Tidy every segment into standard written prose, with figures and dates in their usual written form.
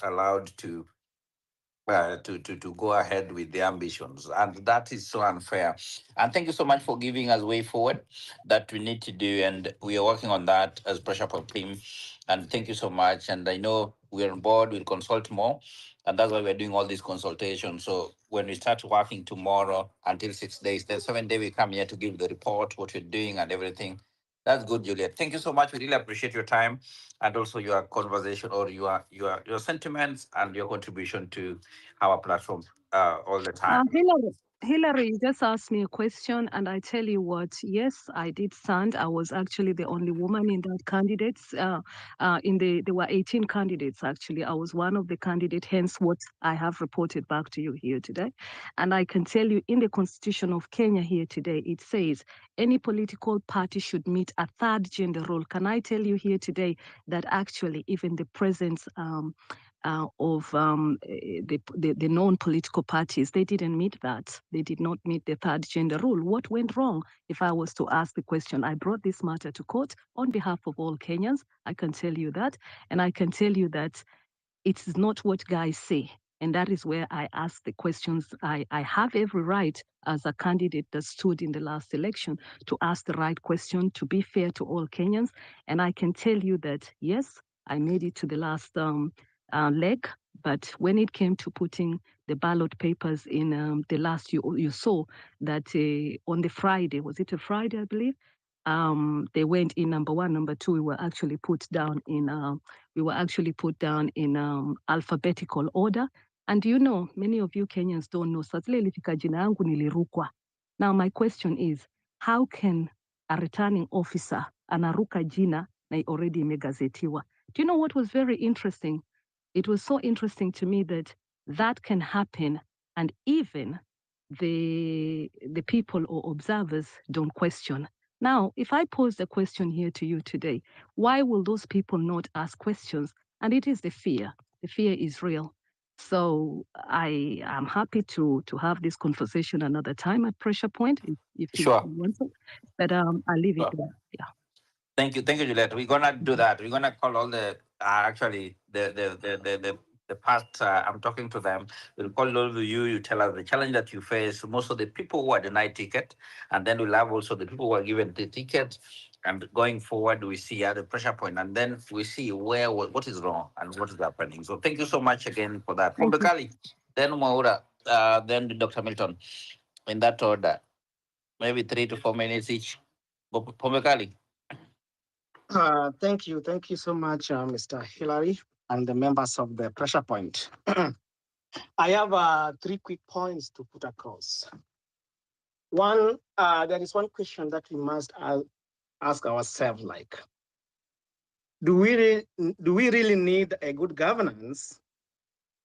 allowed to go ahead with the ambitions, and that is so unfair. And thank you so much for giving us way forward that we need to do, and we are working on that as pressure pop team. And thank you so much. And I know we're on board. We'll consult more, and that's why we're doing all these consultations. So when we start working tomorrow until 6 days, then 7 day we come here to give the report, what we're doing, and everything. That's good, Juliet. Thank you so much. We really appreciate your time and also your conversation or your sentiments and your contribution to our platform all the time. Hillary, you just asked me a question, and I tell you what, yes, I did stand. I was actually the only woman in that candidates. There were 18 candidates actually. I was one of the candidates. Hence, what I have reported back to you here today, and I can tell you, in the Constitution of Kenya here today, it says any political party should meet a third gender role. Can I tell you here today that actually even the presence of the known political parties, they didn't meet that. They did not meet the third gender rule. What went wrong? If I was to ask the question, I brought this matter to court on behalf of all Kenyans. I can tell you that. And I can tell you that it's not what guys say. And that is where I ask the questions. I have every right as a candidate that stood in the last election to ask the right question, to be fair to all Kenyans. And I can tell you that, yes, I made it to the last leg. But when it came to putting the ballot papers in the last, you saw that on the Friday, was it a Friday, I believe? They went in number one, number two. We were actually put down in alphabetical order. And you know, many of you Kenyans don't know. Sasa ile ilifika jina yangu nilirukwa. Now my question is, how can a returning officer anaruka jina na already imegazetiwa? Do you know what was very interesting? It was so interesting to me that that can happen, and even the people or observers don't question. Now, if I pose the question here to you today, why will those people not ask questions? And it is the fear. The fear is real. So I am happy to have this conversation another time at Pressure Point if you Sure. want to. But I'll leave it Sure. there. Yeah. Thank you, Juliet. We're gonna do that. We're gonna call all the actually the past. I'm talking to them. We'll call all of you. You tell us the challenge that you face. Most of the people who are denied ticket, and then we'll have also the people who are given the ticket. And going forward, we see at the pressure point, and then we see where what is wrong and what is happening. So thank you so much again for that. Thank you. Pombekali, then Maura, then Dr. Milton, in that order, maybe 3 to 4 minutes each. Pombekali. Thank you so much, Mr. Hillary, and the members of the Pressure Point. I have three quick points to put across. One, there is one question that we must ask ourselves: like, do we really need a good governance,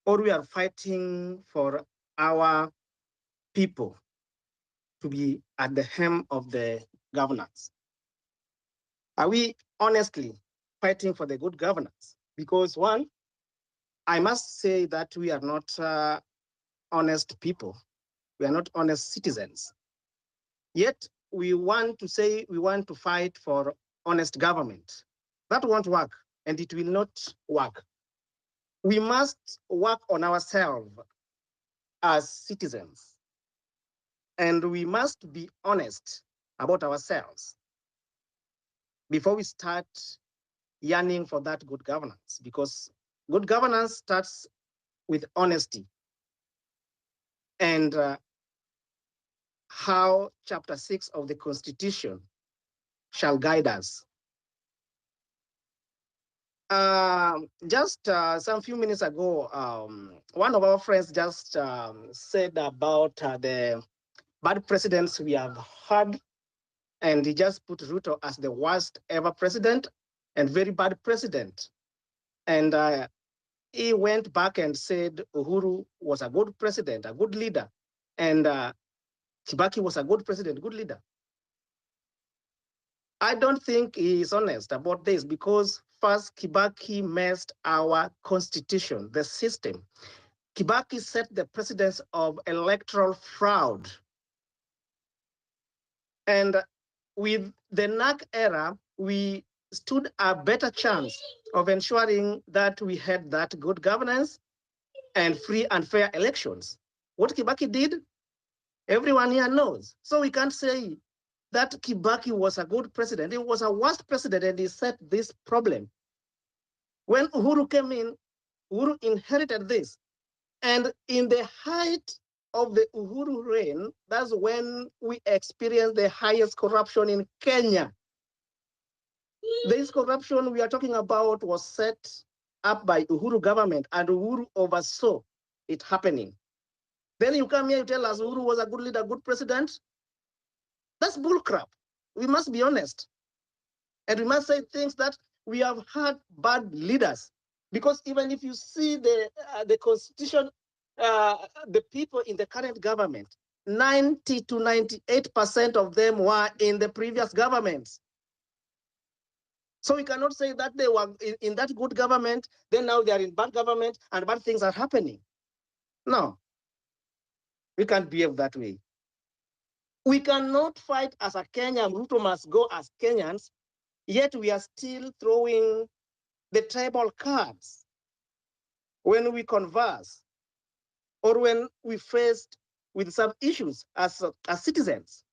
or we are fighting for our people to be at the helm of the governance? Are we honestly fighting for the good governance? Because one, I must say that we are not honest people. We are not honest citizens. Yet we want to say we want to fight for honest government. That won't work, and it will not work. We must work on ourselves as citizens, and we must be honest about ourselves before we start yearning for that good governance, because good governance starts with honesty. And how Chapter 6 of the Constitution shall guide us. Just some few minutes ago, one of our friends just said about the bad presidents we have had, and he just put Ruto as the worst ever president and very bad president. And he went back and said Uhuru was a good president, a good leader, and Kibaki was a good president, good leader. I don't think he is honest about this, because first, Kibaki messed our constitution, the system. Kibaki set the precedence of electoral fraud. And with the NAC era, we stood a better chance of ensuring that we had that good governance and free and fair elections. What Kibaki did, everyone here knows. So we can't say that Kibaki was a good president. He was a worst president, and he set this problem. When Uhuru came in, Uhuru inherited this. And in the height of the Uhuru reign, that's when we experienced the highest corruption in Kenya. This corruption we are talking about was set up by Uhuru government, and Uhuru oversaw it happening. Then you come here, you tell us Uhuru was a good leader, good president. That's bullcrap. We must be honest. And we must say things that we have had bad leaders. Because even if you see the constitution, the people in the current government, 90 to 98% of them were in the previous governments. So we cannot say that they were in that good government, then now they are in bad government and bad things are happening. No, we can't behave that way. We cannot fight as a Kenyan. Ruto must go as Kenyans, yet we are still throwing the tribal cards when we converse or when we faced with some issues as citizens.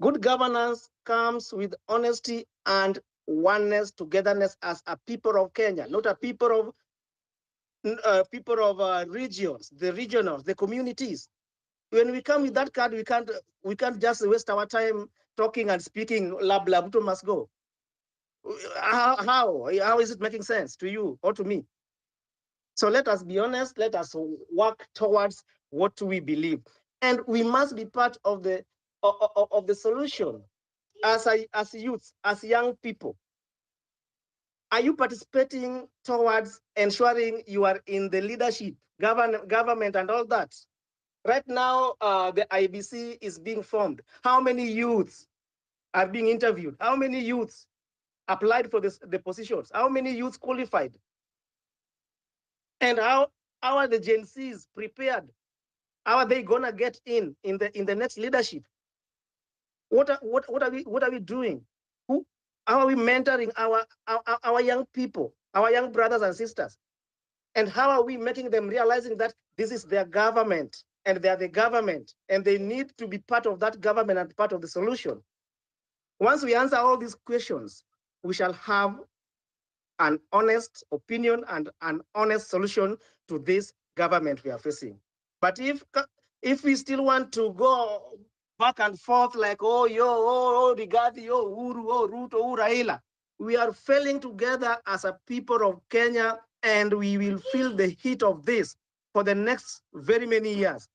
Good governance comes with honesty and oneness, togetherness as a people of Kenya, not a people of regions, the regionals, the communities. When we come with that card, we can't just waste our time talking and speaking. Lab to must go. How is it making sense to you or to me? So let us be honest. Let us work towards what we believe, and we must be part of the solution as youths, as young people. Are you participating towards ensuring you are in the leadership, government, and all that? Right now, the IEBC is being formed. How many youths are being interviewed? How many youths applied for the positions? How many youths qualified? And how are the Gen Zs prepared? How are they gonna get in the next leadership? What are we doing? How are we mentoring our young people, our young brothers and sisters? And how are we making them realizing that this is their government and they are the government and they need to be part of that government and part of the solution? Once we answer all these questions, we shall have an honest opinion and an honest solution to this government we are facing. But if we still want to go back and forth like, Rigathi, Uhuru, Ruto, Raila, we are failing together as a people of Kenya, and we will feel the heat of this for the next very many years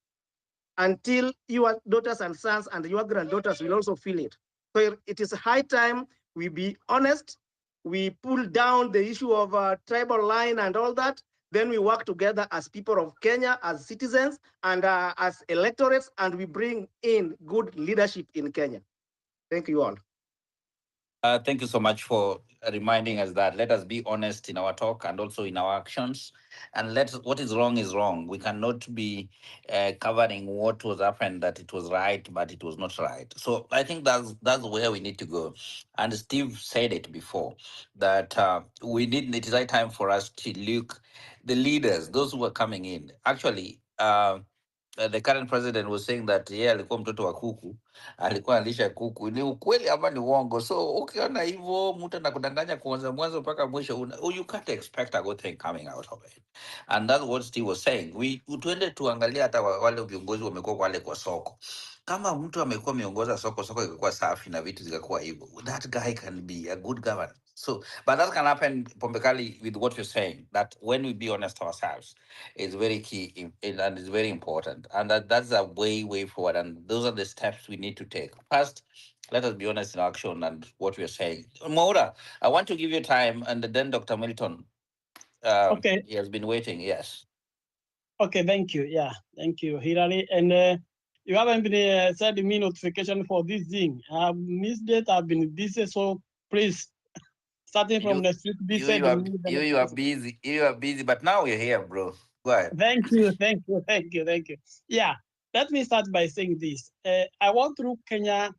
until your daughters and sons and your granddaughters will also feel it. So it is high time we be honest, we pull down the issue of tribal line and all that, then we work together as people of Kenya, as citizens, and as electorates, and we bring in good leadership in Kenya. Thank you all. Thank you so much for reminding us that let us be honest in our talk and also in our actions. And let what is wrong is wrong. We cannot be covering what was happened that it was right, but it was not right. So I think that's where we need to go. And Steve said it before that we need it is high time for us to look the leaders, those who are coming in. Actually, the current president was saying that yeye alikuwa mtoto wa kuku, alikuwa analisha kuku. Ni ukweli ama ni uongo? So ukiona hivyo mtu anakudanganya kuanza mwanzo mpaka mwisho, you can't expect a good thing coming out of it. And that's what Steve was saying. Tuende tuangalia hata wale viongozi wamekuwa wale kwa soko. Kama mtu amekuwa miongoza soko ikakuwa safi na vitu zikakuwa hivyo, that guy can be a good governor. So, but that can happen, Pombekali, with what you're saying, that when we be honest ourselves, is very key and is very important. And that's a way forward. And those are the steps we need to take. First, let us be honest in action and what we're saying. Maura, I want to give you time, and then Dr. Milton, Okay. he has been waiting. Yes. Okay, thank you. Yeah, thank you, Hilary. And you haven't been sending me notification for this thing. I've missed it. I've been busy, so please, starting from next week, be sending me the you are busy. You are busy, but now you're here, bro. Go ahead. Thank you, thank you, thank you, thank you. Yeah, let me start by saying this. I want through Kenya,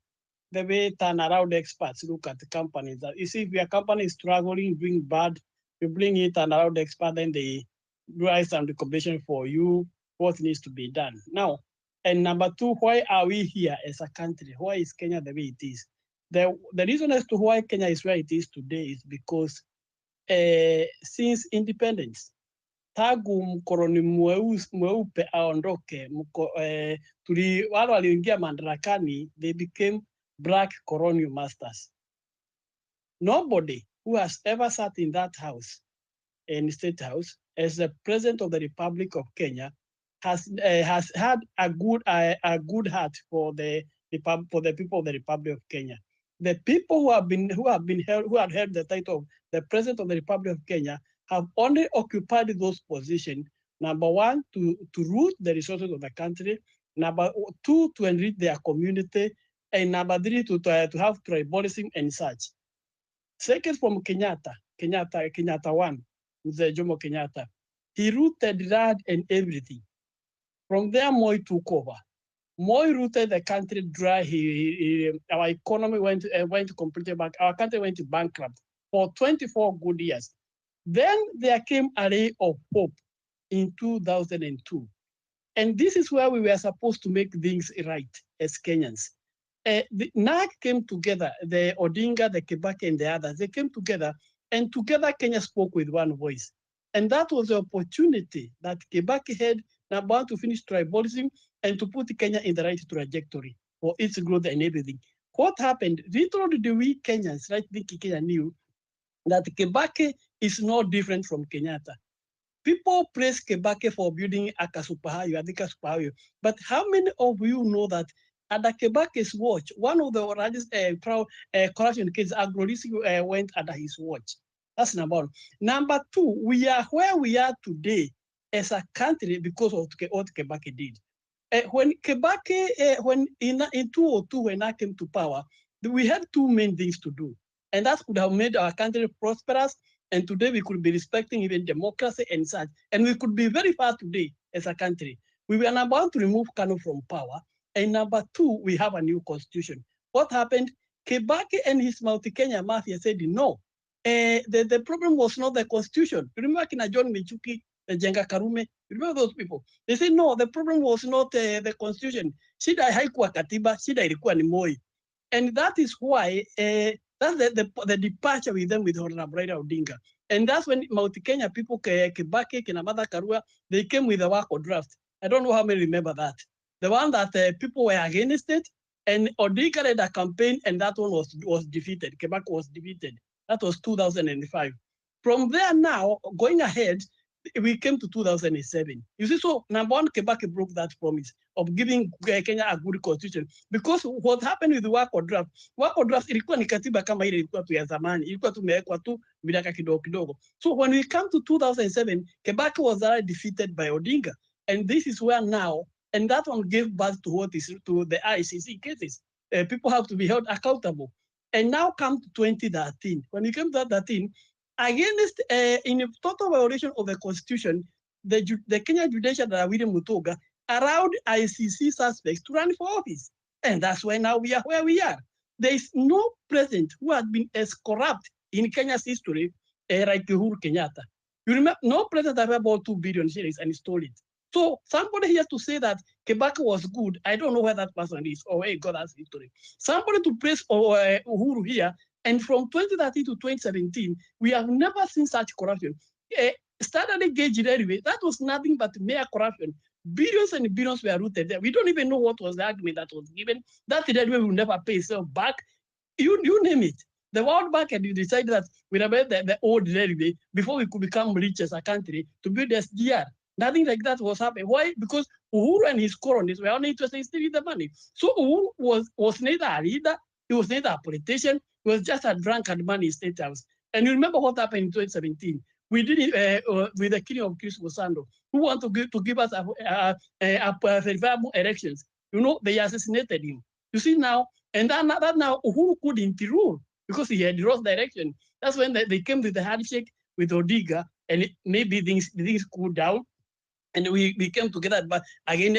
the way turnaround experts look at the companies. That you see, if your company is struggling, doing bad, you bring in turnaround expert, then they write some recommendation for you what needs to be done. Now, and number two, why are we here as a country? Why is Kenya the way it is? The reason as to why Kenya is where it is today is because since independence, tangu mkoloni mweupe aondoke, wale walioingia madarakani, they became black colonial masters. Nobody who has ever sat in that house, in State House, as the President of the Republic of Kenya, has had a good heart for the people of the Republic of Kenya. The people who have held the title of the President of the Republic of Kenya have only occupied those positions. Number one, to root the resources of the country. Number two, to enrich their community. And number three, to have tribalism and such. Second, from Kenyatta one, Mzee Jomo Kenyatta, he rooted land and everything. From there, Moi took over. Moi rooted the country dry. Our economy went completely back. Our country went bankrupt for 24 good years. Then there came a ray of hope in 2002. And this is where we were supposed to make things right as Kenyans. The NAG came together, the Odinga, the Kibaki, and the others, they came together, and together Kenya spoke with one voice. And that was the opportunity that Kibaki had, number one, to finish tribalism and to put Kenya in the right trajectory for its growth and everything. What happened? Little did we Kenyans, right, thinking Kenya knew that Kibaki is no different from Kenyatta. People praise Kibaki for building Akasupahayo, Adika Supahayo, but how many of you know that under Kibaki's watch, one of the largest corruption cases, Agrodisi, went under his watch? That's number one. Number two, we are where we are today as a country because of what Kibaki did. When Kibaki, when in 2002, when I came to power, we had two main things to do. And that could have made our country prosperous. And today we could be respecting even democracy and such. And we could be very far today as a country. We were number one to remove Kanu from power. And number two, we have a new constitution. What happened? Kibaki and his multi-Kenya mafia said, no, the problem was not the constitution. You remember Kina John Michuki, the Jenga Karume? You remember those people? They said, no, the problem was not the constitution. Shida haikuwa katiba, shida ilikuwa ni Moi. And that is why, that's the departure with them with Honorable Raila Odinga. And that's when multi-Kenya people, Kibaki, Kinamada Karua, they came with the Wako draft. I don't know how many remember that. The one that people were against it, and Odinga led a campaign, and that one was defeated. Kibaki was defeated. That was 2005. From there now, going ahead, we came to 2007. You see, so number one, Kibaki broke that promise of giving Kenya a good constitution, because what happened with the Wako draft ilikuwa ni katiba kama ile ilikuwa tu ya zamani, ilikuwa tumewekwa tu miaka kidogo kidogo. So when we come to 2007, Kibaki was already defeated by Odinga, and this is where now, and that one gave birth to what is to the ICC cases. People have to be held accountable. And now come to 2013. When we came to 2013, against in a total violation of the constitution, the Kenya judiciary that William Mutoga allowed ICC suspects to run for office. And that's why now we are where we are. There is no president who has been as corrupt in Kenya's history like Uhuru Kenyatta. You remember, no president ever bought 2 billion shillings and stole it. So somebody here to say that Kibaki was good, I don't know where that person is or where he got that history. Somebody to praise Uhuru here, and from 2013 to 2017, we have never seen such corruption. Standard gauge anyway, that was nothing but mere corruption. Billions and billions were rooted there. We don't even know what was the argument that was given. That railway will never pay itself back. You name it. The World Bank had decided that we remember the old railway before we could become rich as a country to build SDR. Nothing like that was happening. Why? Because Uhuru and his colonies were only interested in stealing the money. So Uhuru was neither a leader, he was neither a politician, he was just a drunkard man in State House. And you remember what happened in 2017? We did it with the killing of Chris Wasando, who wanted to give us a favorable elections. You know, they assassinated him. You see now, and that now Uhuru couldn't rule because he had lost direction. That's when they came with the handshake with Odinga, and maybe things cooled down. and we came together. But again,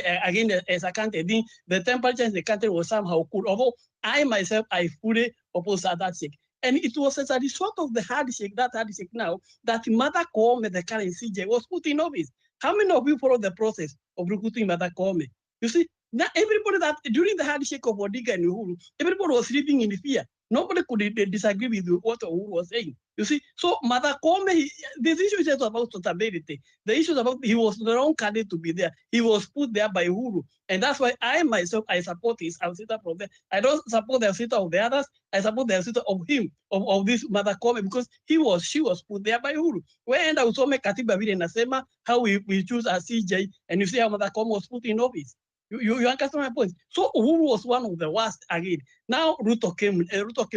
as a country, the temperature in the country was somehow cool. Although I myself, I fully oppose that handshake. And it was as a result of the handshake, that handshake now, that Mother Koome, the current CJ, was put in office. How many of you followed the process of recruiting Mother Koome? You see, now everybody that during the handshake of Odiga and Uhuru, everybody was living in fear. Nobody could disagree with what Uhuru was saying. You see, so Mother Koome, this issue is just about suitability. The issue is about he was the wrong candidate to be there. He was put there by Uhuru. And that's why I myself, I support his Alcita from there. I don't support the Alcita of the others. I support the Alcita of him, of this Mother Koome, because she was put there by Uhuru. When I was make Katiba Vile Nasema, how we choose a CJ, and you see how Mother Koome was put in office. You understand my point? So Uhuru was one of the worst again. Now Ruto came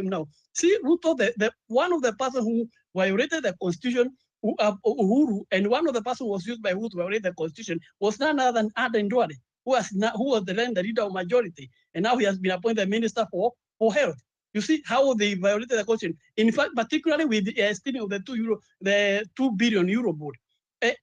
now. See, Ruto, the one of the person who violated the constitution, Uhuru, and one of the person who was used by Uhuru to violate the constitution was none other than Aden Duale, who was then the leader of majority, and now he has been appointed minister for health. You see how they violated the constitution. In fact, particularly with the stealing of the 2 billion euro board.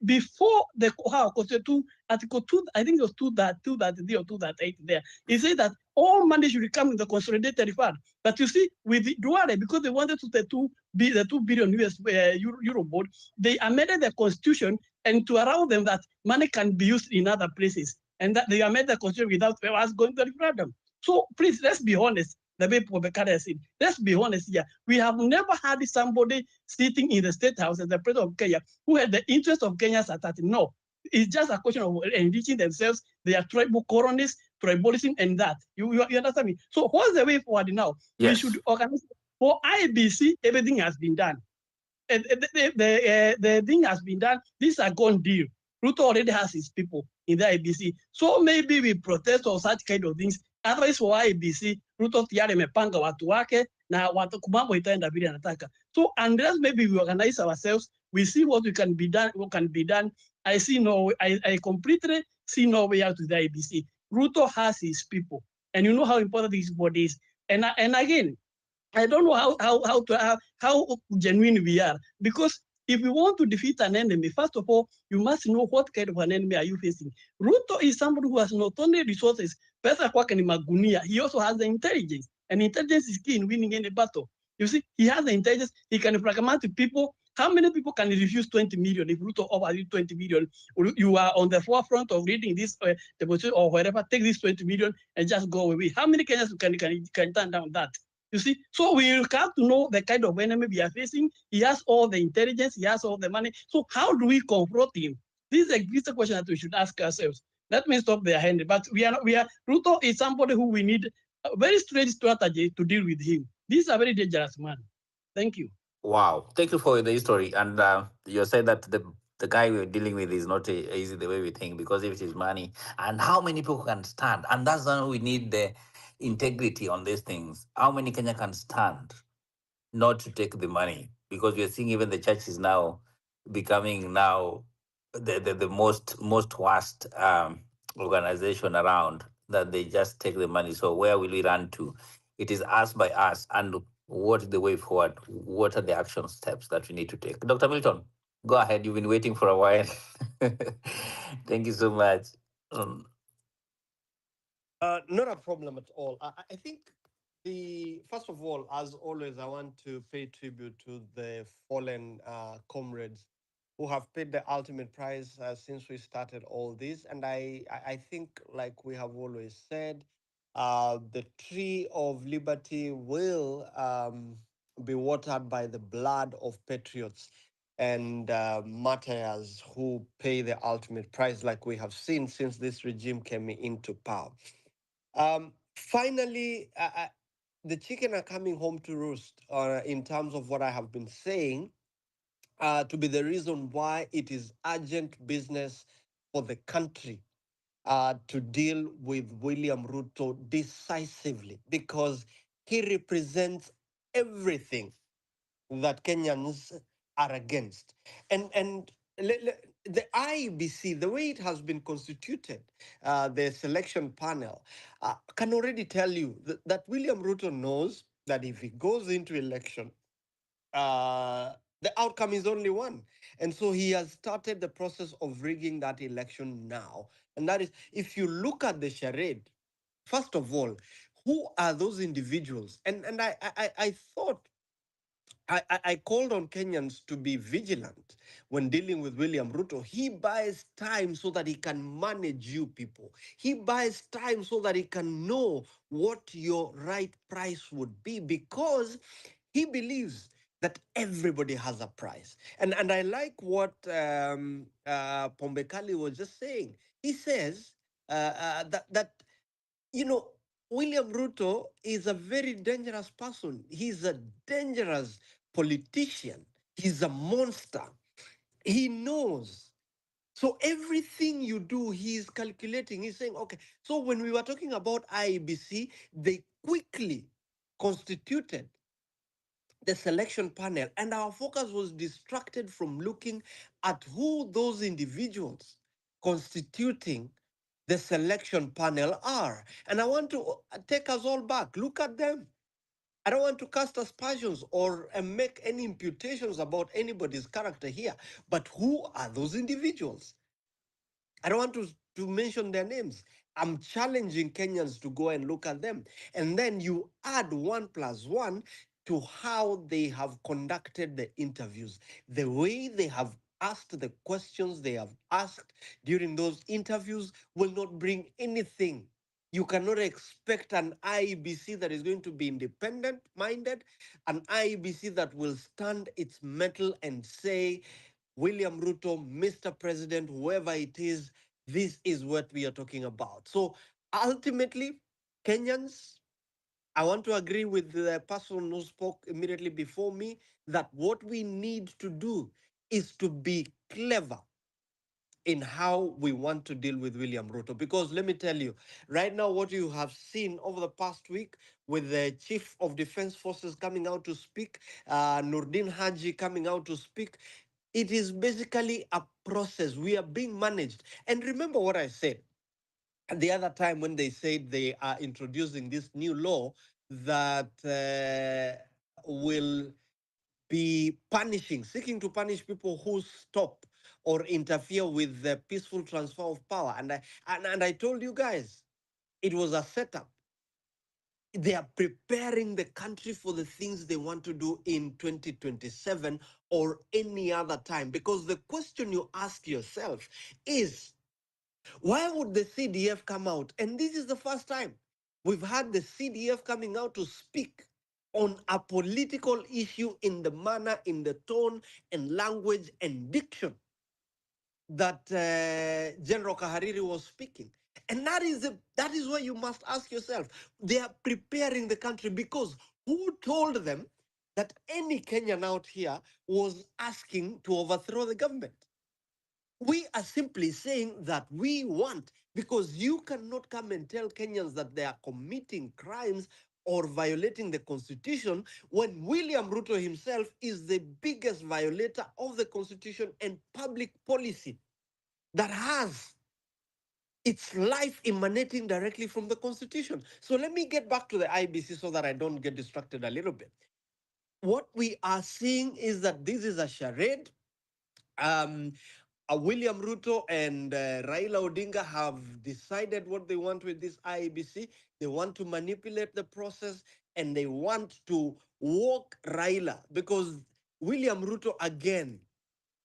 Before the Constitution, Article 2, I think it was 2 or 2.8 there, it said that all money should come in the consolidated fund. But you see, with the Duale, because they wanted to the 2 billion euro board, they amended the constitution and to allow them that money can be used in other places. And that they amended the constitution without us going to the referendum. So please, let's be honest. The way Pobekada said, let's be honest here. We have never had somebody sitting in the State House as the president of Kenya who had the interest of Kenyans at heart. No, it's just a question of enriching themselves. They are tribal colonies, tribalism, and that. You understand me? So what's the way forward now? We Yes. should organize. For IEBC, everything has been done. The thing has been done. This is a gone deal. Ruto already has his people in the IEBC. So maybe we protest or such kind of things. Otherwise for IEBC, Ruto tayari amepanga watu wake na watu mambo itaenda vile anataka. So unless maybe we organize ourselves, we see what can be done. I completely see no way out to the IEBC. Ruto has his people, and you know how important this body is. And again, I don't know how genuine we are, because if you want to defeat an enemy, first of all, you must know what kind of an enemy are you facing. Ruto is somebody who has not only resources, pesa kwake ni magunia, he also has the intelligence, and intelligence is key in winning any battle. You see, he has the intelligence, he can fragment people. How many people can refuse 20 million if Ruto offers you 20 million? You are on the forefront of reading this deposition or whatever, take this 20 million and just go away. How many Kenyans can turn down that? You see, so we have to know the kind of enemy we are facing. He has all the intelligence, he has all the money. So how do we confront him? This is a question that we should ask ourselves. Let me stop there, Henry. But Ruto is somebody who we need a very strange strategy to deal with him. This is a very dangerous man. Thank you. Wow. Thank you for the history. And you said that the guy we're dealing with is not easy the way we think, because if it is money, and how many people can stand? And that's why we need the integrity on these things. How many Kenya can stand not to take the money? Because we are seeing even the church is now becoming now the most worst organization around, that they just take the money. So where will we run to? It is us by us. And what is the way forward? What are the action steps that we need to take? Dr. Milton, go ahead. You've been waiting for a while. Thank you so much. Um, Not a problem at all. I think the first of all, as always, I want to pay tribute to the fallen comrades who have paid the ultimate price since we started all this. And I think, like we have always said, the tree of liberty will be watered by the blood of patriots and martyrs who pay the ultimate price, like we have seen since this regime came into power. Finally, the chicken are coming home to roost in terms of what I have been saying to be the reason why it is urgent business for the country to deal with William Ruto decisively, because he represents everything that Kenyans are against. And the IEBC, the way it has been constituted, the selection panel, can already tell you that William Ruto knows that if he goes into election, The outcome is only one. And so he has started the process of rigging that election now. And that is, if you look at the charade, first of all, who are those individuals? And I thought I called on Kenyans to be vigilant when dealing with William Ruto. He buys time so that he can manage you people. He buys time so that he can know what your right price would be because he believes that everybody has a price. And I like what Pombekali was just saying. He says that you know, William Ruto is a very dangerous person. He's a dangerous politician. He's a monster. He knows. So everything you do, he's calculating. He's saying, okay. So when we were talking about IEBC, they quickly constituted the selection panel, and our focus was distracted from looking at who those individuals constituting the selection panel are. And I want to take us all back. Look at them. I don't want to cast aspersions or make any imputations about anybody's character here. But who are those individuals? I don't want to mention their names. I'm challenging Kenyans to go and look at them. And then you add 1+1 to how they have conducted the interviews, the way they have asked the questions they have asked during those interviews will not bring anything. You cannot expect an IEBC that is going to be independent minded, an IEBC that will stand its mettle and say, William Ruto, Mr. President, whoever it is, this is what we are talking about. So ultimately, Kenyans, I want to agree with the person who spoke immediately before me that what we need to do is to be clever in how we want to deal with William Ruto. Because let me tell you, right now, what you have seen over the past week with the Chief of Defense Forces coming out to speak, Nurdin Haji coming out to speak, it is basically a process. We are being managed. And remember what I said the other time when they said they are introducing this new law that will be punishing, seeking to punish people who stop or interfere with the peaceful transfer of power. And I told you guys, it was a setup. They are preparing the country for the things they want to do in 2027 or any other time. Because the question you ask yourself is, why would the CDF come out? And this is the first time we've had the CDF coming out to speak on a political issue in the manner, in the tone and language and diction that General Kahariri was speaking. And that is why you must ask yourself. They are preparing the country because who told them that any Kenyan out here was asking to overthrow the government? We are simply saying that we want, because you cannot come and tell Kenyans that they are committing crimes or violating the constitution when William Ruto himself is the biggest violator of the constitution and public policy that has its life emanating directly from the constitution. So let me get back to the IBC so that I don't get distracted a little bit. What we are seeing is that this is a charade. Um, William Ruto and Raila Odinga have decided what they want with this IEBC. They want to manipulate the process and they want to walk Raila because William Ruto, again,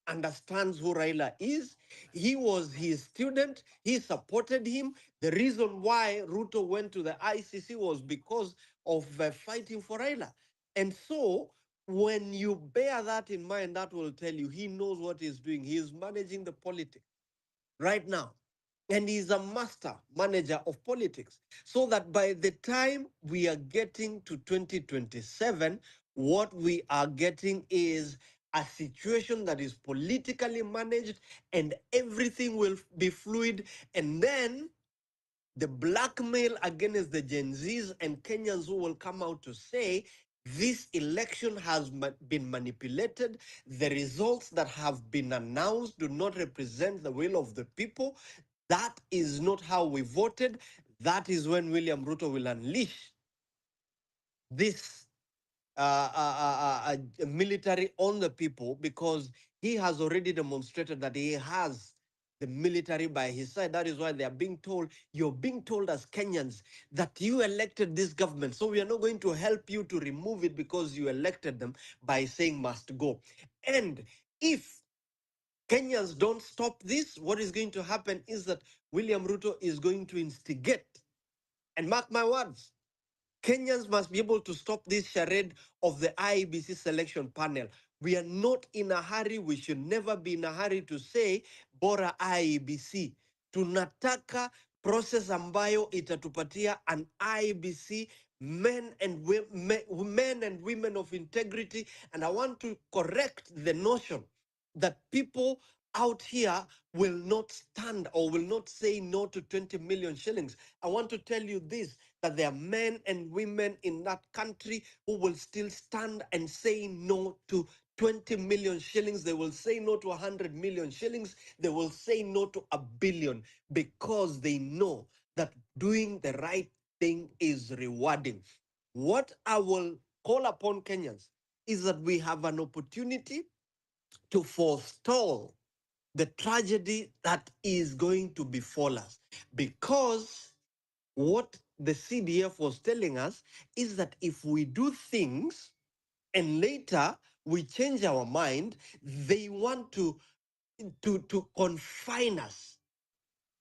understands who Raila is. He was his student. He supported him. The reason why Ruto went to the ICC was because of fighting for Raila. And so when you bear that in mind, that will tell you he knows what he's doing. He is managing the politics right now. And he's a master manager of politics. So that by the time we are getting to 2027, what we are getting is a situation that is politically managed and everything will be fluid. And then the blackmail against the Gen Zs and Kenyans who will come out to say this election has been manipulated. The results that have been announced do not represent the will of the people. That is not how we voted. That is when William Ruto will unleash this military on the people, because he has already demonstrated that he has the military by his side. That is why they are being told, you're being told as Kenyans that you elected this government. So we are not going to help you to remove it because you elected them by saying must go. And if Kenyans don't stop this, what is going to happen is that William Ruto is going to instigate, and mark my words, Kenyans must be able to stop this charade of the IEBC selection panel. We are not in a hurry. We should never be in a hurry to say bora IEBC. Tunataka process ambayo itatupatia an IEBC men and women of integrity. And I want to correct the notion that people out here will not stand or will not say no to 20 million shillings. I want to tell you this, that there are men and women in that country who will still stand and say no to 20 million shillings. They will say no to 100 million shillings. They will say no to a billion, because they know that doing the right thing is rewarding. What I will call upon Kenyans is that we have an opportunity to forestall the tragedy that is going to befall us. Because what the CDF was telling us is that if we do things and later we change our mind, they want to confine us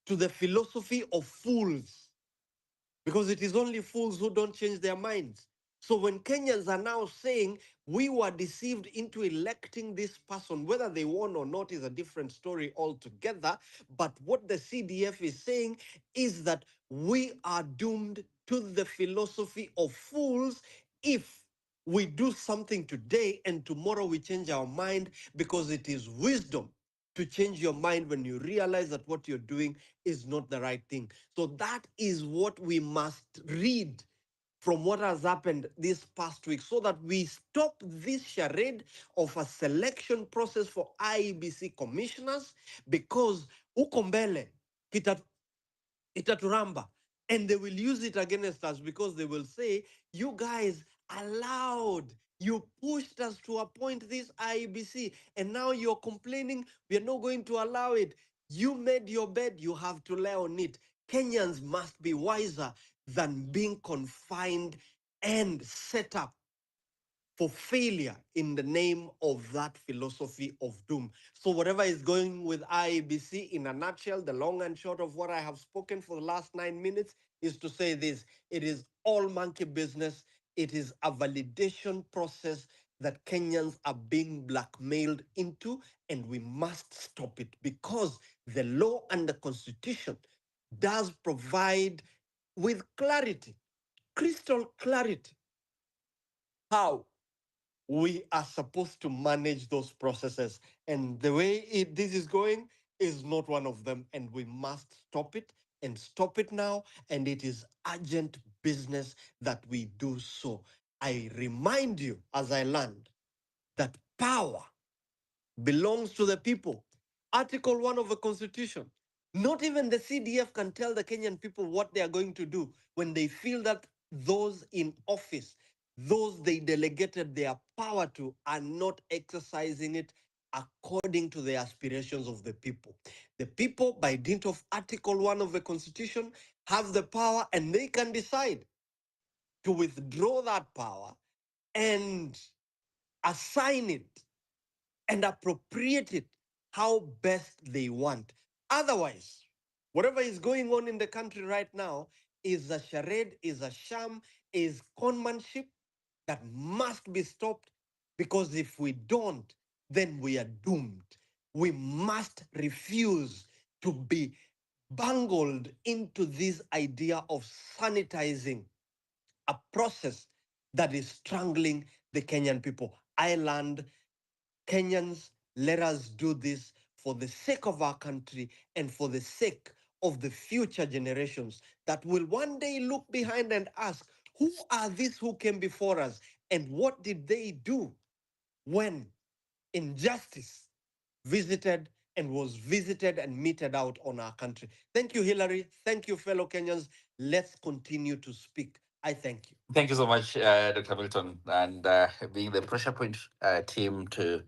to the philosophy of fools, because it is only fools who don't change their minds. So when Kenyans are now saying we were deceived into electing this person, whether they won or not is a different story altogether. But what the CDF is saying is that we are doomed to the philosophy of fools if we do something today and tomorrow we change our mind, because it is wisdom to change your mind when you realize that what you're doing is not the right thing. So that is what we must read from what has happened this past week, so that we stop this charade of a selection process for IEBC commissioners, because ukombele itaturamba, and they will use it against us, because they will say, you guys allowed, you pushed us to appoint this IEBC, and now you're complaining we are not going to allow it. You made your bed, you have to lay on it. Kenyans must be wiser than being confined and set up for failure in the name of that philosophy of doom. So, whatever is going with IEBC, in a nutshell, the long and short of what I have spoken for the last 9 minutes is to say this: it is all monkey business. It is a validation process that Kenyans are being blackmailed into, and we must stop it, because the law and the constitution does provide with clarity, crystal clarity, how we are supposed to manage those processes. And the way this is going is not one of them. And we must stop it, and stop it now. And it is urgent business that we do so. I remind you as I land that power belongs to the people. Article 1 of the Constitution. Not even the CDF can tell the Kenyan people what they are going to do when they feel that those in office, those they delegated their power to, are not exercising it according to the aspirations of the people. The people, by dint of Article 1 of the Constitution, have the power, and they can decide to withdraw that power and assign it and appropriate it how best they want. Otherwise, whatever is going on in the country right now is a charade, is a sham, is conmanship that must be stopped, because if we don't, then we are doomed. We must refuse to be bungled into this idea of sanitizing a process that is strangling the Kenyan people. I land. Kenyans, let us do this for the sake of our country and for the sake of the future generations that will one day look behind and ask, who are these who came before us, and what did they do when injustice visited and was visited and meted out on our country? Thank you, Hillary. Thank you, fellow Kenyans. Let's continue to speak I thank you. Thank you so much, Dr. Milton, and being the pressure point team to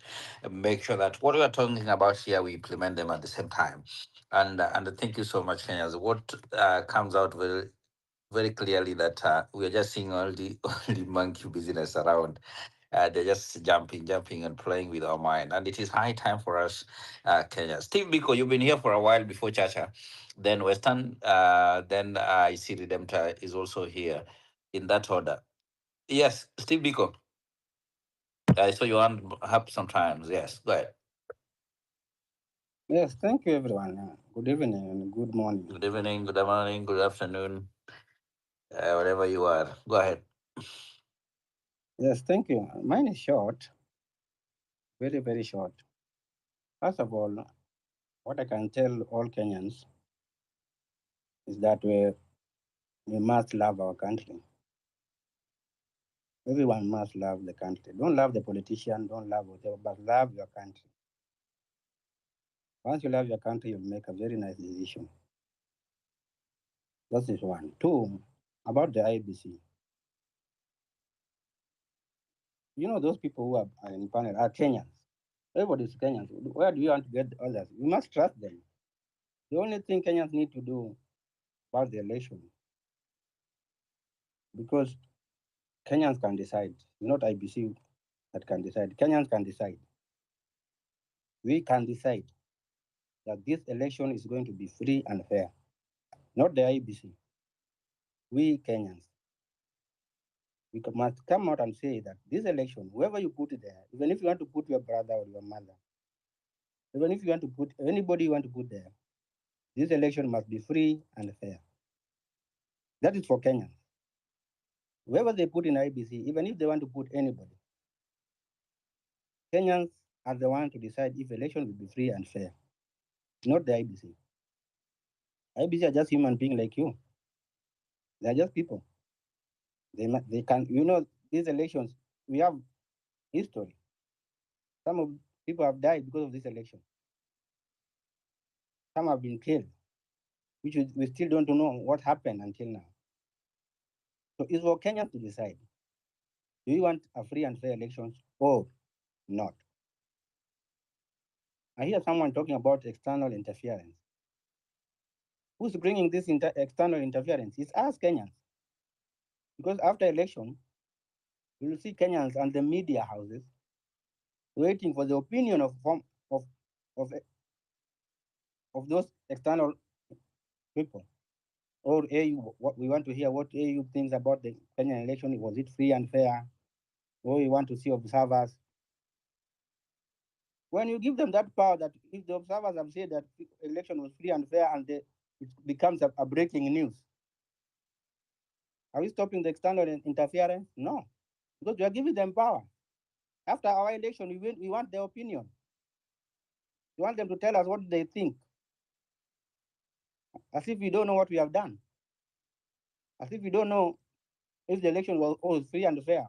make sure that what we are talking about here, we implement them at the same time. And thank you so much, Kenyans. What comes out very clearly that we are just seeing all the all the monkey business around. They're just jumping, and playing with our mind. And it is high time for us, Kenya. Steve Biko, you've been here for a while before Chacha. Then Western, then I see Redemptor is also here in that order. Yes, Steve Biko. I saw you on up sometimes. Yes, go ahead. Yes, thank you, everyone. Good evening and good morning. Good evening, good morning, good afternoon, wherever you are. Go ahead. Yes, thank you. Mine is short, very, very short. First of all, what I can tell all Kenyans is that we must love our country. Everyone must love the country. Don't love the politician, don't love whatever, but love your country. Once you love your country, you'll make a very nice decision. That is one. Two, about the IEBC. You know, those people who are in panel are Kenyans. Everybody is Kenyans. Where do you want to get others? You must trust them. The only thing Kenyans need to do about the election, because Kenyans can decide, not IBC that can decide. Kenyans can decide. We can decide that this election is going to be free and fair, not the IBC. We Kenyans, must come out and say that this election, whoever you put it there, even if you want to put your brother or your mother, even if you want to put anybody you want to put there, this election must be free and fair. That is for Kenyans. Whoever they put in IBC, even if they want to put anybody, Kenyans are the ones to decide if election will be free and fair, not the IBC. IBC are just human beings like you. They're just people. They can, these elections, we have history. Some of people have died because of this election. Some have been killed, which we still don't know what happened until now. So it's for Kenyans to decide. Do you want a free and fair elections or not? I hear someone talking about external interference. Who's bringing this external interference? It's us Kenyans. Because after election, you will see Kenyans and the media houses waiting for the opinion of, of, of those external people. Or AU, what we want to hear what AU thinks about the Kenyan election. Was it free and fair? Or we want to see observers. When you give them that power, that if the observers have said that election was free and fair, and it becomes a breaking news, are we stopping the external interference? No, because we are giving them power. After our election, we want their opinion. We want them to tell us what they think, as if we don't know what we have done, as if we don't know if the election was free and fair.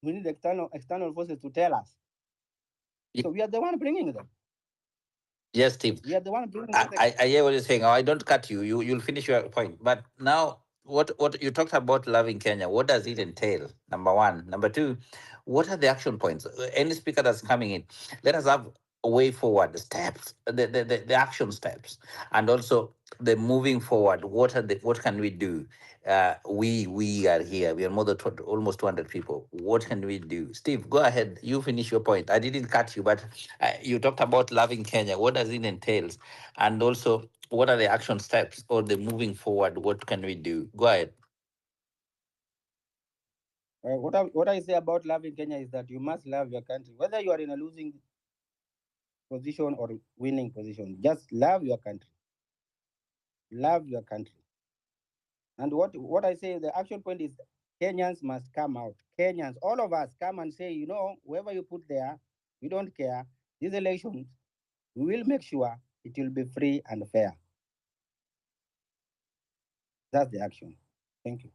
We need external forces to tell us. So we are the one bringing them. Yes, Steve. We are the one bringing I, them. I hear what you're saying. I don't cut you. You'll finish your point. But now, what you talked about loving Kenya? What does it entail? Number one. Number two, what are the action points? Any speaker that's coming in, let us have a way forward, the steps, the action steps, and also the moving forward. What can we do? We are here. We are more than almost 200 people. What can we do? Steve, go ahead. You finish your point. I didn't cut you, but you talked about loving Kenya. What does it entail? And also, what are the action steps or the moving forward? What can we do? Go ahead. What I say about loving Kenya is that you must love your country, whether you are in a losing position or winning position. Just love your country. Love your country. And what I say, the action point is Kenyans must come out. Kenyans, all of us come and say, whoever you put there, we don't care. These elections, we will make sure it will be free and fair. That's the action. Thank you.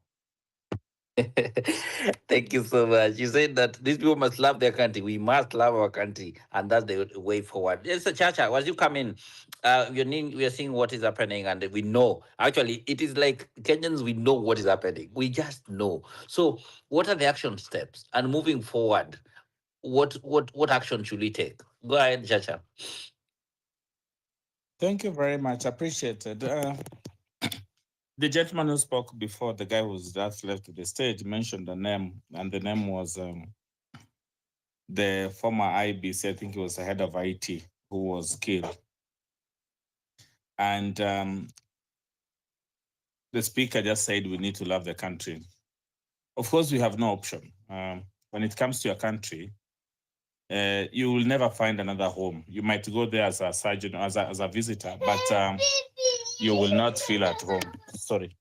Thank you so much. You said that these people must love their country. We must love our country, and that's the way forward. Yes, Chacha, as you come in, we are seeing what is happening, and we know. Actually, it is like Kenyans. We know what is happening. We just know. So, what are the action steps? And moving forward, what action should we take? Go ahead, Chacha. Thank you very much. Appreciated. The gentleman who spoke before, the guy who's just left the stage, mentioned the name, and the name was the former IEBC, I think he was the head of IT, who was killed. And the speaker just said we need to love the country. Of course, we have no option. When it comes to your country, you will never find another home. You might go there as a surgeon, as a visitor, but you will not feel at home. Sorry.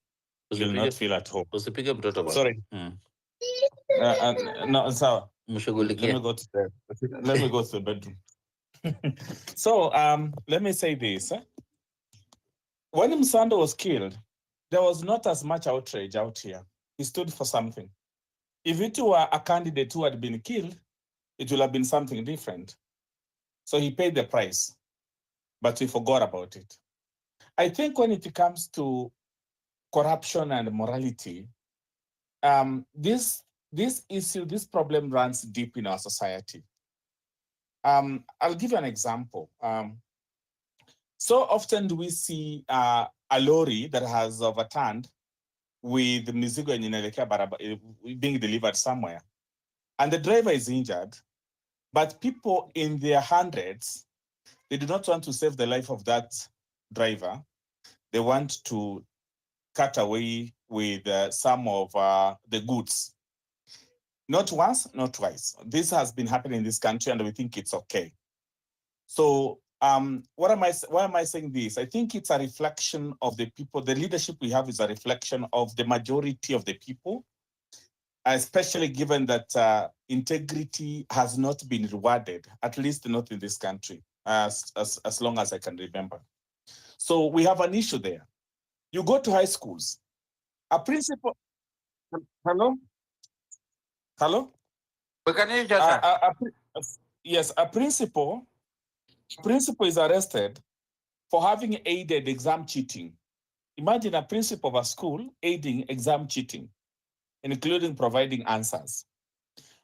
You will not feel at home. Sorry. No, so let me go to the bedroom. So let me say this. When Msando was killed, there was not as much outrage out here. He stood for something. If it were a candidate who had been killed, it would have been something different. So he paid the price, but we forgot about it. I think when it comes to corruption and morality, this issue, this problem runs deep in our society. I'll give you an example. So often do we see a lorry that has overturned with mizigo being delivered somewhere, and the driver is injured, but people in their hundreds, they do not want to save the life of that driver. They want to cut away with some of the goods. Not once, not twice. This has been happening in this country, and we think it's okay. So why am I saying this? I think it's a reflection of the people. The leadership we have is a reflection of the majority of the people, especially given that integrity has not been rewarded, at least not in this country, as long as I can remember. So we have an issue there. You go to high schools, a principal. Hello? Hello? We can hear you, Chacha. Yes, a principal is arrested for having aided exam cheating. Imagine a principal of a school aiding exam cheating, including providing answers.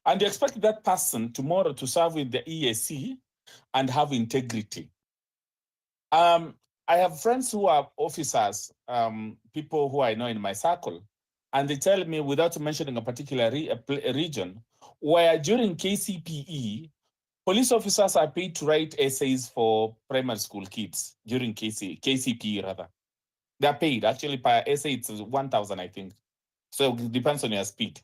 And you expect that person tomorrow to serve with the EAC and have integrity. I have friends who are officers, people who I know in my circle, and they tell me, without mentioning a particular region, where during KCPE, police officers are paid to write essays for primary school kids during KCPE rather. They're paid. Actually, per essay, it's 1,000, I think. So it depends on your speed.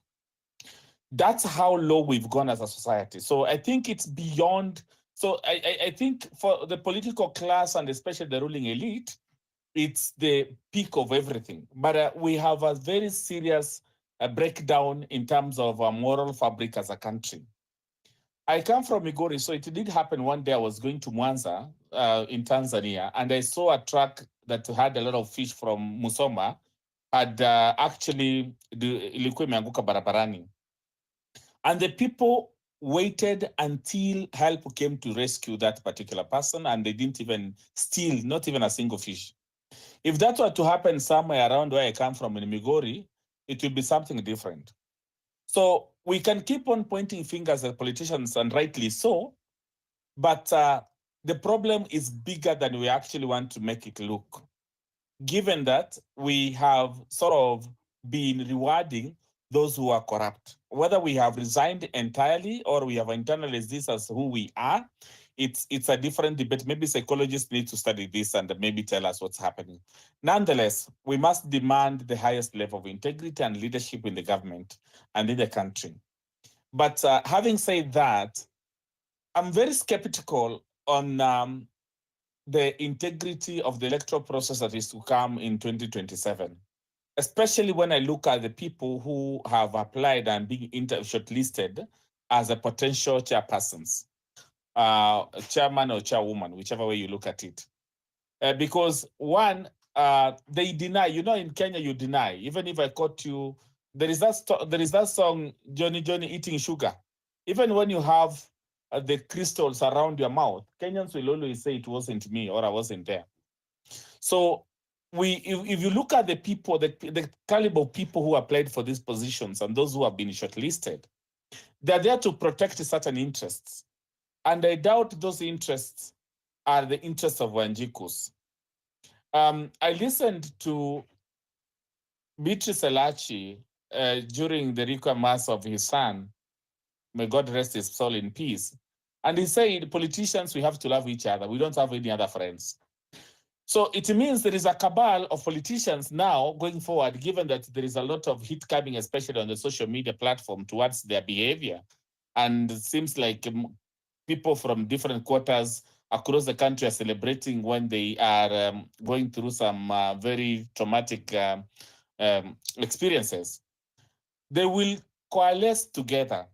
That's how low we've gone as a society. So I think it's beyond. So I think for the political class and especially the ruling elite, it's the peak of everything. But we have a very serious breakdown in terms of our moral fabric as a country. I come from Migori, so it did happen one day. I was going to Mwanza in Tanzania, and I saw a truck that had a lot of fish from Musoma had actually ilikuwa imeanguka barabarani. And the people waited until help came to rescue that particular person, and they didn't even steal, not even a single fish. If that were to happen somewhere around where I come from in Migori, it would be something different. So we can keep on pointing fingers at politicians, and rightly so, but the problem is bigger than we actually want to make it look. Given that we have sort of been rewarding those who are corrupt, whether we have resigned entirely or we have internalized this as who we are, it's a different debate. Maybe psychologists need to study this and maybe tell us what's happening. Nonetheless, we must demand the highest level of integrity and leadership in the government and in the country. But having said that, I'm very skeptical on the integrity of the electoral process that is to come in 2027, especially when I look at the people who have applied and being shortlisted as a potential chairpersons, chairman or chairwoman, whichever way you look at it. Because one, they deny, in Kenya, you deny. Even if I caught you there is that song, Johnny Johnny eating sugar. Even when you have the crystals around your mouth, Kenyans will always say it wasn't me or I wasn't there. So if you look at the people, the caliber of people who applied for these positions and those who have been shortlisted, they're there to protect certain interests. And I doubt those interests are the interests of Wanjikus. I listened to Beatrice Elachi during the requiem mass of his son. May God rest his soul in peace. And he said, politicians, we have to love each other. We don't have any other friends. So it means there is a cabal of politicians now going forward, given that there is a lot of heat coming, especially on the social media platform, towards their behavior. And it seems like people from different quarters across the country are celebrating when they are going through some very traumatic experiences. They will coalesce together,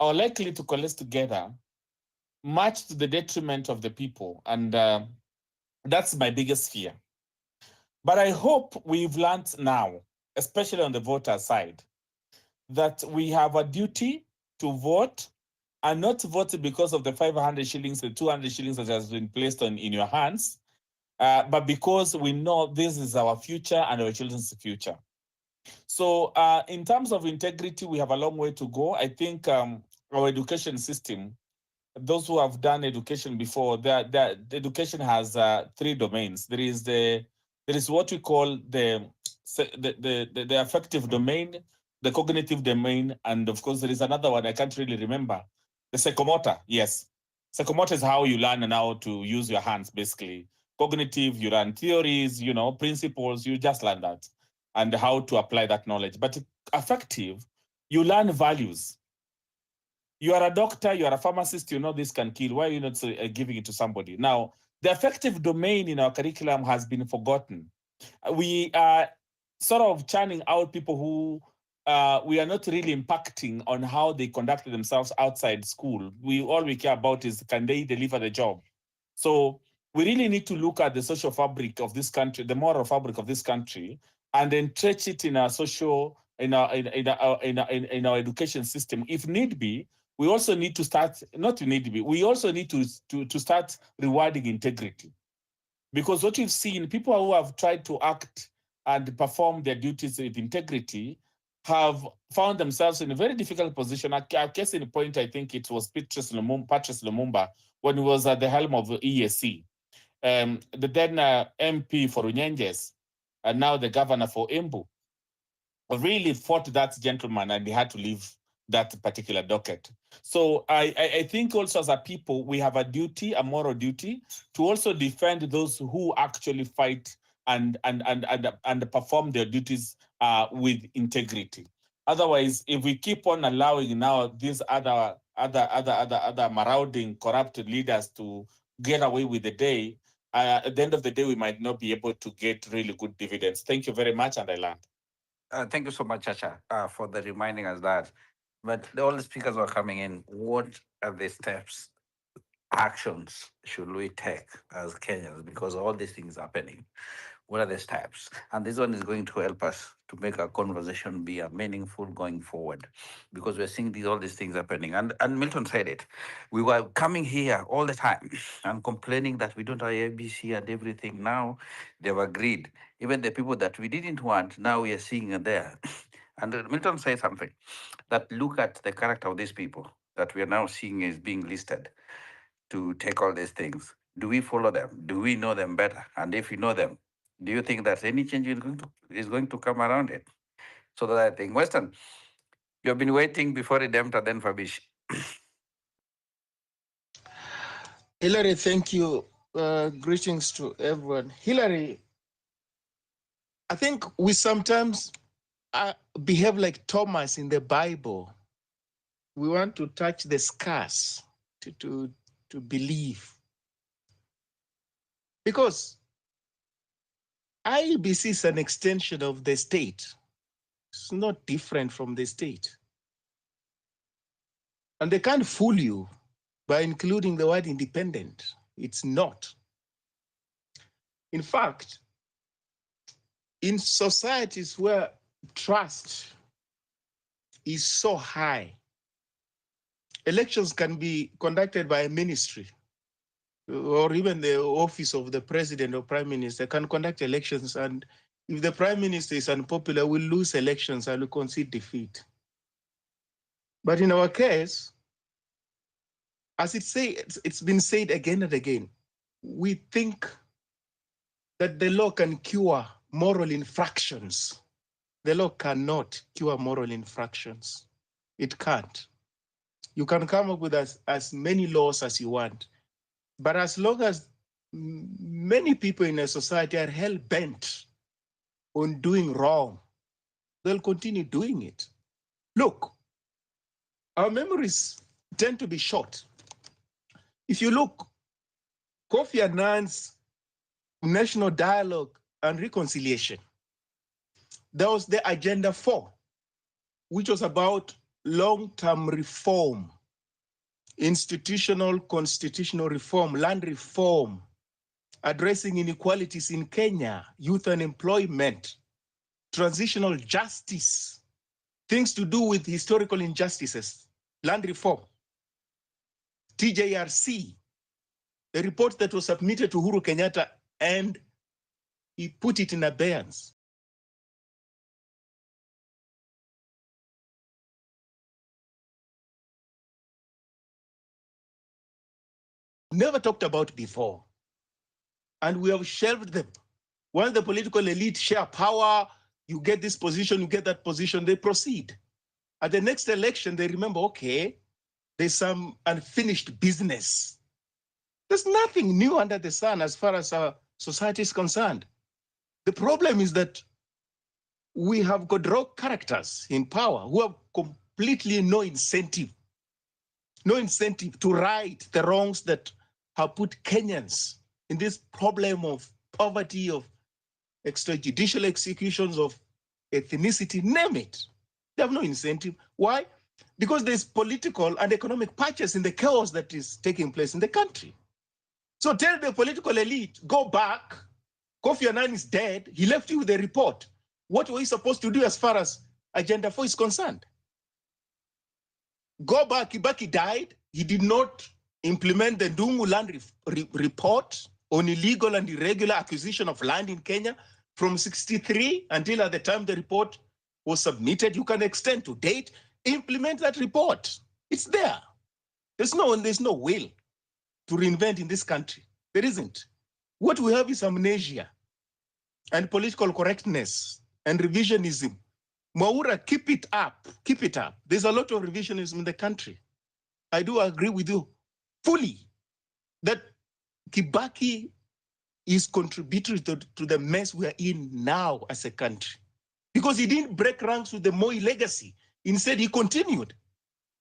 or likely to coalesce together, much to the detriment of the people. And that's my biggest fear. But I hope we've learned now, especially on the voter side, that we have a duty to vote, and not vote because of the 500 shillings, the 200 shillings that has been placed in your hands, but because we know this is our future and our children's future. So in terms of integrity, we have a long way to go. I think our education system, those who have done education before, the education has 3 domains. There is what we call the affective domain, the cognitive domain, and of course there is another one I can't really remember. The psychomotor, yes. Psychomotor is how you learn and how to use your hands, basically. Cognitive, you learn theories, principles, you just learn that, and how to apply that knowledge. But affective, you learn values. You are a doctor, you are a pharmacist, you know this can kill. Why are you not giving it to somebody? Now, the affective domain in our curriculum has been forgotten. We are sort of churning out people who we are not really impacting on how they conduct themselves outside school. All we care about is, can they deliver the job? So we really need to look at the social fabric of this country, the moral fabric of this country, and entrench it in our social, in our education system. If need be, we also need to start, not need to be, we also need to start rewarding integrity. Because what we've seen, people who have tried to act and perform their duties with integrity have found themselves in a very difficult position. A case in point, I think it was Patrice Lumumba, when he was at the helm of the EAC. The then MP for Unyenjes, and now the governor for Embu, really fought that gentleman, and he had to leave that particular docket. So I think also as a people, we have a duty, a moral duty, to also defend those who actually fight and perform their duties with integrity. Otherwise, if we keep on allowing now these other marauding, corrupted leaders to get away with the day, at the end of the day, we might not be able to get really good dividends. Thank you very much, and I learned. Thank you so much, Chacha, for the reminding us that. But all the speakers were coming in. What are the steps, actions should we take as Kenyans? Because all these things happening. What are the steps? And this one is going to help us to make our conversation be a meaningful going forward, because we're seeing all these things happening. And Milton said it. We were coming here all the time and complaining that we don't have IEBC and everything. Now they've agreed. Even the people that we didn't want, now we are seeing it there. And Milton said something that look at the character of these people that we are now seeing is being listed to take all these things. Do we follow them? Do we know them better? And if we know them, do you think that any change is going to come around it? So that I think, Western, you have been waiting before redemptor, then Fabish. Hilary, thank you. Greetings to everyone. Hilary, I think we sometimes behave like Thomas in the Bible. We want to touch the scars to believe. Because IEBC is an extension of the state. It's not different from the state. And they can't fool you by including the word independent. It's not. In fact, in societies where trust is so high. Elections can be conducted by a ministry or even the office of the president or prime minister can conduct elections, and if the prime minister is unpopular, we'll lose elections and we'll concede defeat. But in our case, as it's been said again and again, we think that the law can cure moral infractions. The law cannot cure moral infractions. It can't. You can come up with as many laws as you want, but as long as many people in a society are hell-bent on doing wrong, they'll continue doing it. Look, our memories tend to be short. If you look, Kofi Annan's National Dialogue and Reconciliation, there was the Agenda 4, which was about long-term reform, institutional, constitutional reform, land reform, addressing inequalities in Kenya, youth unemployment, transitional justice, things to do with historical injustices, land reform, TJRC, a report that was submitted to Uhuru Kenyatta and he put it in abeyance. Never talked about before. And we have shelved them. Once the political elite share power, you get this position, you get that position, they proceed. At the next election, they remember, okay, there's some unfinished business. There's nothing new under the sun as far as our society is concerned. The problem is that we have got rogue characters in power who have completely no incentive to right the wrongs that have put Kenyans in this problem of poverty, of extrajudicial executions, of ethnicity, name it. They have no incentive. Why? Because there's political and economic purchase in the chaos that is taking place in the country. So tell the political elite, go back. Kofi Annan is dead. He left you with a report. What were you supposed to do as far as Agenda 4 is concerned? Go back. Kibaki died. He did not implement the Dungu land report on illegal and irregular acquisition of land in Kenya from 1963 until at the time the report was submitted. You can extend to date, implement that report. It's there. There's no will to reinvent in this country. There isn't. What we have is amnesia and political correctness and revisionism. Mwaura, keep it up, keep it up. There's a lot of revisionism in the country. I do agree with you fully that Kibaki is contributory to the mess we are in now as a country, because he didn't break ranks with the Moi legacy. Instead, he continued.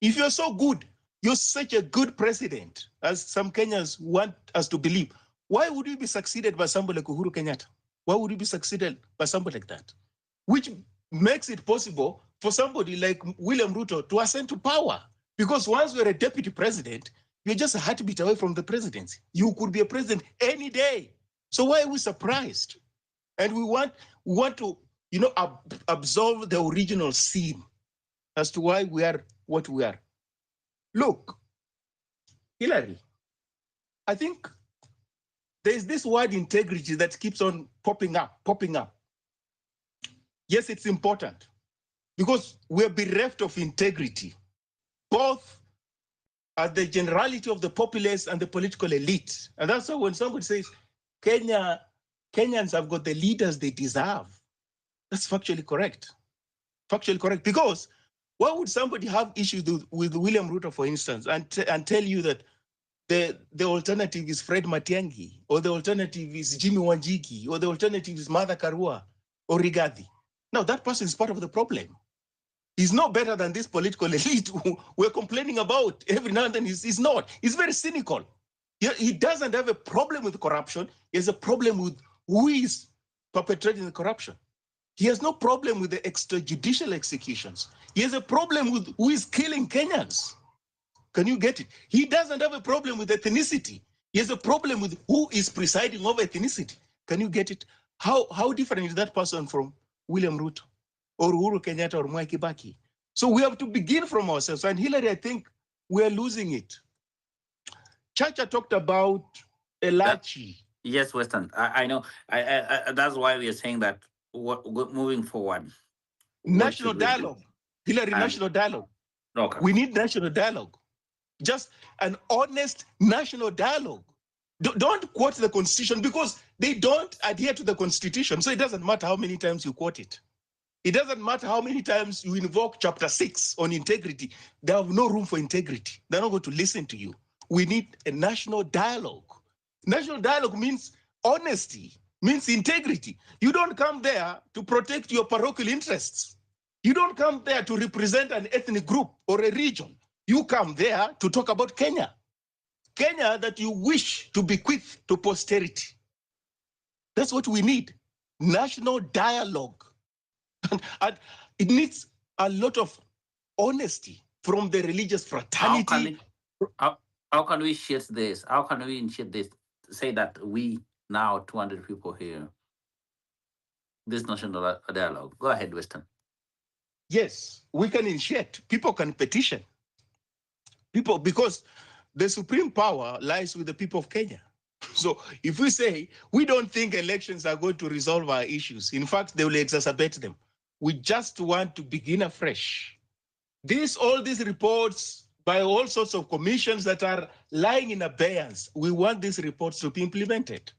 If you're so good, you're such a good president, as some Kenyans want us to believe, why would you be succeeded by somebody like Uhuru Kenyatta? Why would you be succeeded by somebody like that? Which makes it possible for somebody like William Ruto to ascend to power. Because once you're a deputy president, you're just a heartbeat away from the presidency. You could be a president any day. So why are we surprised? And we want to, absolve the original sin as to why we are what we are. Look, Hillary, I think there's this word integrity that keeps on popping up. Yes, it's important because we're bereft of integrity, both as the generality of the populace and the political elite. And that's why when somebody says Kenyans have got the leaders they deserve, that's factually correct. Factually correct. Because why would somebody have issues with William Ruto, for instance, and tell you that the alternative is Fred Matiang'i, or the alternative is Jimmy Wanjigi, or the alternative is Martha Karua or Rigathi? Now, that person is part of the problem. He's no better than this political elite who we're complaining about every now and then. He's not. He's very cynical. He doesn't have a problem with corruption. He has a problem with who is perpetrating the corruption. He has no problem with the extrajudicial executions. He has a problem with who is killing Kenyans. Can you get it? He doesn't have a problem with ethnicity. He has a problem with who is presiding over ethnicity. Can you get it? How different is that person from William Ruto? or Uhuru Kenyatta or Mwai Kibaki. So we have to begin from ourselves. And Hillary, I think we're losing it. Chacha talked about Elachi. Yes, Western. I know. That's why we are saying that moving forward. National dialogue. Hillary, national dialogue. Okay. We need national dialogue. Just an honest national dialogue. Don't quote the Constitution because they don't adhere to the Constitution. So it doesn't matter how many times you quote it. It doesn't matter how many times you invoke chapter 6 on integrity. They have no room for integrity. They're not going to listen to you. We need a national dialogue. National dialogue means honesty, means integrity. You don't come there to protect your parochial interests. You don't come there to represent an ethnic group or a region. You come there to talk about Kenya. Kenya that you wish to bequeath to posterity. That's what we need. National dialogue. And it needs a lot of honesty from the religious fraternity. How can we shift this? How can we initiate this? Say that we now 200 people here. This national dialogue. Go ahead, Western. Yes, we can initiate. People can petition. People, because the supreme power lies with the people of Kenya. So if we say we don't think elections are going to resolve our issues, in fact, they will exacerbate them. We just want to begin afresh. All these reports by all sorts of commissions that are lying in abeyance, we want these reports to be implemented.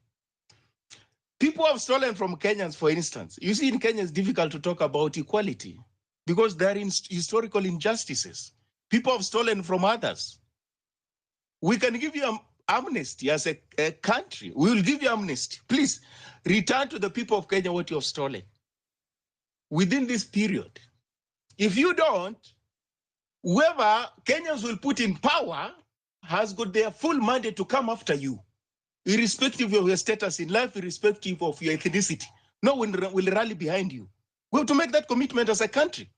People have stolen from Kenyans, for instance. You see, in Kenya, it's difficult to talk about equality because there are historical injustices. People have stolen from others. We can give you amnesty as a country. We will give you amnesty. Please return to the people of Kenya what you have stolen within this period. If you don't, whoever Kenyans will put in power has got their full mandate to come after you, irrespective of your status in life, irrespective of your ethnicity. No one will rally behind you. We have to make that commitment as a country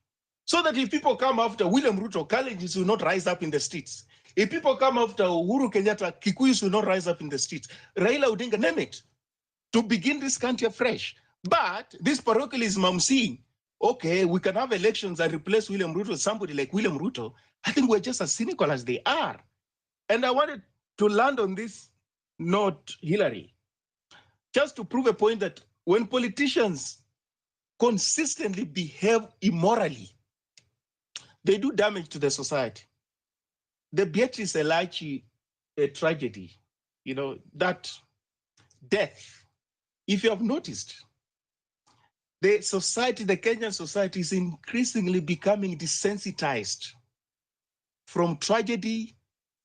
so that if people come after William Ruto, Kalenjins will not rise up in the streets. If people come after Uhuru Kenyatta, Kikuyus will not rise up in the streets. Raila Odinga, name it, to begin this country afresh. But this parochialism I'm seeing, okay, we can have elections and replace William Ruto with somebody like William Ruto. I think we're just as cynical as they are. And I wanted to land on this note, Hillary, just to prove a point that when politicians consistently behave immorally, they do damage to the society. The Beatrice Elachi tragedy, that death, if you have noticed, the society, the Kenyan society is increasingly becoming desensitized from tragedy,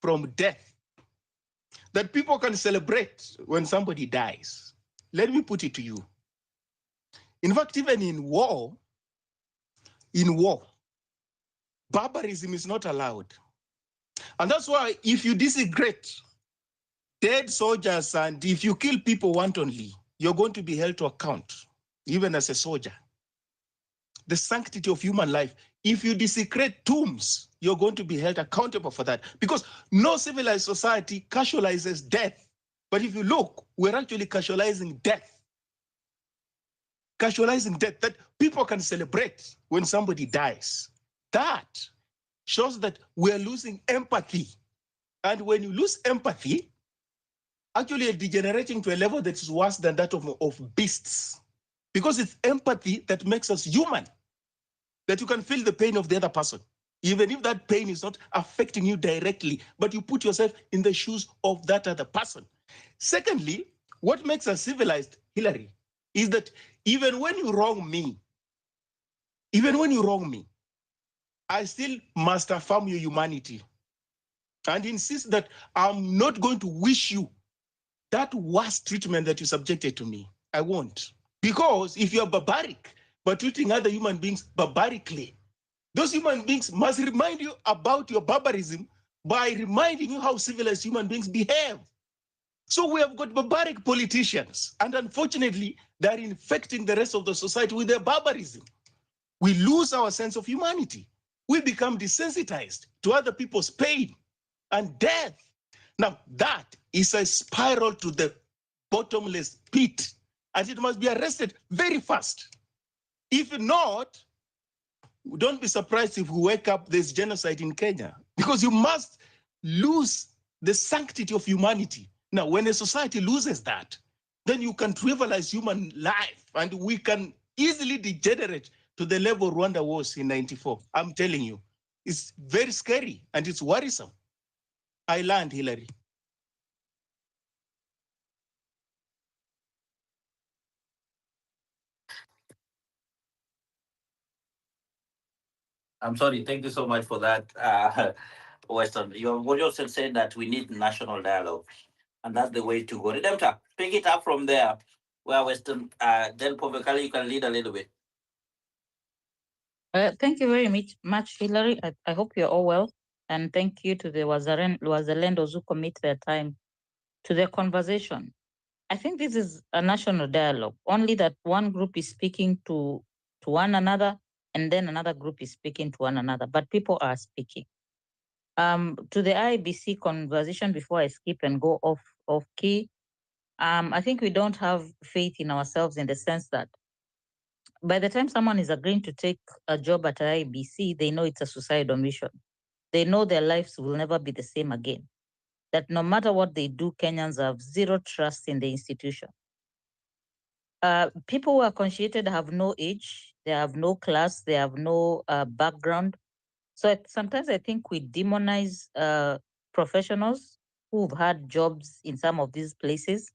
from death, that people can celebrate when somebody dies. Let me put it to you. In fact, even in war, barbarism is not allowed. And that's why if you desecrate dead soldiers and if you kill people wantonly, you're going to be held to account, even as a soldier. The sanctity of human life. If you desecrate tombs, you're going to be held accountable for that because no civilized society casualizes death. But if you look, we're actually casualizing death. Casualizing death, that people can celebrate when somebody dies. That shows that we're losing empathy. And when you lose empathy, actually you're degenerating to a level that is worse than that of beasts. Because it's empathy that makes us human, that you can feel the pain of the other person, even if that pain is not affecting you directly, but you put yourself in the shoes of that other person. Secondly, what makes us civilized, Hillary, is that even when you wrong me, I still must affirm your humanity and insist that I'm not going to wish you that worst treatment that you subjected to me. I won't. Because if you're barbaric, but treating other human beings barbarically, those human beings must remind you about your barbarism by reminding you how civilized human beings behave. So we have got barbaric politicians, and unfortunately, they're infecting the rest of the society with their barbarism. We lose our sense of humanity. We become desensitized to other people's pain and death. Now, that is a spiral to the bottomless pit, and it must be arrested very fast. If not, don't be surprised if we wake up there's genocide in Kenya, because you must lose the sanctity of humanity. Now, when a society loses that, then you can trivialize human life, and we can easily degenerate to the level Rwanda was in 94. I'm telling you, it's very scary and it's worrisome. I learned, Hillary. I'm sorry. Thank you so much for that, Weston. What you're also saying that we need national dialogue, and that's the way to go. Redemptor, pick it up from there, where Weston, then Povekali, you can lead a little bit. Thank you very much, Hillary. I hope you're all well. And thank you to the Wazalendos who commit their time to the conversation. I think this is a national dialogue, only that one group is speaking to one another, and then another group is speaking to one another, but people are speaking. To the IEBC conversation, before I skip and go off key, I think we don't have faith in ourselves, in the sense that by the time someone is agreeing to take a job at IEBC, they know it's a suicidal mission. They know their lives will never be the same again. That no matter what they do, Kenyans have zero trust in the institution. People who are conscientious have no age, they have no class, they have no background. So sometimes I think we demonize professionals who've had jobs in some of these places,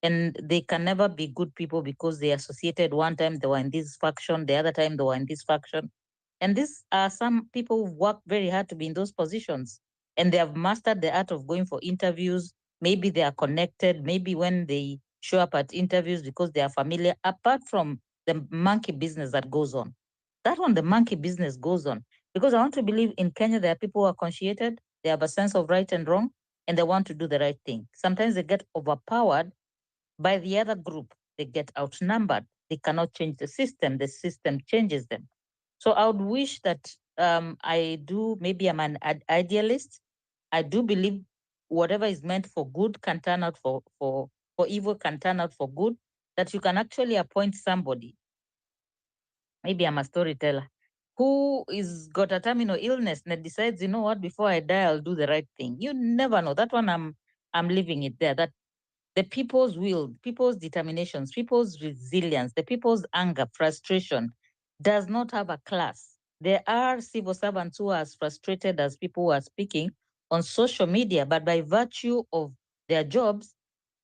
and they can never be good people because they associated one time they were in this faction, the other time they were in this faction. And these are some people who've worked very hard to be in those positions, and they have mastered the art of going for interviews. Maybe they are connected, maybe when they show up at interviews because they are familiar, apart from the monkey business that goes on. That one, the monkey business goes on. Because I want to believe in Kenya, there are people who are conscientious, they have a sense of right and wrong, and they want to do the right thing. Sometimes they get overpowered by the other group. They get outnumbered. They cannot change the system changes them. So I would wish that maybe I'm an idealist. I do believe whatever is meant for good can turn out for evil, can turn out for good, that you can actually appoint somebody. Maybe I'm a storyteller who is got a terminal illness and decides, you know what, before I die, I'll do the right thing. You never know. That one I'm leaving it there. That the people's will, people's determinations, people's resilience, the people's anger, frustration does not have a class. There are civil servants who are as frustrated as people who are speaking on social media, but by virtue of their jobs,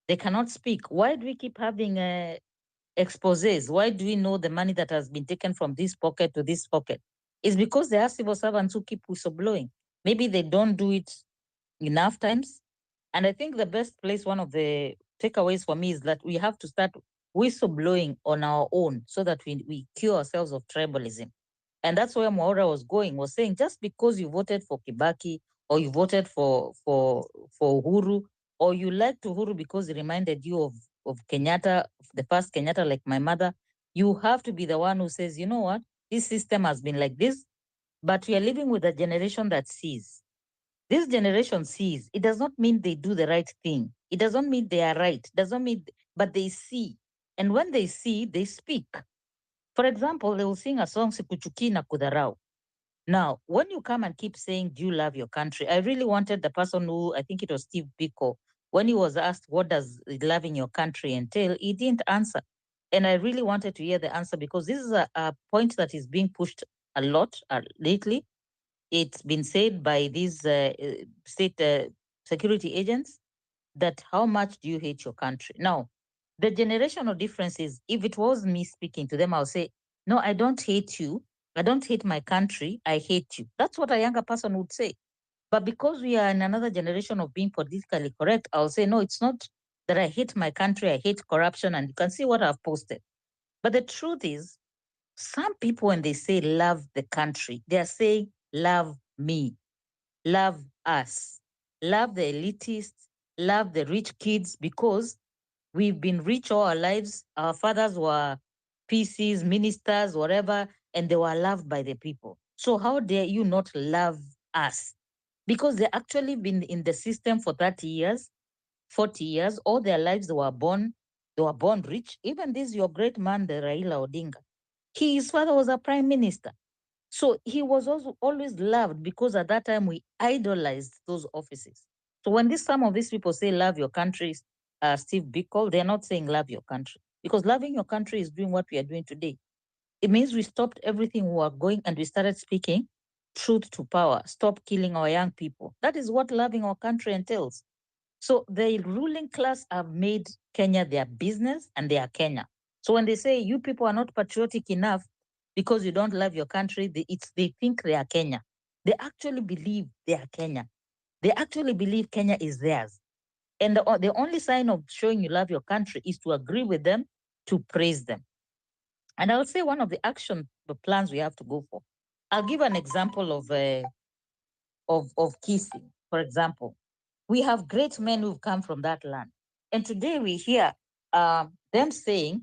they cannot speak. Why do we keep having exposés? Why do we know the money that has been taken from this pocket to this pocket? It's because there are civil servants who keep whistleblowing. Maybe they don't do it enough times. And I think the best place, one of the takeaways for me, is that we have to start whistleblowing on our own so that we cure ourselves of tribalism. And that's where Maura was saying, just because you voted for Kibaki or you voted for Uhuru, or you liked Uhuru because it reminded you of Kenyatta, the past Kenyatta, like my mother, you have to be the one who says, you know what, this system has been like this, but we are living with a generation that sees. This generation sees. It does not mean they do the right thing. It doesn't mean they are right. It doesn't mean, but they see. And when they see, they speak. For example, they will sing a song, Sikuchuki na Kudharau. Now, when you come and keep saying, do you love your country? I really wanted the person who, I think it was Steve Biko, when he was asked, what does loving your country entail? He didn't answer. And I really wanted to hear the answer, because this is a point that is being pushed a lot lately. It's been said by these state security agents that how much do you hate your country? Now, the generational difference is, if it was me speaking to them, I'll say, no, I don't hate you. I don't hate my country. I hate you. That's what a younger person would say. But because we are in another generation of being politically correct, I'll say, no, it's not that I hate my country. I hate corruption. And you can see what I've posted. But the truth is, some people, when they say love the country, they are saying love me, love us, love the elitists, love the rich kids, because we've been rich all our lives. Our fathers were PCs, ministers, whatever, and they were loved by the people. So how dare you not love us? Because they actually been in the system for 30 years, 40 years, all their lives they were born rich. Even this, your great man, the Raila Odinga, his father was a prime minister. So he was also always loved because at that time we idolized those offices. So when some of these people say love your country, Steve Biko, they're not saying love your country, because loving your country is doing what we are doing today. It means we stopped everything we were going and we started speaking truth to power. Stop killing our young people. That is what loving our country entails. So the ruling class have made Kenya their business and they are Kenya. So when they say you people are not patriotic enough because you don't love your country, they think they are Kenya. They actually believe they are Kenya. They actually believe Kenya is theirs. And the only sign of showing you love your country is to agree with them, to praise them. And I'll say one of the the plans we have to go for. I'll give an example of Kisii, for example. We have great men who've come from that land. And today we hear them saying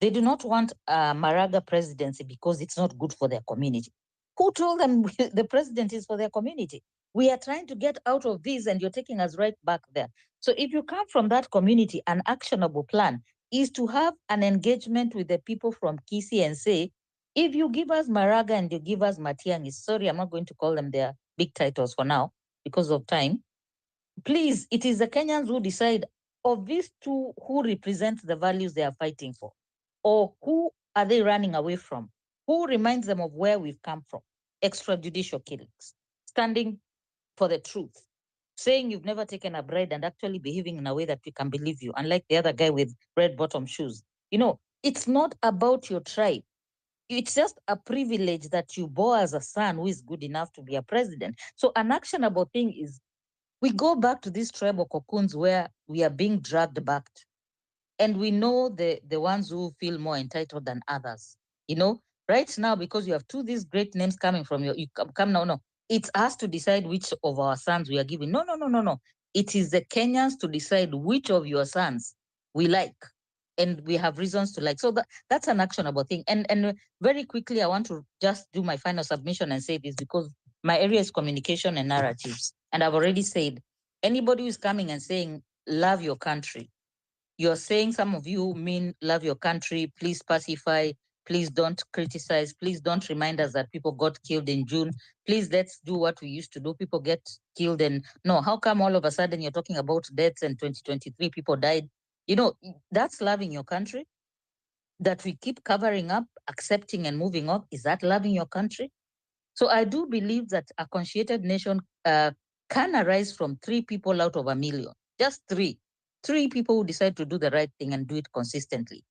they do not want Maraga presidency because it's not good for their community. Who told them the president is for their community? We are trying to get out of this and you're taking us right back there. So if you come from that community, an actionable plan is to have an engagement with the people from Kisii and say, if you give us Maraga and you give us Matiang'i, sorry, I'm not going to call them their big titles for now because of time. Please, it is the Kenyans who decide of these two who represent the values they are fighting for, or who are they running away from? Who reminds them of where we've come from? Extrajudicial killings, standing for the truth, saying you've never taken a bribe and actually behaving in a way that we can believe you, unlike the other guy with red bottom shoes. You know, it's not about your tribe. It's just a privilege that you bore as a son who is good enough to be a president. So an actionable thing is we go back to these tribal cocoons where we are being dragged back to. And we know the ones who feel more entitled than others. You know, right now, because you have these great names coming from you come now, no. It's us to decide which of our sons we are giving. No, no, no, no, no. It is the Kenyans to decide which of your sons we like. And we have reasons to like. So that's an actionable thing. And very quickly, I want to just do my final submission and say this because my area is communication and narratives. And I've already said, anybody who is coming and saying, love your country, you're saying, some of you mean love your country, please pacify, please don't criticize, please don't remind us that people got killed in June. Please, let's do what we used to do. People get killed and no, how come all of a sudden you're talking about deaths and 2023 people died? You know, that's loving your country. That we keep covering up, accepting and moving on. Is that loving your country? So I do believe that a conscientious nation can arise from 3 people out of a million, just 3. 3 people who decide to do the right thing and do it consistently.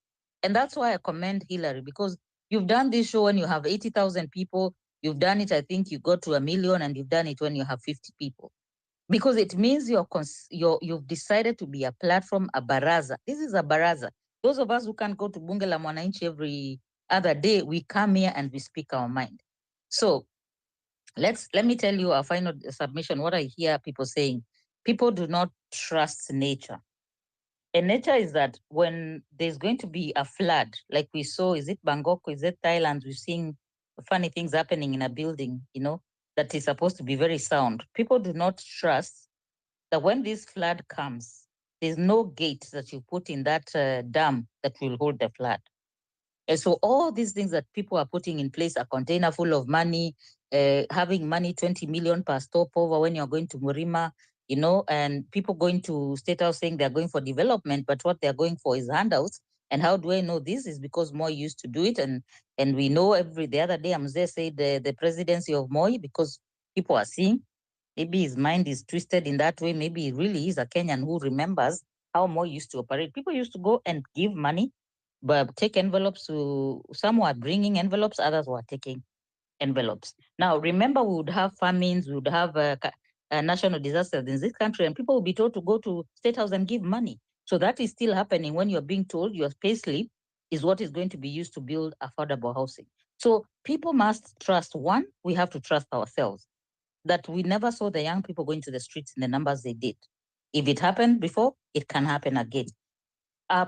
And that's why I commend Hillary, because you've done this show when you have 80,000 people. You've done it, I think you got to a million, and you've done it when you have 50 people. Because it means you've decided to be a platform, a baraza. This is a baraza. Those of us who can go to Bunge la Mwananchi every other day, we come here and we speak our mind. So let me tell you a final submission. What I hear people saying, people do not trust nature. And nature is that when there's going to be a flood, like we saw, is it Bangkok, is it Thailand? We're seeing funny things happening in a building, you know, that is supposed to be very sound. People do not trust that when this flood comes, there's no gate that you put in that dam that will hold the flood. And so all these things that people are putting in place, a container full of money, having money 20 million per stopover when you're going to Murima, you know, and people going to State House saying they're going for development, but what they're going for is handouts. And how do I know this? Is because Moi used to do it. And we know the other day, Amze said the presidency of Moi, because people are seeing, maybe his mind is twisted in that way. Maybe he really is a Kenyan who remembers how Moi used to operate. People used to go and give money, but take envelopes to, some were bringing envelopes, others were taking envelopes. Now, remember, we would have famines, we would have national disasters in this country, and people will be told to go to State House and give money. So that is still happening when you're being told your pay slip is what is going to be used to build affordable housing. So people must trust. One, we have to trust ourselves that we never saw the young people going to the streets in the numbers they did. If it happened before, it can happen again.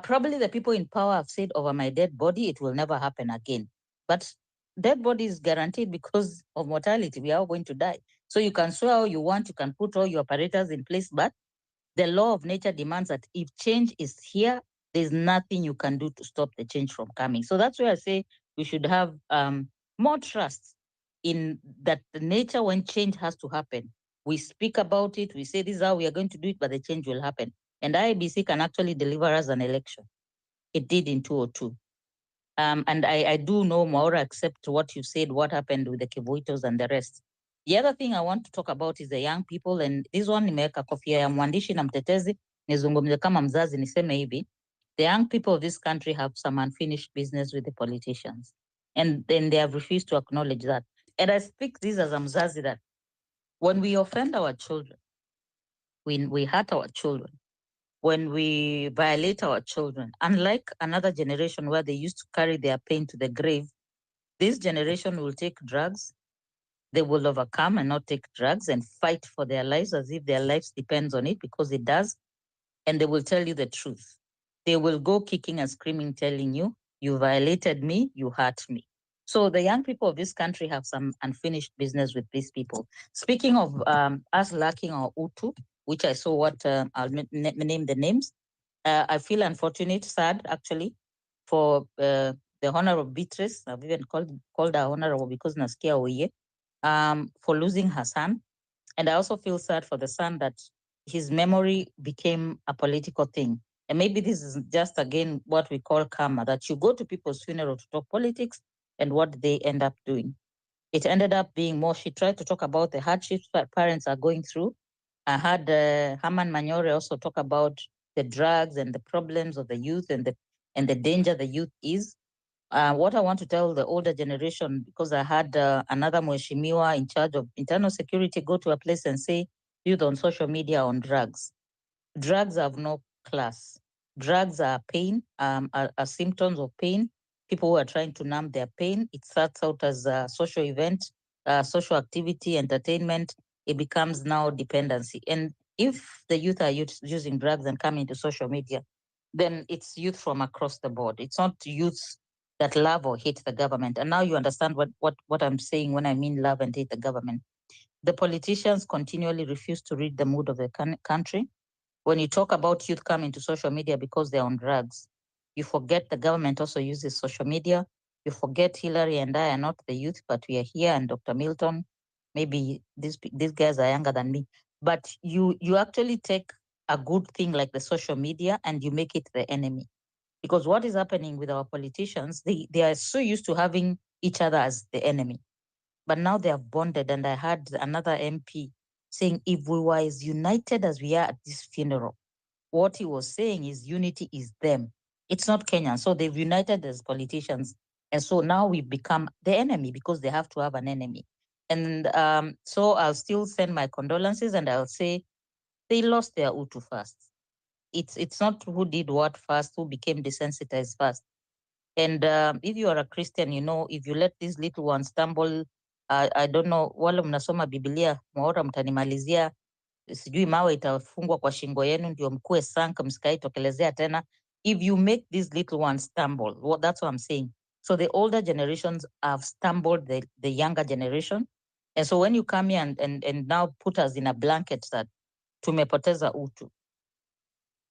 Probably the people in power have said over my dead body, it will never happen again. But dead body is guaranteed because of mortality. We are all going to die. So you can swear all you want, you can put all your apparatus in place, but the law of nature demands that if change is here, there's nothing you can do to stop the change from coming. So that's why I say we should have more trust in that the nature when change has to happen, we speak about it, we say this is how we are going to do it, but the change will happen. And IEBC can actually deliver us an election. It did in 2002. And I do know more, accept what you said, what happened with the Kivuitos and the rest. The other thing I want to talk about is the young people, and this one nimeweka kofia ya mwandishi na mtetezi, nizungumze kama mzazi niseme hivi. The young people of this country have some unfinished business with the politicians, and then they have refused to acknowledge that. And I speak this as a mzazi, that when we offend our children, when we hurt our children, when we violate our children, unlike another generation where they used to carry their pain to the grave, this generation will take drugs. They will overcome and not take drugs and fight for their lives as if their lives depends on it, because it does. And they will tell you the truth. They will go kicking and screaming, telling you, you violated me, you hurt me. So the young people of this country have some unfinished business with these people. Speaking of us lacking our Utu, which I saw what I'll name the names. I feel unfortunate, sad actually, for the Honorable Beatrice. I've even called her Honorable because Naskia Oye, for losing her son. And I also feel sad for the son that his memory became a political thing. And maybe this is just, again, what we call karma, that you go to people's funeral to talk politics and what they end up doing. It ended up being more, she tried to talk about the hardships that parents are going through. I had Herman Manyore also talk about the drugs and the problems of the youth and the danger the youth is. What I want to tell the older generation, because I had another Mweshimiwa in charge of internal security go to a place and say, youth on social media on drugs. Drugs have no class. Drugs are pain, are symptoms of pain. People who are trying to numb their pain. It starts out as a social event, social activity, entertainment. It becomes now dependency. And if the youth are using drugs and coming to social media, then it's youth from across the board. It's not youths that love or hate the government. And now you understand what I'm saying when I mean love and hate the government. The politicians continually refuse to read the mood of the country. When you talk about youth coming to social media because they're on drugs, you forget the government also uses social media. You forget Hillary and I are not the youth, but we are here, and Dr. Milton. Maybe these guys are younger than me. But you actually take a good thing like the social media and you make it the enemy. Because what is happening with our politicians, they are so used to having each other as the enemy. But now they have bonded. And I heard another MP saying, if we were as united as we are at this funeral, what he was saying is unity is them. It's not Kenyan. So they've united as politicians. And so now we've become the enemy because they have to have an enemy. And so I'll still send my condolences and I'll say they lost their Utu first. It's not who did what first, who became desensitized first. And if you are a Christian, you know, if you let these little ones stumble, I don't know, wale mnasoma Biblia, mwaora mtanimalizia, sijui mawe itafungwa kwa shingo yenu ndio mkue sank msikaitokelezea tena. If you make these little ones stumble, that's what I'm saying. So the older generations have stumbled the younger generation. And so when you come here and now put us in a blanket that tumepoteza utu,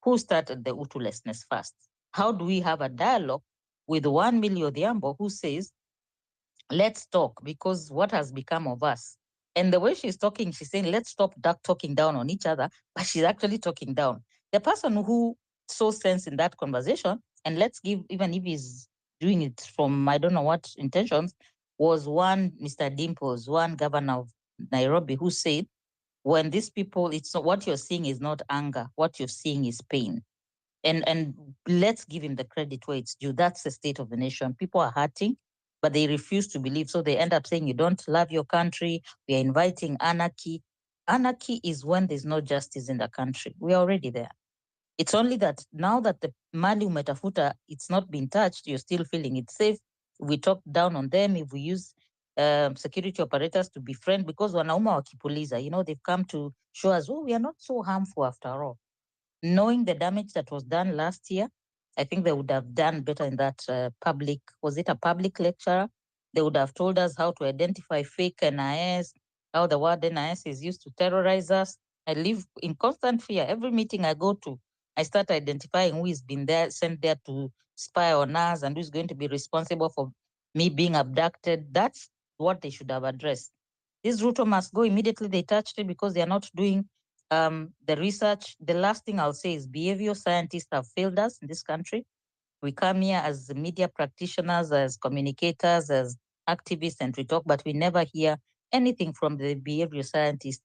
who started the utulessness first? How do we have a dialogue with 1 million Odhiambo who says, let's talk, because what has become of us? And the way she's talking, she's saying, let's stop talking down on each other, but she's actually talking down. The person who saw sense in that conversation, and let's give, even if he's doing it from I don't know what intentions, was one Mr. Dimples, one governor of Nairobi, who said, when these people, it's not what you're seeing is not anger, what you're seeing is pain. And let's give him the credit where it's due. That's the state of the nation. People are hurting, but they refuse to believe. So they end up saying, you don't love your country. We are inviting anarchy. Anarchy is when there's no justice in the country. We are already there. It's only that now that the mali umetafuta, it's not been touched, you're still feeling it's safe. We talk down on them if we use security operators to befriend, because wanauma wakipuliza, you know, they've come to show us, oh, we are not so harmful after all. Knowing the damage that was done last year, I think they would have done better in that public, was it a public lecture? They would have told us how to identify fake NIS, how the word NIS is used to terrorize us. I live in constant fear. Every meeting I go to, I start identifying who has been there, sent there to spy on us, and who's going to be responsible for me being abducted. That's what they should have addressed. This Ruto must go immediately. They touched it because they are not doing the research. The last thing I'll say is behavioral scientists have failed us in this country. We come here as media practitioners, as communicators, as activists, and we talk, but we never hear anything from the behavioral scientists,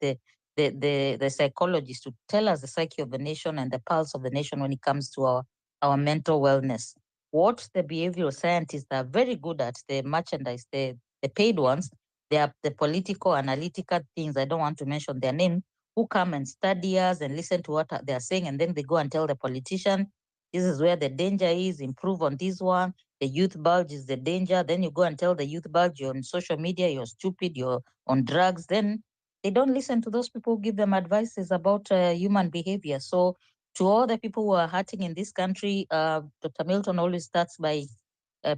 the psychologists, to tell us the psyche of the nation and the pulse of the nation when it comes to our mental wellness. What the behavioral scientists are very good at, the merchandise, the paid ones, they are the political, analytical things. I don't want to mention their name, who come and study us and listen to what they are saying, and then they go and tell the politician, this is where the danger is, improve on this one. The youth bulge is the danger. Then you go and tell the youth bulge you're on social media, you're stupid, you're on drugs. Then they don't listen to those people who give them advices about human behavior. So to all the people who are hurting in this country, Dr. Milton always starts by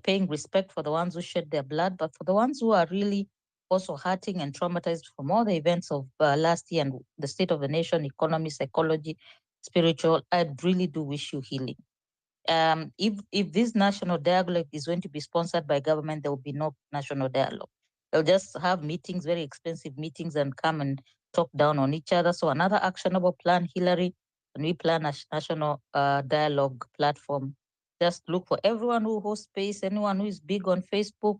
paying respect for the ones who shed their blood, but for the ones who are really also hurting and traumatized from all the events of last year and the state of the nation, economy, psychology, spiritual, I really do wish you healing. If this national dialogue is going to be sponsored by government, there will be no national dialogue. They'll just have meetings, very expensive meetings, and come and talk down on each other. So another actionable plan, Hillary, when we plan a national dialogue platform, just look for everyone who hosts space, anyone who is big on Facebook,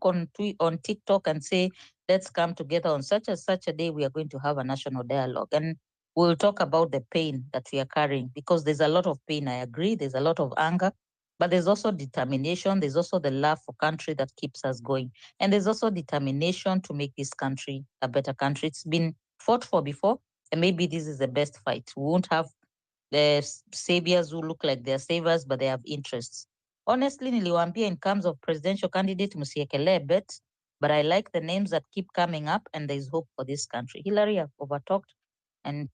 on TikTok, and say, let's come together on such and such a day. We are going to have a national dialogue. And we'll talk about the pain that we are carrying, because there's a lot of pain. I agree. There's a lot of anger, but there's also determination. There's also the love for country that keeps us going. And there's also determination to make this country a better country. It's been fought for before, and maybe this is the best fight. We won't have the saviors who look like they're savers, but they have interests. Honestly, niliwaambia in terms of presidential candidate, msiekelee bet, but I like the names that keep coming up, and there's hope for this country. Hillary, I've overtalked, and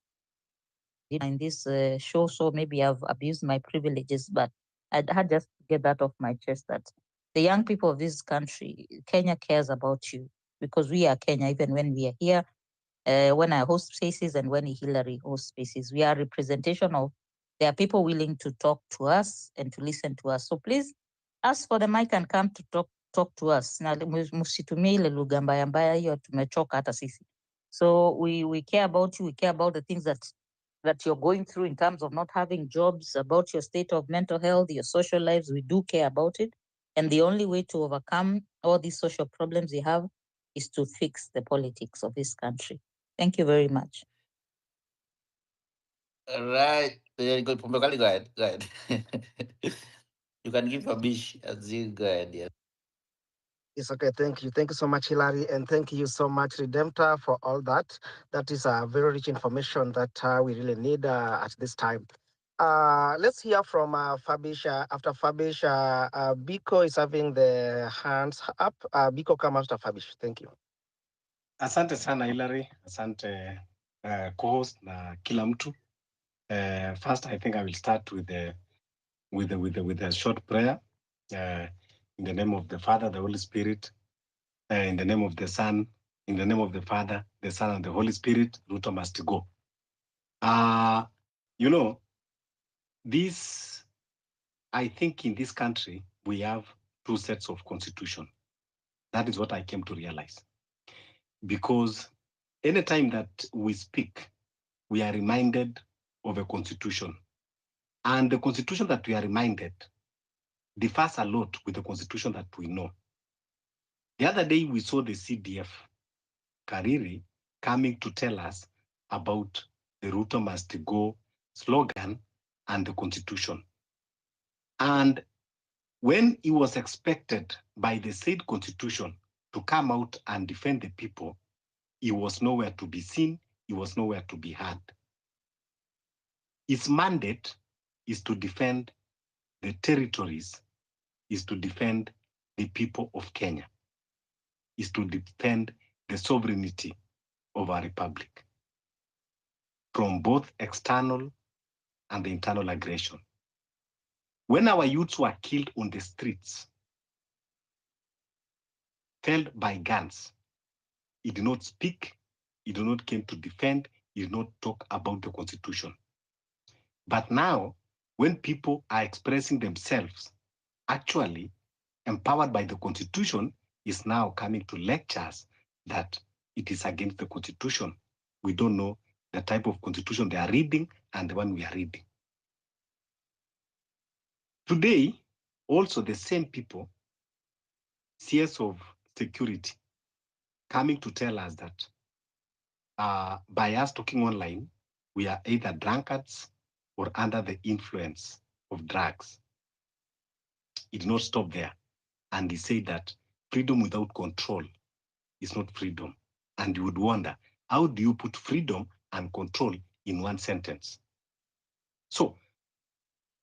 in this show, so maybe I've abused my privileges, but I had just to get that off my chest, that the young people of this country, Kenya cares about you, because we are Kenya, even when we are here, when I host spaces and when Hillary hosts spaces, we are representation of, there are people willing to talk to us and to listen to us. So please ask for the mic and come to talk to us. Na msitumie ile lugha mbaya mbaya hiyo, tumechoka hata sisi. So we care about you, we care about the things that you're going through in terms of not having jobs, about your state of mental health, your social lives. We do care about it. And the only way to overcome all these social problems you have is to fix the politics of this country. Thank you very much. All right. Very good. Pumbakali, go ahead. Go ahead. You can give a bish as you go ahead. Yeah. It's okay. Thank you. Thank you so much, Hilary. And thank you so much, Redemptor, for all that. That is very rich information that we really need at this time. Let's hear from Fabish. After Fabish, Biko is having the hands up. Biko, come after Fabish. Thank you. Asante sana Hilary, asante co-host na kila mtu. First, I think I will start with the short prayer. In the name of the Father, the Holy Spirit, in the name of the Son, in the name of the Father, the Son, and the Holy Spirit, Ruto must go. You know, this, I think in this country, we have two sets of constitution. That is what I came to realize. Because anytime that we speak, we are reminded of a constitution. And the constitution that we are reminded differs a lot with the constitution that we know. The other day, we saw the CDF, Kariri, coming to tell us about the Ruto must go slogan and the constitution. And when he was expected by the said constitution to come out and defend the people, he was nowhere to be seen, he was nowhere to be heard. His mandate is to defend the territories, is to defend the people of Kenya, is to defend the sovereignty of our republic from both external and internal aggression. When our youths were killed on the streets, felled by guns, he did not speak, he did not come to defend, he did not talk about the constitution. But now, when people are expressing themselves, actually empowered by the constitution, is now coming to lectures that it is against the constitution. We don't know the type of constitution they are reading and the one we are reading. Today, also the same people, CS of security, coming to tell us that by us talking online, we are either drunkards or under the influence of drugs. It did not stop there. And he said that freedom without control is not freedom. And you would wonder, how do you put freedom and control in one sentence? So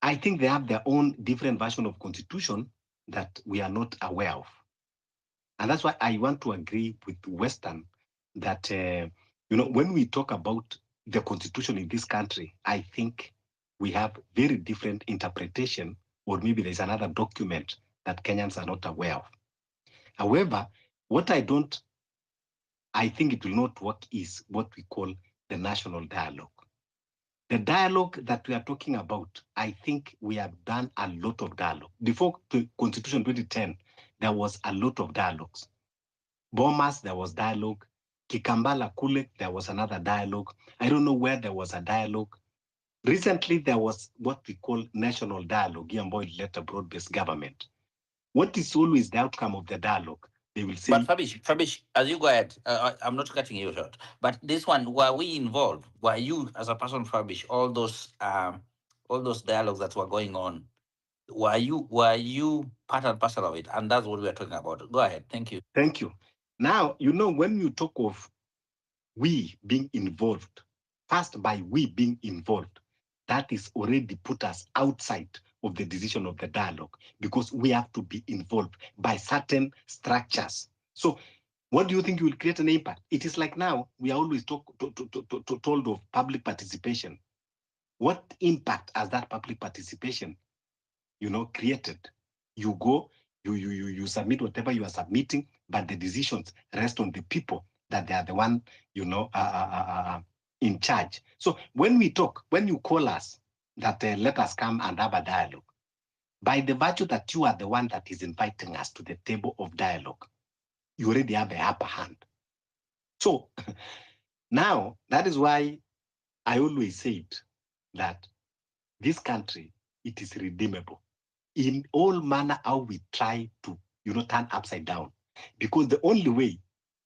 I think they have their own different version of constitution that we are not aware of. And that's why I want to agree with Western that, when we talk about the constitution in this country, I think we have very different interpretation, or maybe there's another document that Kenyans are not aware of. However, what I think it will not work is what we call the national dialogue. The dialogue that we are talking about, I think we have done a lot of dialogue. Before the Constitution 2010, there was a lot of dialogues. Bomas, there was dialogue. Kikambala Kule, there was another dialogue. I don't know where there was a dialogue. Recently, there was what we call national dialogue, letter broad-based government. What is always the outcome of the dialogue? They will say. But Fabish, as you go ahead, I'm not cutting you short. But this one, were we involved? Were you, as a person, Fabish, all those dialogues that were going on? Were you part and parcel of it? And that's what we are talking about. Go ahead. Thank you. Thank you. Now, when you talk of we being involved, first by we being involved, that is already put us outside of the decision of the dialogue, because we have to be involved by certain structures. So what do you think will create an impact? It is like now we are always told of public participation. What impact has that public participation, created? You go, you submit whatever you are submitting, but the decisions rest on the people, that they are the one, in charge. So when you call us that let us come and have a dialogue, by the virtue that you are the one that is inviting us to the table of dialogue, you already have a upper hand. So now that is why I always said that this country, it is redeemable in all manner how we try to, turn upside down, because the only way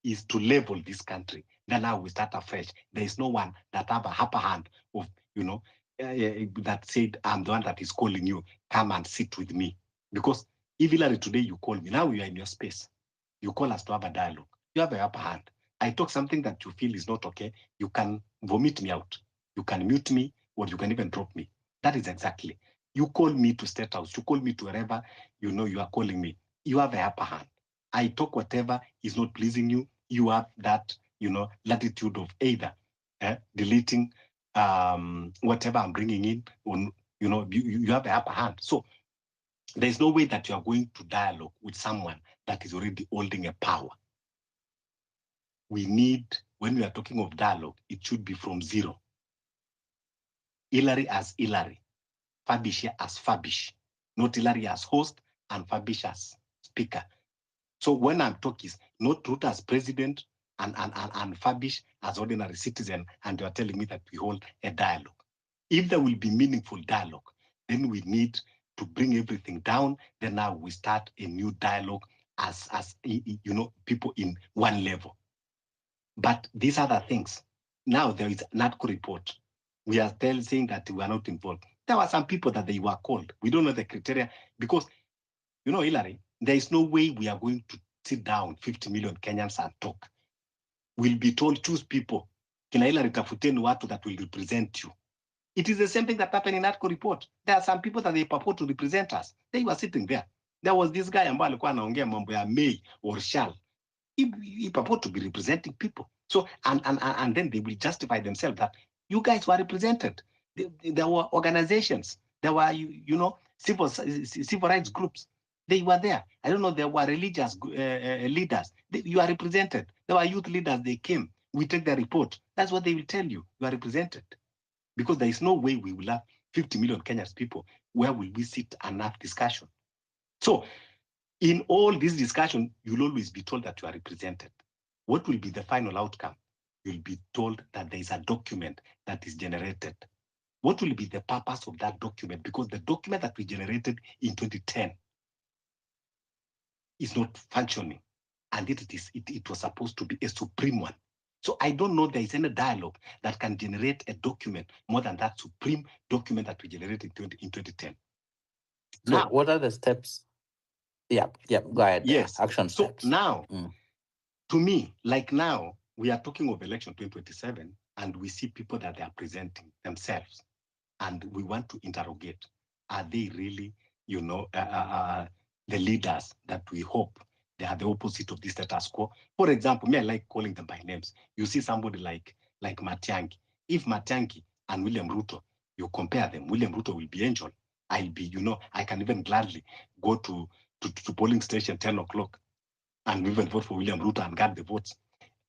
is to level this country. Then now we start afresh. There is no one that have a upper hand of, that said, I'm the one that is calling you, come and sit with me. Because if Hillary today you call me, now we are in your space. You call us to have a dialogue. You have a upper hand. I talk something that you feel is not okay, you can vomit me out. You can mute me, or you can even drop me. That is exactly. You call me to State House, you call me to wherever you are calling me. You have a upper hand. I talk whatever is not pleasing you. You have that, latitude of either deleting whatever I'm bringing in, or you have a upper hand. So there's no way that you are going to dialogue with someone that is already holding a power. We need, when we are talking of dialogue, it should be from zero. Hillary as Hillary, Fabish as Fabish, not Hillary as host and Fabish as speaker. So when I'm talking, not Ruth as president and Fabish as ordinary citizen, and you are telling me that we hold a dialogue. If there will be meaningful dialogue, then we need to bring everything down. Then now we start a new dialogue as people in one level. But these other things, now there is an NATCO report. We are still saying that we are not involved. There were some people that they were called. We don't know the criteria, because, Hillary, there is no way we are going to sit down 50 million Kenyans and talk. We'll be told, choose people. Kina Hillary, tafuteni watu that will represent you. It is the same thing that happened in NATCO report. There are some people that they purport to represent us. They were sitting there. There was this guy ambaye alikuwa anaongea mambo ya may or shall. He purport to be representing people. So, and then they will justify themselves that you guys were represented. There were organizations. There were, civil rights groups. They were there. I don't know, there were religious leaders. You are represented. There were youth leaders. They came. We take their report. That's what they will tell you. You are represented. Because there is no way we will have 50 million Kenyans people. Where will we sit and have discussion? So in all this discussion, you'll always be told that you are represented. What will be the final outcome? You'll be told that there is a document that is generated. What will be the purpose of that document? Because the document that we generated in 2010 is not functioning, and it was supposed to be a supreme one. So I don't know there is any dialogue that can generate a document more than that supreme document that we generated in 2010. So Now, what are the steps? Yeah, go ahead. yes. Action So steps. now, to me, like now, we are talking of election 2027, and we see people that they are presenting themselves, and we want to interrogate: are they really, the leaders that we hope? They are the opposite of this status quo. For example, me, I like calling them by names. You see somebody like Matiang'i. If Matiang'i and William Ruto, you compare them, William Ruto will be angel. I'll be, I can even gladly go to polling station 10 o'clock and even vote for William Ruto and get the votes.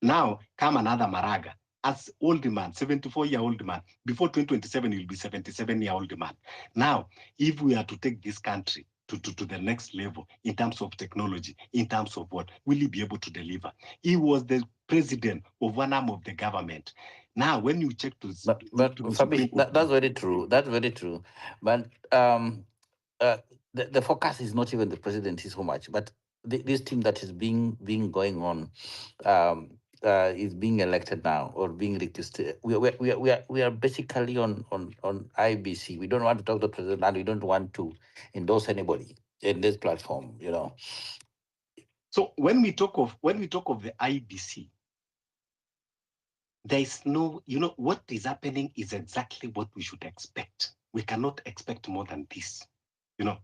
Now come another Maraga, as old man, 74-year-old man. Before 2027, he'll be 77-year-old man. Now, if we are to take this country to the next level in terms of technology, in terms of what, will he be able to deliver? He was the president of one arm of the government. Now, when you check to But the Fabish, Supreme that's very true. That's very true. But the focus is not even the presidency so much, but this team that is being going on is being elected now or being requested. We are basically on IBC. We don't want to talk to the president and we don't want to endorse anybody in this platform. So when we talk of the IBC, there is no, what is happening is exactly what we should expect. We cannot expect more than this,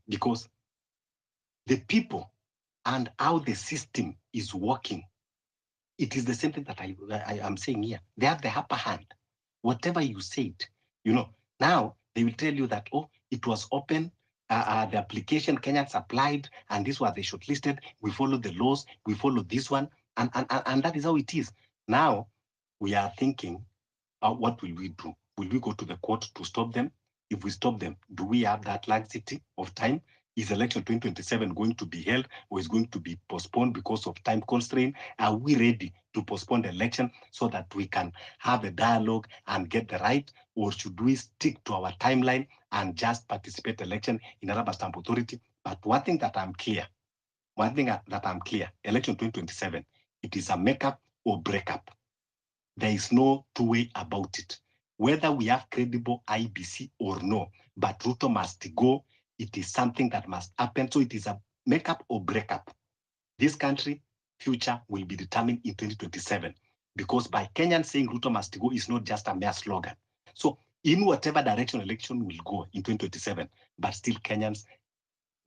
because the people and how the system is working, it is the same thing that I am saying here. They have the upper hand. Whatever you said, now they will tell you that, it was open, the application Kenyans applied, and this was they shortlisted. We follow the laws, we follow this one, and that is how it is. Now we are thinking, what will we do? Will we go to the court to stop them? If we stop them, do we have that laxity of time? Is election 2027 going to be held or is going to be postponed because of time constraint? Are we ready to postpone the election so that we can have a dialogue and get the right? Or should we stick to our timeline and just participate election in a rubber stamp authority? But one thing that I'm clear, election 2027, it is a makeup or breakup. There is no two-way about it. Whether we have credible IBC or no, but Ruto must go. It is something that must happen. So it is a makeup or breakup. This country future will be determined in 2027, because by Kenyans saying Ruto must go is not just a mere slogan. So in whatever direction election will go in 2027, but still Kenyans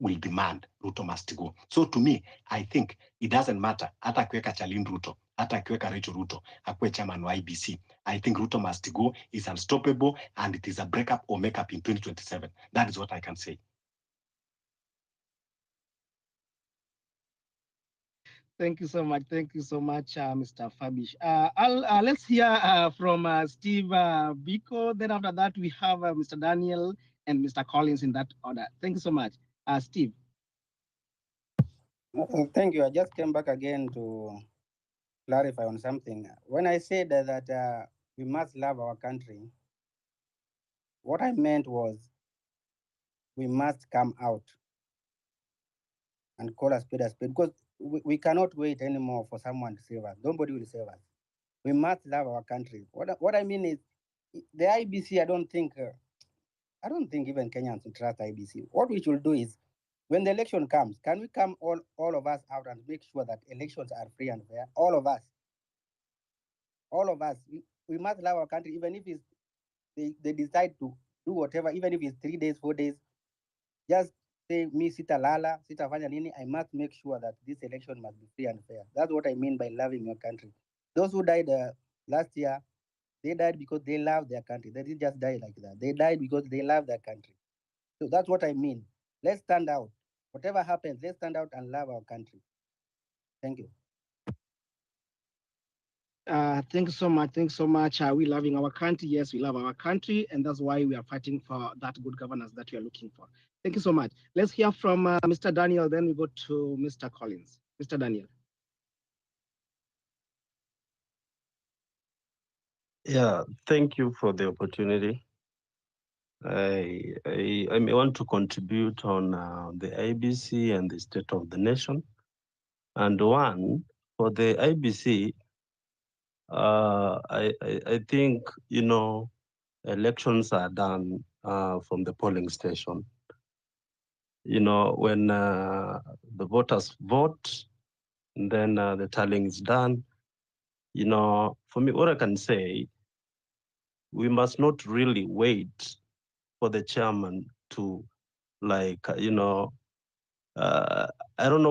will demand Ruto must go. So to me, I think it doesn't matter. Hata kuweka Charlene Ruto, hata kuweka Rachel Ruto, akuwe chairman wa IBC. I think Ruto must go is unstoppable, and it is a breakup or makeup in 2027. That is what I can say. Thank you so much. Thank you so much, Mr. Fabish. Let's hear from Steve Biko. Then after that, we have Mr. Daniel and Mr. Collins in that order. Thank you so much. Steve. Thank you. I just came back again to clarify on something. When I said that we must love our country, what I meant was we must come out and call a spade, because we cannot wait anymore for someone to save us. Nobody will save us. We must love our country. What I mean is, the IBC, I don't think even Kenyans will trust IBC. What we should do is, when the election comes, can we come all of us out and make sure that elections are free and fair? All of us. We must love our country, even if they decide to do whatever, even if it's 3 days, 4 days. Just say, me sitalala, sitafanya nini, I must make sure that this election must be free and fair. That's what I mean by loving your country. Those who died last year, they died because they love their country. They didn't just die like that. They died because they love their country. So that's what I mean. Let's stand out. Whatever happens, let's stand out and love our country. Thank you. Thank you so much. Thanks so much. We loving our country. Yes, we love our country, and that's why we are fighting for that good governance that we are looking for. Thank you so much. Let's hear from Mr. Daniel. Then we go to Mr. Collins. Mr. Daniel. Yeah, thank you for the opportunity. I may want to contribute on the IBC and the state of the nation. And one, for the IBC, I think, elections are done from the polling station. When the voters vote, and then the tallying is done, for me, what I can say, we must not really wait for the chairman to, like, I don't know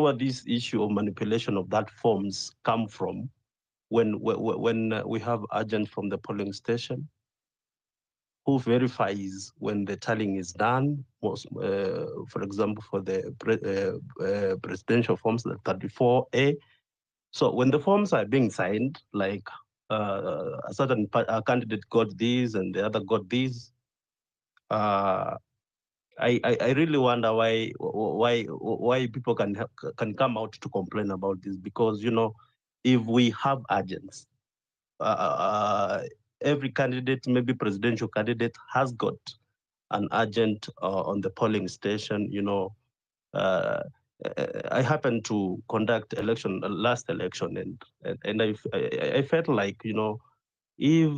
where this issue of manipulation of that forms come from when we have agents from the polling station who verifies when the tallying is done. Most, for example, for the presidential forms, the 34A. So when the forms are being signed, like a certain candidate got these and the other got these, I really wonder why people can come out to complain about this, because if we have agents, every candidate, maybe presidential candidate, has got an agent on the polling station. Uh, I happened to conduct election last election, and I felt like if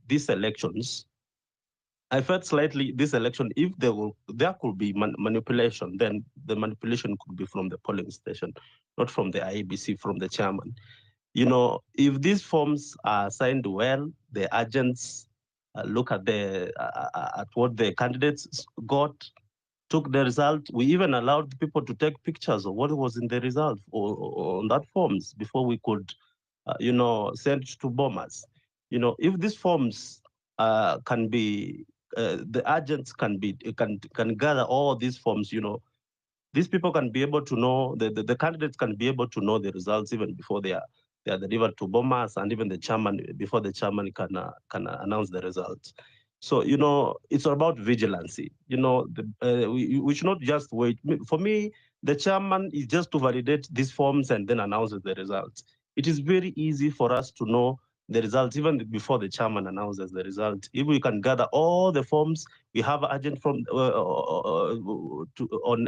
these elections, I felt slightly this election, if there could be manipulation, then the manipulation could be from the polling station, not from the IEBC, from the chairman. If these forms are signed well, the agents look at at what the candidates got, took the result. We even allowed people to take pictures of what was in the result or on that forms before we could, send to bombers. If these forms can be, the agents can gather all these forms. These people can be able to know, the candidates can be able to know the results even before they are delivered to bombers, and even the chairman, before the chairman can announce the results. So it's about vigilance. We should not just wait. For me, the chairman is just to validate these forms and then announces the results. It is very easy for us to know the results even before the chairman announces the result. If we can gather all the forms, we have agent from on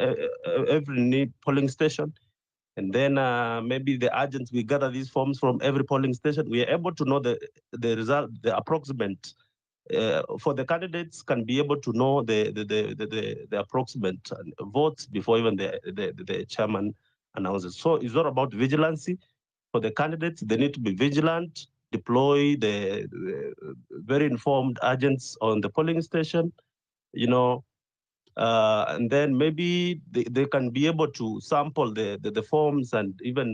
every polling station, and then maybe the agents, we gather these forms from every polling station. We are able to know the result, the approximate. For the candidates, can be able to know the approximate votes before even the chairman announces. So it's not about vigilance. For the candidates, they need to be vigilant, deploy the very informed agents on the polling station, and then maybe they can be able to sample the forms and even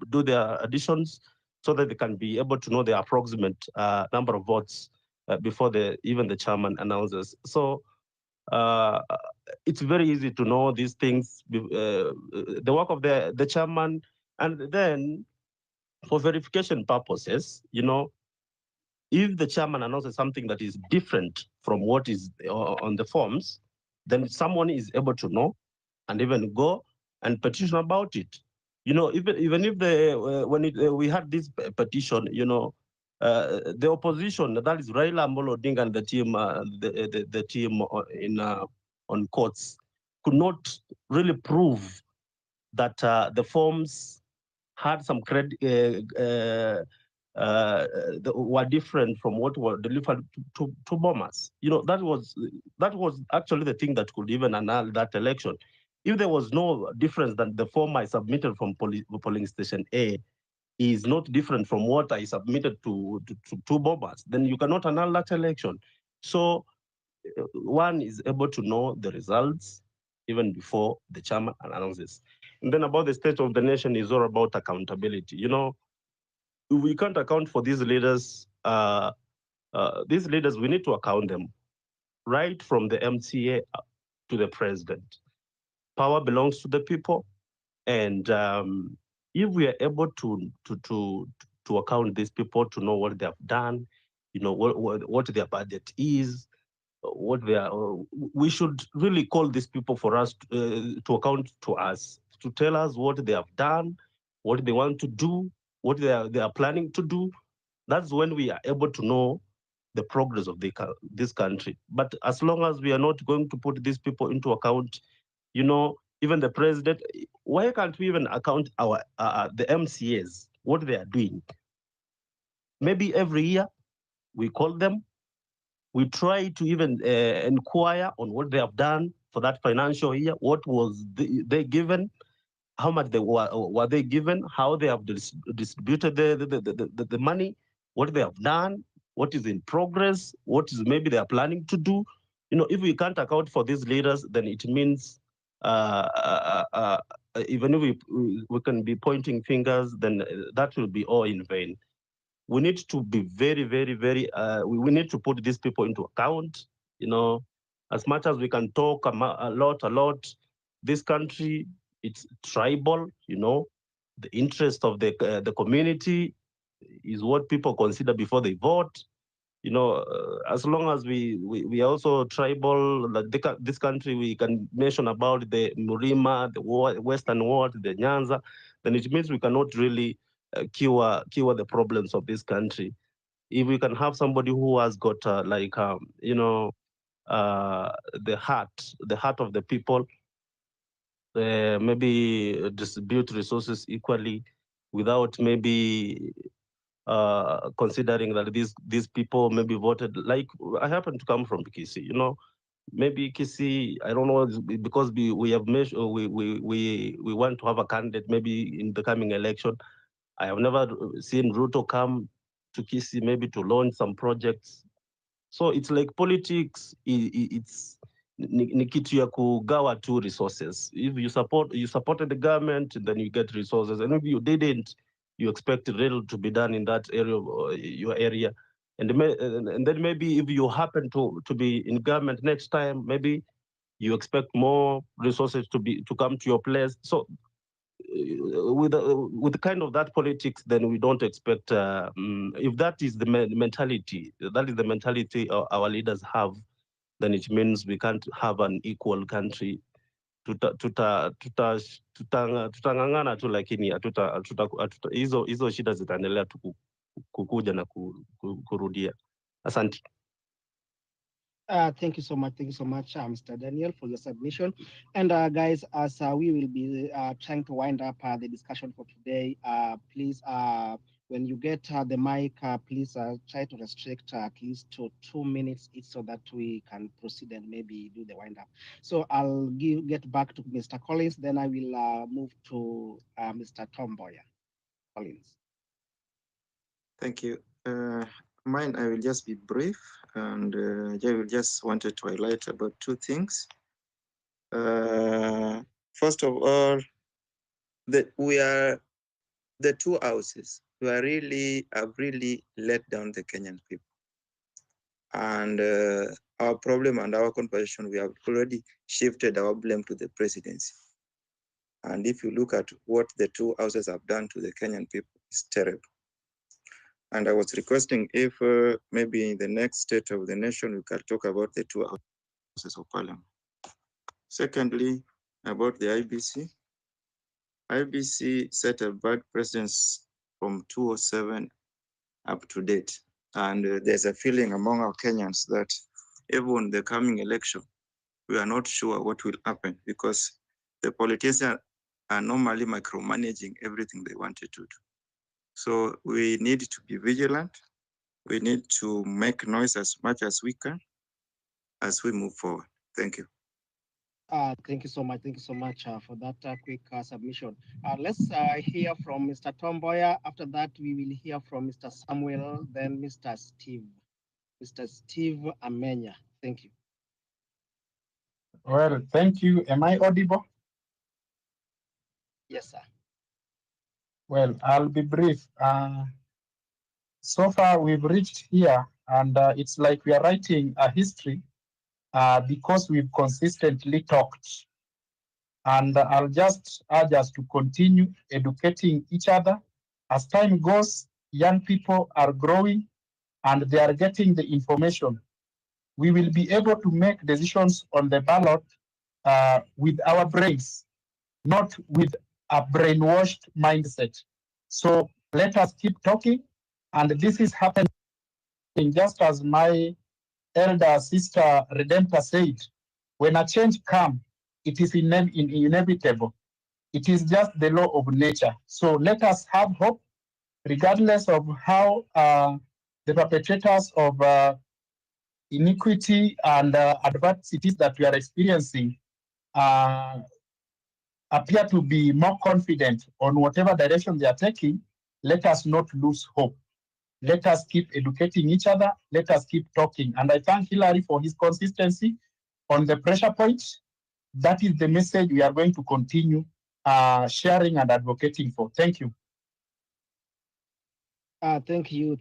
do their additions, so that they can be able to know the approximate number of votes before even the chairman announces. So it's very easy to know these things, the work of the chairman. And then for verification purposes, if the chairman announces something that is different from what is on the forms, then someone is able to know and even go and petition about it. Even if we had this petition, the opposition, that is Raila Amolo Odinga and the team, the team in on courts, could not really prove that the forms had some credit. Were different from what were delivered to bombers. That was actually the thing that could even annul that election. If there was no difference, that the form I submitted from polling station A is not different from what I submitted to bombers, then you cannot annul that election. So one is able to know the results even before the chairman announces. And then about the state of the nation is all about accountability. We can't account for these leaders. These leaders, we need to account them, right from the MCA to the president. Power belongs to the people, and if we are able to account these people, to know what they have done, what their budget is, what they are, we should really call these people for us to account to us, to tell us what they have done, what they want to do, what they are planning to do, That's when we are able to know the progress of this country. But as long as we are not going to put these people into account, you know, even the president, why can't we even account our the MCAs, what they are doing? Maybe every year we call them, we try to even inquire on what they have done for that financial year, what was they given, how much they were they given, how they have distributed the money, what they have done, what is in progress, what is maybe they are planning to do. You know, if we can't account for these leaders, then it means even if we can be pointing fingers, then that will be all in vain. We need to be very, very, very, we need to put these people into account, you know, as much as we can talk a lot, this country, it's tribal, you know, the interest of the community is what people consider before they vote. You know, as long as we are also tribal, like this country, we can mention about the Murima, the Western Ward, the Nyanza, then it means we cannot really cure the problems of this country. If we can have somebody who has got you know, the heart of the people, maybe distribute resources equally without maybe considering that these people maybe voted. Like, I happen to come from Kisi, you know, maybe Kisi, I don't know, because we have measured, we want to have a candidate maybe in the coming election. I have never seen Ruto come to Kisi maybe to launch some projects. So it's like politics, it's ni kitu ya kugawa two resources. If you supported the government, then you get resources, and if you didn't, you expect little to be done in that area, your area, and then maybe if you happen to be in government next time, maybe you expect more resources to come to your place. So with kind of that politics, then we don't expect. If that is the mentality, that is the mentality our leaders have, then it means we can't have an equal country. Tutang'ang'ana tu, lakini hizo shida zitaendelea tu kukuja na kurudia. Asante. Thank you so much. Thank you so much, Mr. Daniel, for your submission. And guys, as we will be trying to wind up the discussion for today, please, when you get the mic, please try to restrict at least to 2 minutes each so that we can proceed and maybe do the wind up. So I'll get back to Mr. Collins, then I will move to Mr. Tom Boyer. Collins. Thank you. Mine, I will just be brief, and I will just wanted to highlight about two things. First of all, that we are the two houses who have really let down the Kenyan people. And our problem and our conversation, we have already shifted our blame to the presidency. And if you look at what the two houses have done to the Kenyan people, it's terrible. And I was requesting if maybe in the next State of the Nation, we can talk about the two houses of parliament. Secondly, about the IEBC. IEBC set a bad precedence from 2007 up to date. And there's a feeling among our Kenyans that even the coming election, we are not sure what will happen because the politicians are normally micromanaging everything they wanted to do. So we need to be vigilant. We need to make noise as much as we can as we move forward. Thank you. Thank you so much. Thank you so much for that quick submission. Let's hear from Mr. Tom Boyer. After that, we will hear from Mr. Samuel, then Mr. Steve. Mr. Steve Amenya. Thank you. Well, thank you. Am I audible? Yes, sir. Well, I'll be brief. So far, we've reached here, and it's like we are writing a history because we've consistently talked. And I'll just urge us to continue educating each other. As time goes, young people are growing and they are getting the information. We will be able to make decisions on the ballot with our brains, not with a brainwashed mindset. So let us keep talking. And this is happening just as my elder sister Redemptor said, when a change comes, it is inevitable. It is just the law of nature. So let us have hope, regardless of how the perpetrators of iniquity and adversities that we are experiencing uh, appear to be more confident on whatever direction they are taking. Let us not lose hope. Let us keep educating each other. Let us keep talking. And I thank Hillary for his consistency on the pressure points. That is the message we are going to continue sharing and advocating for. Thank you. Thank you.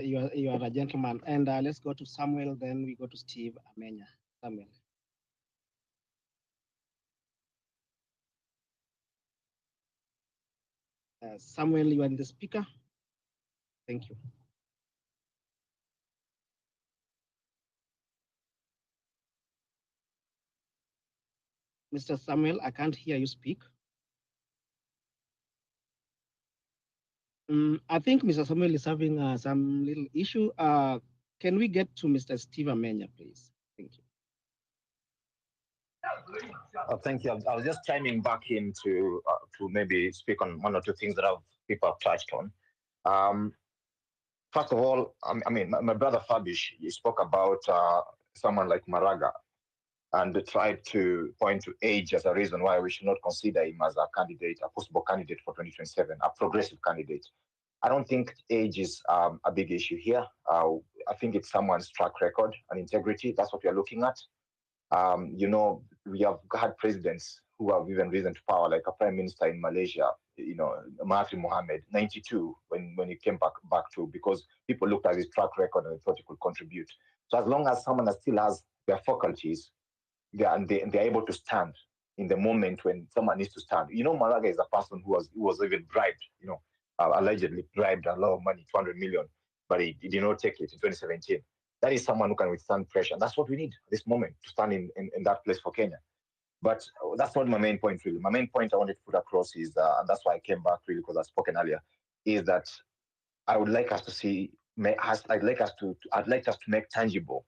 You are a gentleman. And let's go to Samuel. Then we go to Steve Amenya. Samuel. Samuel, you are the speaker. Thank you. Mr. Samuel, I can't hear you speak. I think Mr. Samuel is having some little issue. Can we get to Mr. Steve Amenya, please? Thank you. Thank you. I was just chiming back in to maybe speak on one or two things that people have touched on. First of all, I mean, my brother Fabish, he spoke about someone like Maraga and tried to point to age as a reason why we should not consider him as a candidate, a possible candidate for 2027, a progressive candidate. I don't think age is a big issue here. I think it's someone's track record and integrity. That's what we are looking at. You know, we have had presidents who have even risen to power, like a prime minister in Malaysia, you know, Mahathir Mohamad, 92, when he came back to, because people looked at his track record and thought he could contribute. So as long as someone still has their faculties, they're able to stand in the moment when someone needs to stand. You know, Maraga is a person who was even bribed, you know, allegedly bribed a lot of money, 200 million, but he did not take it in 2017. That is someone who can withstand pressure. That's what we need at this moment, to stand in that place for Kenya. But that's not my main point, really. My main point I wanted to put across is, and that's why I came back, really, because I've spoken earlier, is that I would like us to see, I'd like us to make tangible,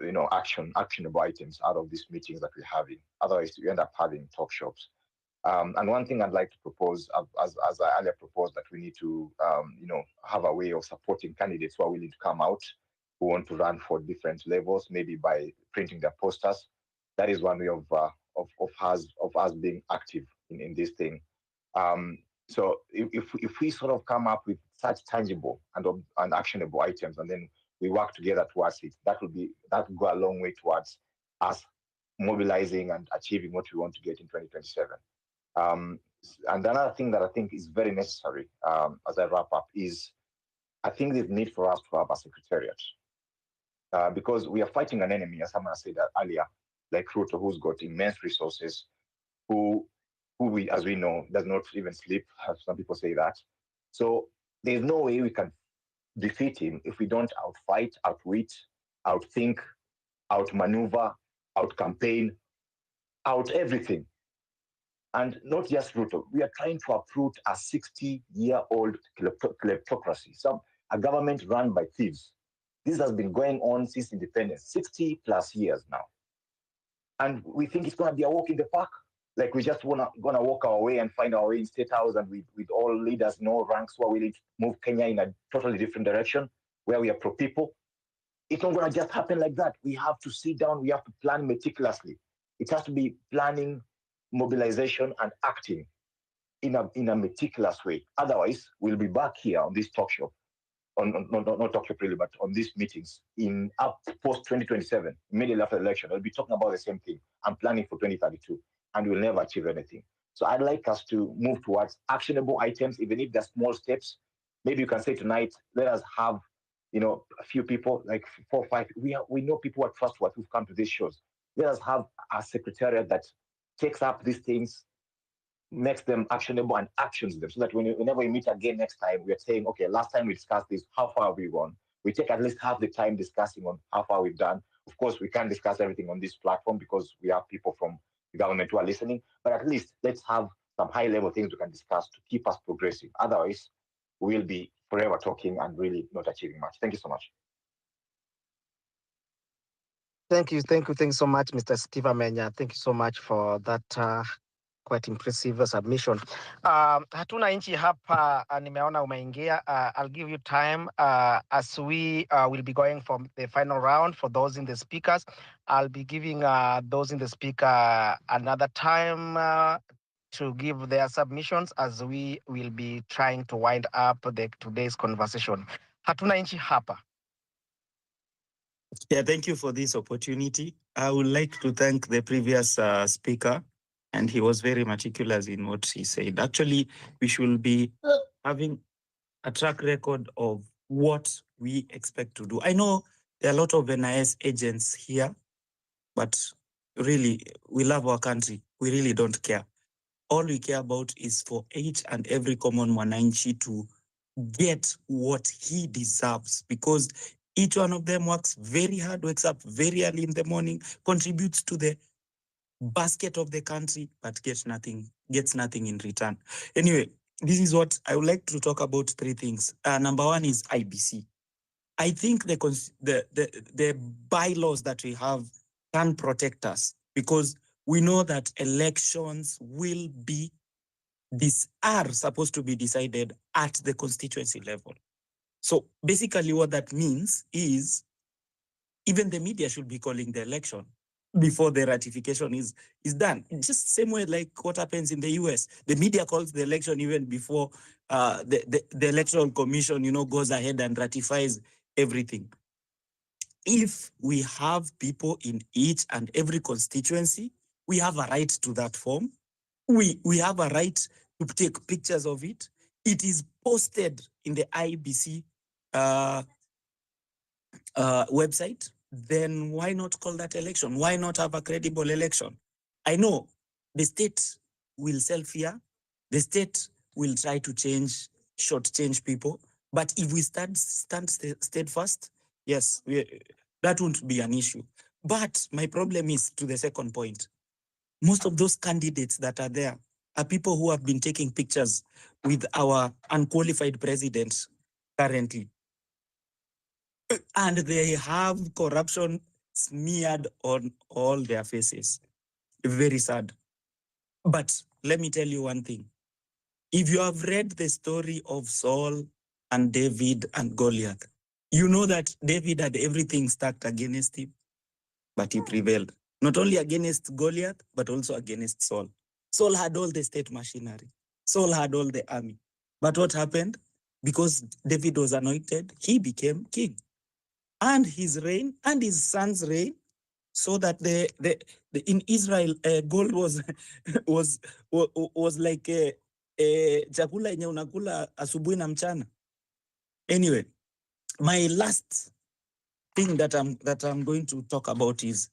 you know, actionable items out of these meetings that we're having. Otherwise, we end up having talk shops. And one thing I'd like to propose, as I earlier proposed, that we need to, you know, have a way of supporting candidates who are willing to come out, who want to run for different levels, maybe by printing their posters. That is one way of us being active in this thing. So if we sort of come up with such tangible and actionable items, and then we work together towards it, that will go a long way towards us mobilizing and achieving what we want to get in 2027. And another thing that I think is very necessary, as I wrap up, is I think there's need for us to have a secretariat, because we are fighting an enemy, as someone said earlier, like Ruto, who's got immense resources, who we, as we know, does not even sleep. Some people say that. So there's no way we can defeat him if we don't outfight, outwit, outthink, outmaneuver, outcampaign, out everything. And not just Ruto. We are trying to uproot a 60-year-old kleptocracy, a government run by thieves. This has been going on since independence, 60 plus years now. And we think it's going to be a walk in the park. Like we just going to walk our way and find our way in State House, and with all leaders in all ranks who are willing to move Kenya in a totally different direction, where we are pro-people. It's not going to just happen like that. We have to sit down. We have to plan meticulously. It has to be planning, mobilization, and acting in a meticulous way. Otherwise, we'll be back here on this talk show, not talk show really, but on these meetings in up post 2027, immediately after the election. We'll be talking about the same thing. I'm planning for 2032, and we'll never achieve anything. So I'd like us to move towards actionable items, even if they're small steps. Maybe you can say tonight, let us have, you know, a few people, like 4 or 5. We know people who are trustworthy who've come to these shows. Let us have a secretariat that takes up these things, makes them actionable, and actions them, so that whenever we meet again next time, we are saying, okay, last time we discussed this, how far have we gone? We take at least half the time discussing on how far we've done. Of course, we can't discuss everything on this platform because we have people from the government who are listening, but at least let's have some high-level things we can discuss to keep us progressing. Otherwise, we'll be forever talking and really not achieving much. Thank you so much. Thank you so much, Mr. Steve Amenya. Thank you so much for that quite impressive submission. Hatuna nchi hapa, nimeona umeingia. I'll give you time as we will be going for the final round for those in the speakers. I'll be giving those in the speaker another time to give their submissions as we will be trying to wind up today's conversation. Hatuna nchi hapa. Yeah, thank you for this opportunity. I would like to thank the previous speaker, and he was very meticulous in what he said. Actually, we should be having a track record of what we expect to do. I know there are a lot of NIS agents here, but really, we love our country. We really don't care. All we care about is for each and every common mwananchi to get what he deserves, because each one of them works very hard, wakes up very early in the morning, contributes to the basket of the country, but gets nothing in return. Anyway, this is what I would like to talk about. Three things. Number one is IBC. I think the bylaws that we have can protect us, because we know that elections are supposed to be decided at the constituency level. So basically what that means is even the media should be calling the election before the ratification is done. Just same way like what happens in the US. The media calls the election even before the Electoral Commission, goes ahead and ratifies everything. If we have people in each and every constituency, we have a right to that form. We have a right to take pictures of it. It is posted in the IEBC website. Then why not call that election? Why not have a credible election? I know the state will self-fear. The state will try to shortchange people. But if we stand steadfast, yes, that won't be an issue. But my problem is to the second point. Most of those candidates that are there are people who have been taking pictures with our unqualified president currently. And they have corruption smeared on all their faces. Very sad. But let me tell you one thing. If you have read the story of Saul and David and Goliath, you know that David had everything stacked against him, but he prevailed. Not only against Goliath, but also against Saul. Saul had all the state machinery. Saul had all the army. But what happened? Because David was anointed, he became king. And his reign and his son's reign, so that in Israel, gold was like chakula yenye unakula asubuhi na mchana. Anyway, my last thing that I'm going to talk about is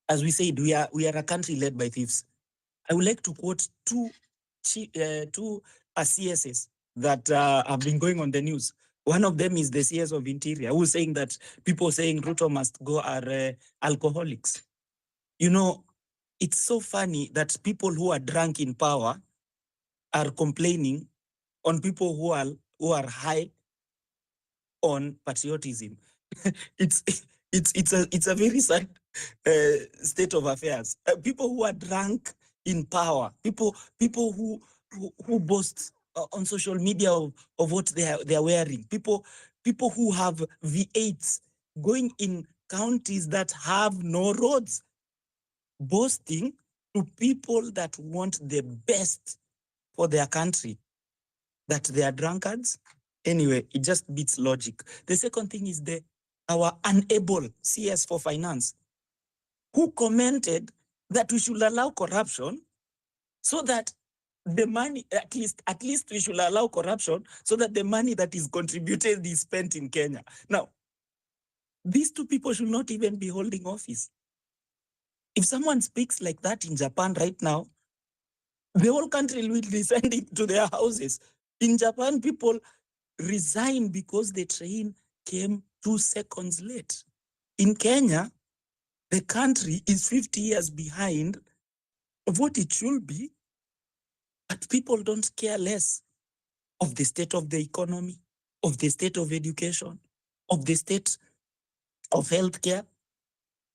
as we said, we are a country led by thieves. I would like to quote two CSs that have been going on the news. One of them is the CS of Interior, who is saying that people saying Ruto must go are alcoholics. It's so funny that people who are drunk in power are complaining on people who are high on patriotism. It's a very sad state of affairs. People who are drunk in power, people who boast on social media of what they are wearing, people who have V8s going in counties that have no roads, boasting to people that want the best for their country, that they are drunkards. Anyway, it just beats logic. The second thing is our unable CS for finance, who commented that we should allow corruption so that the money, at least we should allow corruption so that the money that is contributed is spent in Kenya. Now, these two people should not even be holding office. If someone speaks like that in Japan right now, the whole country will be sending to their houses. In Japan, people resign because the train came 2 seconds late. In Kenya, the country is 50 years behind of what it should be, but people don't care less. of the state of the economy, of the state of education, of the state of healthcare.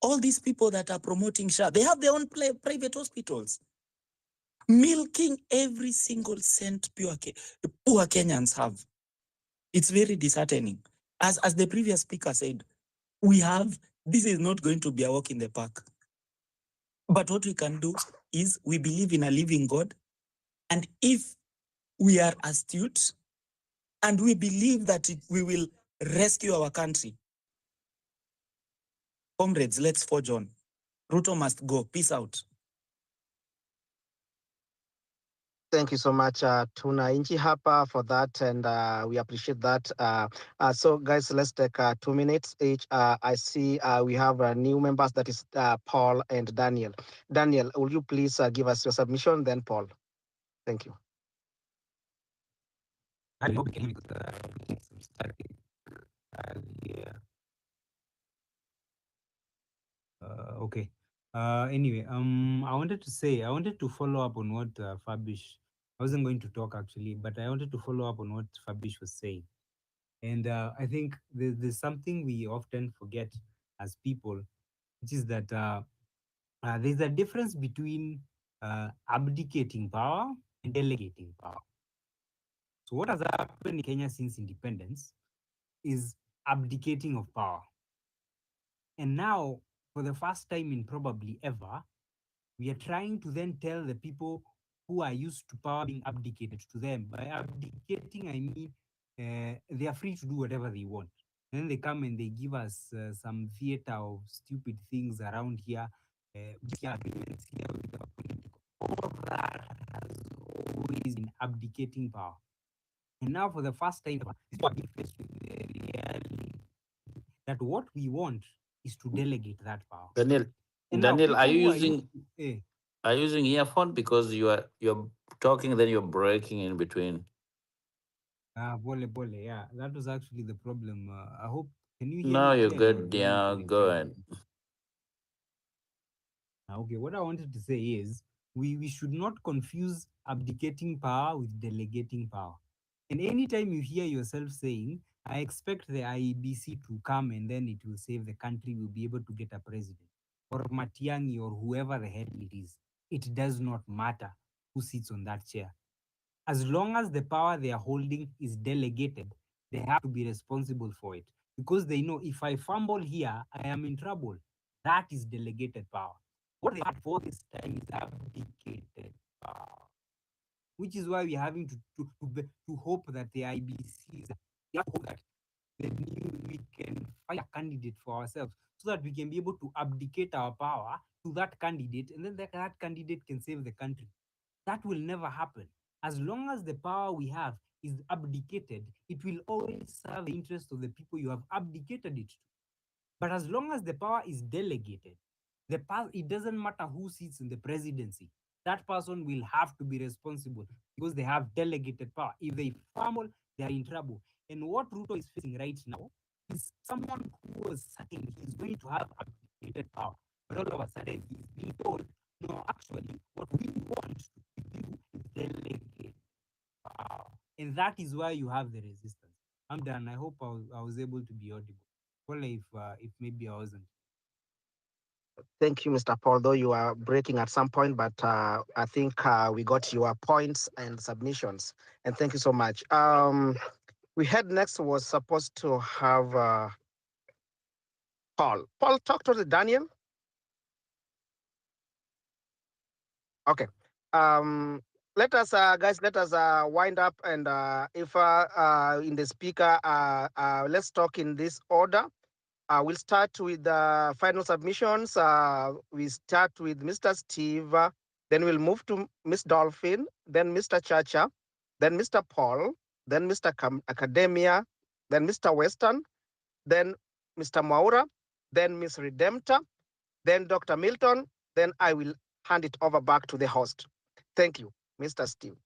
All these people that are promoting SHA, they have their own private hospitals, milking every single cent poor Kenyans have. It's very disheartening. As the previous speaker said, this is not going to be a walk in the park. But what we can do is we believe in a living God. And if we are astute and we believe that we will rescue our country, comrades, let's forge on. Ruto must go. Peace out. Thank you so much, Tuna Inchi Hapa, for that, and we appreciate that. So, guys, let's take 2 minutes each. I see we have new members, that is Paul and Daniel. Daniel, will you please give us your submission, then Paul? Thank you. I know beginning with some static earlier. Okay. Anyway, I wanted to follow up on what Fabish. I wasn't going to talk actually, but I wanted to follow up on what Fabish was saying. And I think there's something we often forget as people, which is that there's a difference between abdicating power and delegating power. So what has happened in Kenya since independence is abdicating of power. And now, for the first time in probably ever, we are trying to then tell the people who are used to power being abdicated to them. By abdicating, I mean they are free to do whatever they want. And then they come and they give us some theater of stupid things around here. Agreements here with the political. All of that has always been abdicating power. And now, for the first time, people are being faced with the reality that what we want is to delegate that power. Daniel, And now Daniel, are people you who using eh, are you using earphone because you're talking, then you're breaking in between? Bole, yeah, that was actually the problem. I hope, can you hear No, me you're clearly or good. do I need to Yeah, like go raise ahead. it? Okay, what I wanted to say is we should not confuse abdicating power with delegating power. And anytime you hear yourself saying, I expect the IEBC to come and then it will save the country, we'll be able to get a president, or Matiangi or whoever the hell it is, it does not matter who sits on that chair. As long as the power they are holding is delegated, they have to be responsible for it because they know if I fumble here, I am in trouble. That is delegated power. What they had for this time is abdicated power, which is why we're having to hope that the IBCs, we have to hope that we can find a candidate for ourselves so that we can be able to abdicate our power to that candidate and then that candidate can save the country. That will never happen. As long as the power we have is abdicated, it will always serve the interest of the people you have abdicated it to. But as long as the power is delegated, it doesn't matter who sits in the presidency. That person will have to be responsible because they have delegated power. If they fumble, they are in trouble. And what Ruto is facing right now is someone who was certain he's going to have abdicated power. But all of a sudden, he's being told, no, actually, what we want to do is delegate power. And that is why you have the resistance. I'm done. I hope I was able to be audible. Only if maybe I wasn't. Thank you, Mr. Paul, though you are breaking at some point, but I think we got your points and submissions. And thank you so much. We had next was supposed to have Paul. Paul, talk to the Daniel. Okay. Let us, guys, let us wind up. And if in the speaker, let's talk in this order. We'll start with the final submissions. We start with Mr. Steve, then we'll move to Miss Dolphin, then Mr. Chacha, then Mr. Paul, then Mr. Academia, then Mr. Western, then Mr. Maura, then Miss Redemptor, then Dr. Milton, then I will hand it over back to the host. Thank you, Mr. Steve.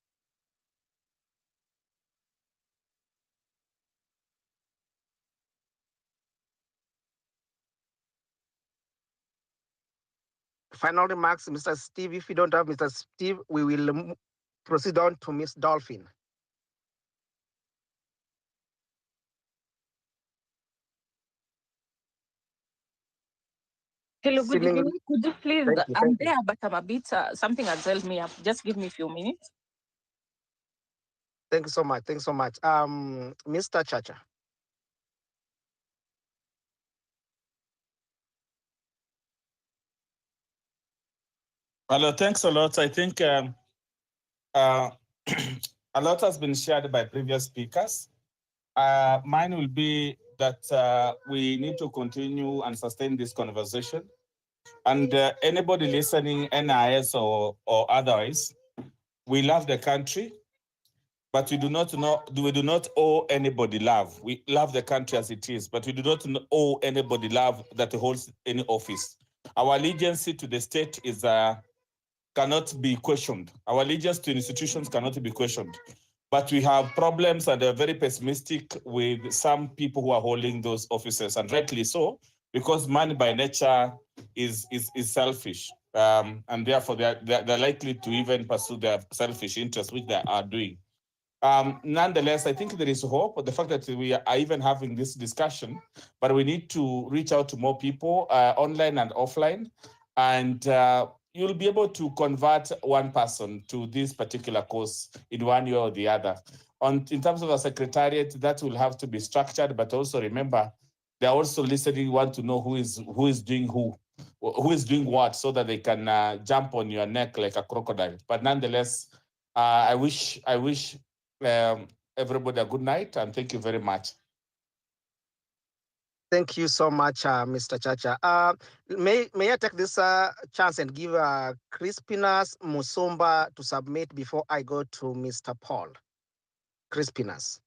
Final remarks, Mr. Steve. If you don't have Mr. Steve, we will proceed on to Miss Dolphin. Hello, good seemingly. evening. Could you please, Thank you. I'm Thank you. there, but I'm a bit, something has held me up. Just give me a few minutes. Thank you so much. Thanks so much. Mr. Chacha. Hello, thanks a lot. I think a lot has been shared by previous speakers. Mine will be that we need to continue and sustain this conversation. And anybody listening, NIS or otherwise, we love the country, but we do not owe anybody love. We love the country as it is, but we do not owe anybody love that holds any office. Our allegiance to the state is cannot be questioned. Our allegiance to institutions cannot be questioned. But we have problems and are very pessimistic with some people who are holding those offices, and rightly so, because man by nature is selfish. And therefore they're likely to even pursue their selfish interests, which they are doing. Nonetheless, I think there is hope. The fact that we are even having this discussion, but we need to reach out to more people, online and offline, and you'll be able to convert one person to this particular course in one way or the other. In terms of a secretariat, that will have to be structured, but also remember, they're also listening, want to know who is doing who is doing what, so that they can jump on your neck like a crocodile. But nonetheless, I wish everybody a good night, and thank you very much. Thank you so much, Mr. Chacha. May I take this chance and give Crispinas Musomba to submit before I go to Mr. Paul? Crispinas.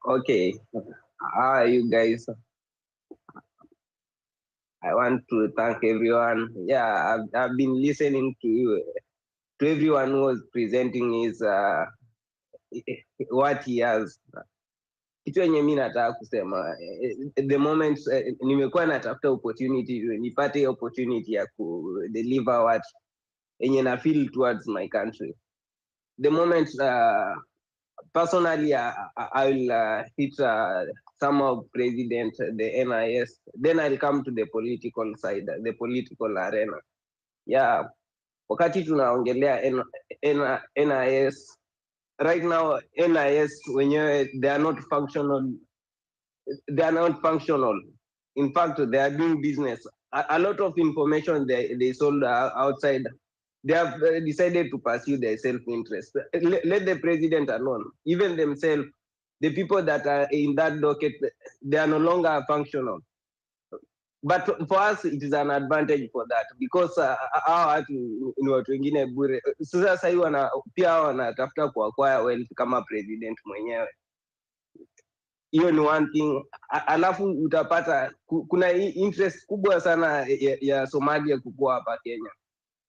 Okay. How are you guys? I want to thank everyone. Yeah, I've been listening to everyone who was presenting his what he has. Kitu yenye mimi nataka kusema, the moment nimekuwa natafuta opportunity, nipate opportunity ya ku deliver what yenye na feel towards my country. The moment personally I will hit some of president, the NIS, then I'll come to the political side, the political arena. Yeah, wakati tunaongelea NIS right now, NIS wenyewe they are not functional. They are not functional. In fact, they are doing business. A lot of information they sold outside. They have decided to pursue their self-interest. Let the president alone. Even themselves, the people that are in that docket, they are no longer functional. But for us, it is an advantage for that, because hawa watu ni watu wengine bure. Sasa hii pia wanatafuta kuacquire wealth kama president mwenyewe. Hiyo ni one thing. Alafu utapata kuna interest kubwa sana ya Somalia kukua hapa Kenya,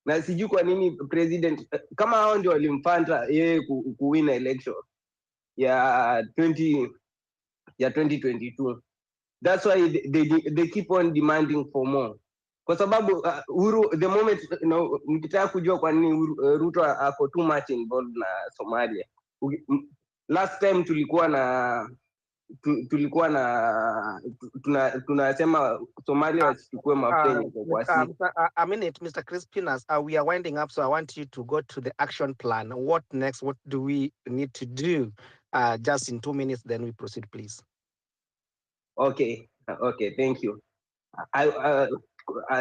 na sijui kwa nini president kama hao ndio walimfanta yeye kuwin election ya 2022. That's why they keep on demanding for more, kwa sababu the moment mkitaka kujua kwa nini Ruto ako too much involved na Somalia. Last time tulikuwa tunasema Somalia wasichukue mafuta kwa a minute, Mr. Crispinas, we are winding up, so I want you to go to the action plan. What next? What do we need to do? Just in 2 minutes, then we proceed, please. Okay, thank you.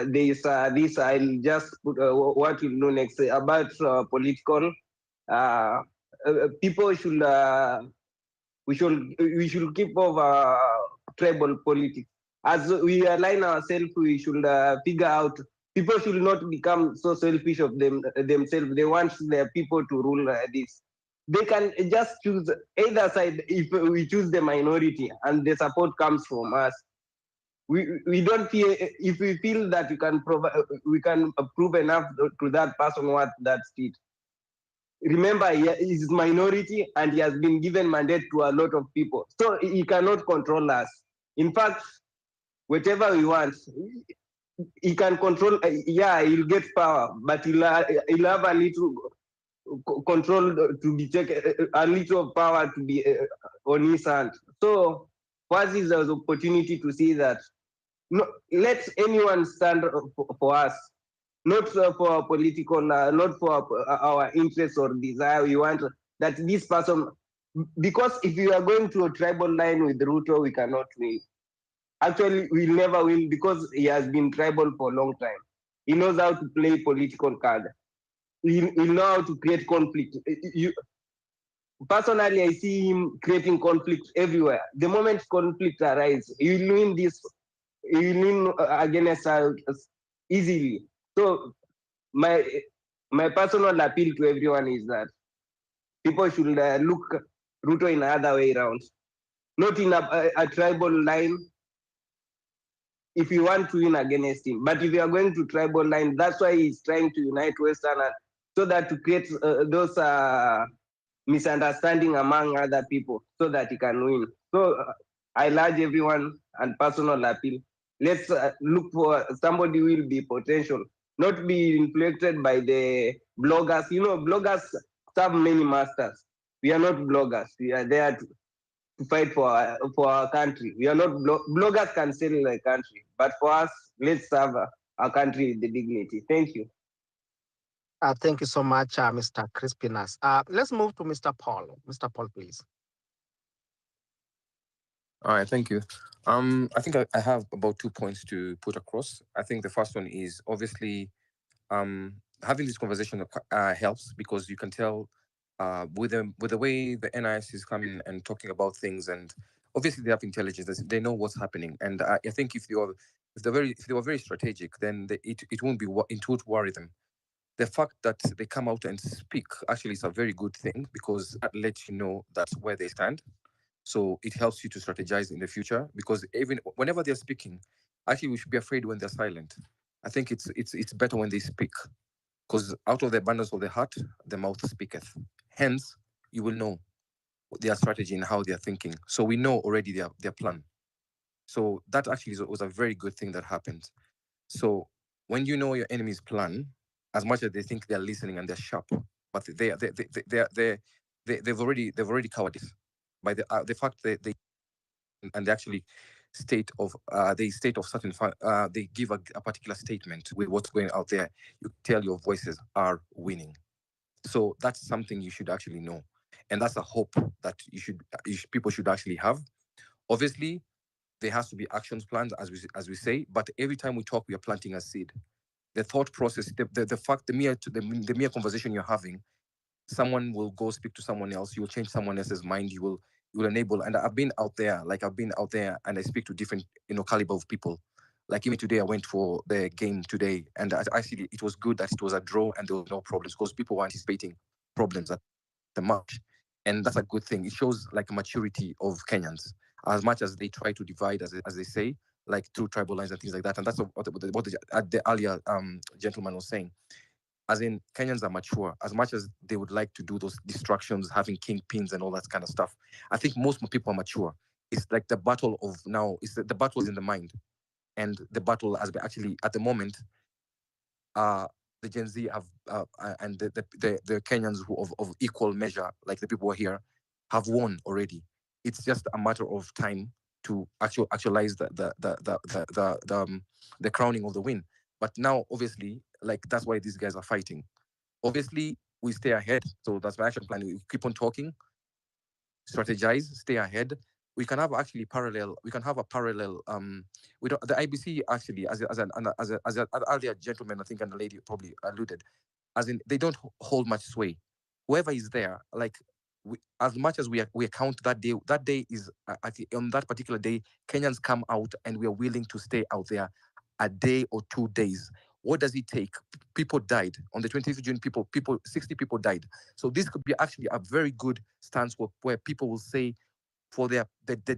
This I'll just put what we'll do next about political. People should we should keep over tribal politics. As we align ourselves, we should figure out. People should not become so selfish of themselves. They want their people to rule this. They can just choose either side. If we choose the minority and the support comes from us, we don't fear. If we feel that we can prove enough to that person what that seat. Remember, he is minority and he has been given mandate to a lot of people, so he cannot control us. In fact, whatever we want, he can control. Yeah, he'll get power, but he'll have a little control to be taken, a little power to be on his hand. So For us, is an opportunity to see that no, let anyone stand for us, not for our political, not for our interests or desire. We want that this person, because if you are going to a tribal line with Ruto, we cannot win. Actually, we'll never win because he has been tribal for a long time. He knows how to play political card. He knows how to create conflict. Personally, I see him creating conflict everywhere. The moment conflict arises, he will win this. He will win against us easily. So my personal appeal to everyone is that people should look Ruto in another way around, not in a tribal line. If you want to win against him, but if you are going to tribal line, that's why he's trying to unite Western, so that to create those misunderstanding among other people, so that he can win. So I urge everyone and personal appeal. Let's look for somebody who will be potential, not be influenced by the bloggers. You know, bloggers serve many masters. We are not bloggers. We are there to fight for our country. We are not bloggers can sell the country, but for us, let's serve our country with the dignity. Thank you. Thank you so much, Mr. Crispinas. Let's move to Mr. Paul. Mr. Paul, please. All right, thank you. I think I have about 2 points to put across. I think the first one is obviously having this conversation helps because you can tell with the way the NIS is coming and talking about things, and obviously they have intelligence, they know what's happening, and I think if they were very strategic, then it won't be it won't worry them. The fact that they come out and speak actually is a very good thing because that lets you know that's where they stand. So it helps you to strategize in the future because even whenever they're speaking, actually we should be afraid when they're silent. I think it's better when they speak because out of the abundance of the heart, the mouth speaketh. Hence, you will know their strategy and how they're thinking. So we know already their plan. So that actually was a very good thing that happened. So when you know your enemy's plan, as much as they think they're listening and they're sharp, but they've already covered it by the fact that they actually state of certain they give a particular statement with what's going out there. You tell your voices are winning. So that's something you should actually know, and that's a hope that people should actually have. Obviously, there has to be actions plans as we say, but every time we talk, we are planting a seed. The thought process, the mere conversation you're having, someone will go speak to someone else. You will change someone else's mind. You will enable. And I've been out there and I speak to different caliber of people. Like even today, I went for the game today, and actually it was good that it was a draw and there was no problems because people were anticipating problems at the match, and that's a good thing. It shows like a maturity of Kenyans as much as they try to divide, as they say, like through tribal lines and things like that. And that's what the earlier gentleman was saying. As in, Kenyans are mature. As much as they would like to do those distractions, having kingpins and all that kind of stuff, I think most people are mature. It's like the battle of now. The battle is in the mind, and the battle has been actually at the moment. The Gen Z have and the Kenyans who of equal measure, like the people who are here, have won already. It's just a matter of time to actualize the crowning of the win. But now, obviously, like that's why these guys are fighting. Obviously, we stay ahead. So that's my action plan. We keep on talking, strategize, stay ahead. We can have actually parallel. We can have a parallel. We don't. The IBC actually, as an earlier gentleman, I think, and the lady probably alluded, as in they don't hold much sway. Whoever is there, like as much as we account that day is on that particular day, Kenyans come out and we are willing to stay out there a day or 2 days. What does it take? People died on the 20th of June. 60 people died. So this could be actually a very good stance where people will say, for the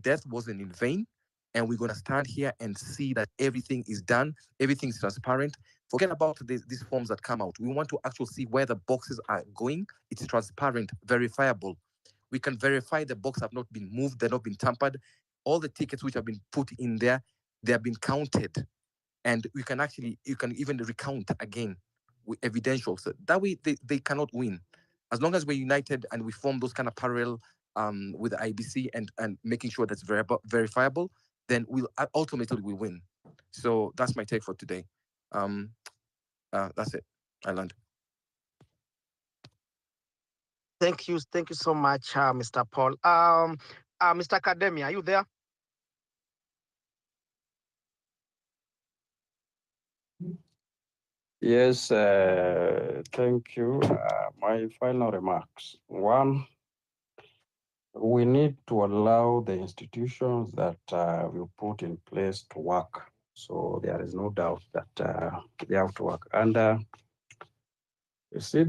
death wasn't in vain, and we're going to stand here and see that everything is done, everything is transparent. Forget about these forms that come out. We want to actually see where the boxes are going. It's transparent, verifiable. We can verify the box have not been moved, they've not been tampered. All the tickets which have been put in there, they have been counted. And you can even recount again with evidential. So that way they cannot win. As long as we're united and we form those kind of parallel with the IEBC and making sure that's verifiable, then ultimately we win. So that's my take for today. That's it. I learned. Thank you so much, Mr. Paul. Mr. Academia, are you there? Yes, thank you. My final remarks. One, we need to allow the institutions that we put in place to work. So there is no doubt that they have to work. And you see,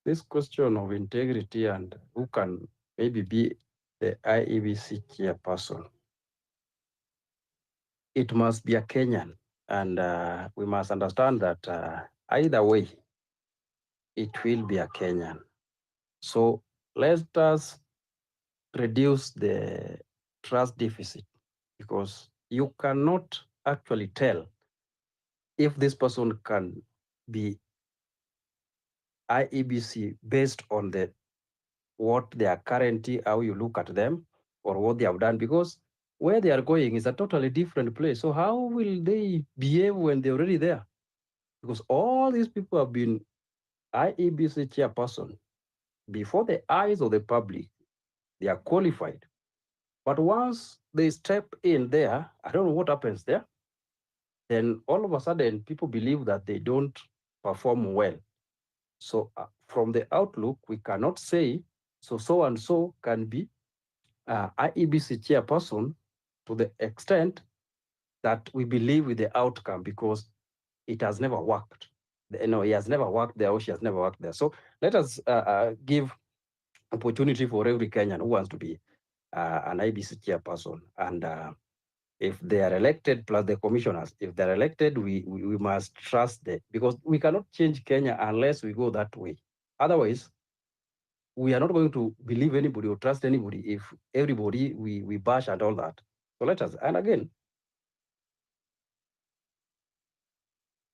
this question of integrity and who can maybe be the IEBC chairperson, it must be a Kenyan. And we must understand that either way, it will be a Kenyan. So let us reduce the trust deficit, because you cannot actually tell if this person can be IEBC based on what they are currently, how you look at them, or what they have done, because where they are going is a totally different place. So how will they behave when they're already there? Because all these people have been IEBC chairperson before the eyes of the public. They are qualified. But once they step in there, I don't know what happens there. Then all of a sudden, people believe that they don't perform well. So from the outlook, we cannot say so and so can be IEBC chairperson to the extent that we believe with the outcome, because it has never worked. He has never worked there, or she has never worked there. So let us give opportunity for every Kenyan who wants to be an IEBC chairperson. And if they are elected, plus the commissioners, if they're elected, we must trust them, because we cannot change Kenya unless we go that way. Otherwise, we are not going to believe anybody or trust anybody if everybody we bash and all that. So let us, and again,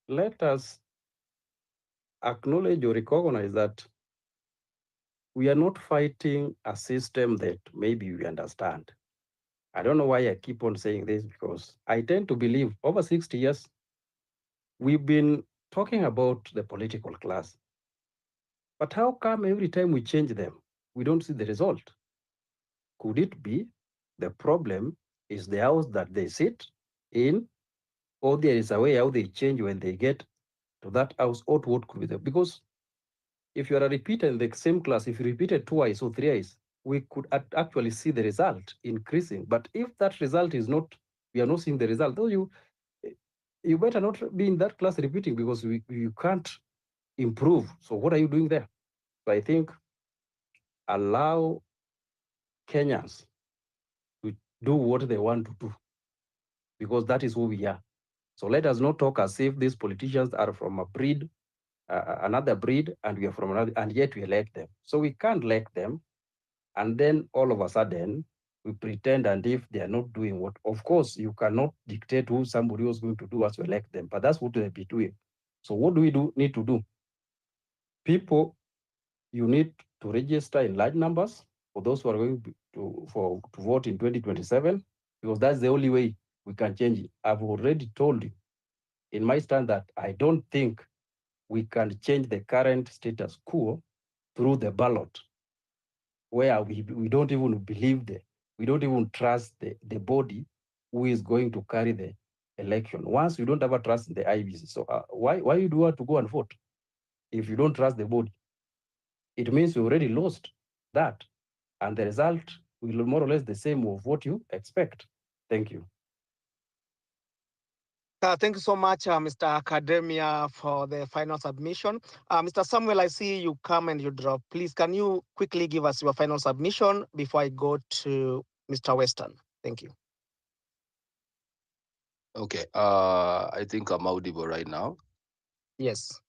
let us acknowledge or recognize that we are not fighting a system that maybe we understand. I don't know why I keep on saying this, because I tend to believe over 60 years, we've been talking about the political class. But how come every time we change them, we don't see the result? Could it be the problem is the house that they sit in, or there is a way how they change when they get to that house, or what could be there? Because if you are a repeater in the same class, if you repeat it twice or thrice, we could actually see the result increasing. But if that result is not, we are not seeing the result, though you better not be in that class repeating, because you can't improve. So what are you doing there? So I think allow Kenyans to do what they want to do, because that is who we are. So let us not talk as if these politicians are from a breed, another breed, and we are from another, and yet we elect them. So we can't elect them, and then all of a sudden we pretend and if they are not doing what. Of course, you cannot dictate who somebody was going to do as to elect them, but that's what they'll be doing. So what do we need to do? People, you need to register in large numbers for those who are going to vote in 2027, because that's the only way we can change it. I've already told you in my stand that I don't think we can change the current status quo through the ballot, where we don't even believe we don't even trust the body who is going to carry the election. Once you don't have a trust in the IEBC, so why you do want to go and vote if you don't trust the body? It means you already lost that, and the result will more or less the same of what you expect. Thank you. Thank you so much, Mr. Academia, for the final submission. Mr. Samuel, I see you come and you drop. Please, can you quickly give us your final submission before I go to Mr. Weston? Thank you. Okay, I think I'm audible right now. Yes.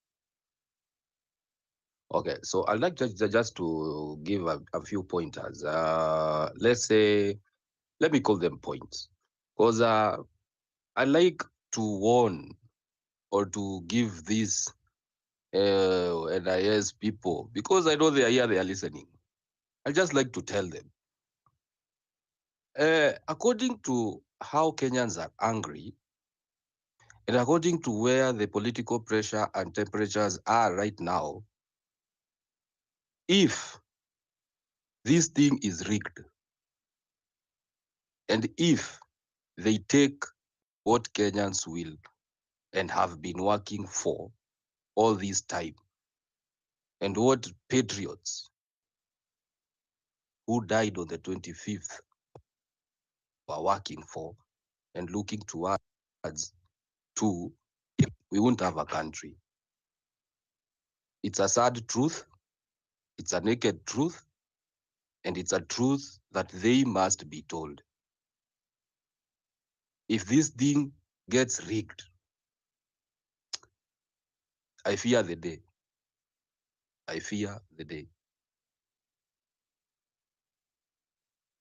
Okay, so I'd like just to give a few pointers. Let's say, let me call them points, because I like to warn or to give these NIS people, because I know they are here, they are listening. I just like to tell them, According to how Kenyans are angry, and according to where the political pressure and temperatures are right now, if this thing is rigged, and if they take what Kenyans will and have been working for all this time, and what patriots who died on the 25th were working for and looking towards to, we won't have a country. It's a sad truth, it's a naked truth, and it's a truth that they must be told. If this thing gets rigged, I fear the day. I fear the day.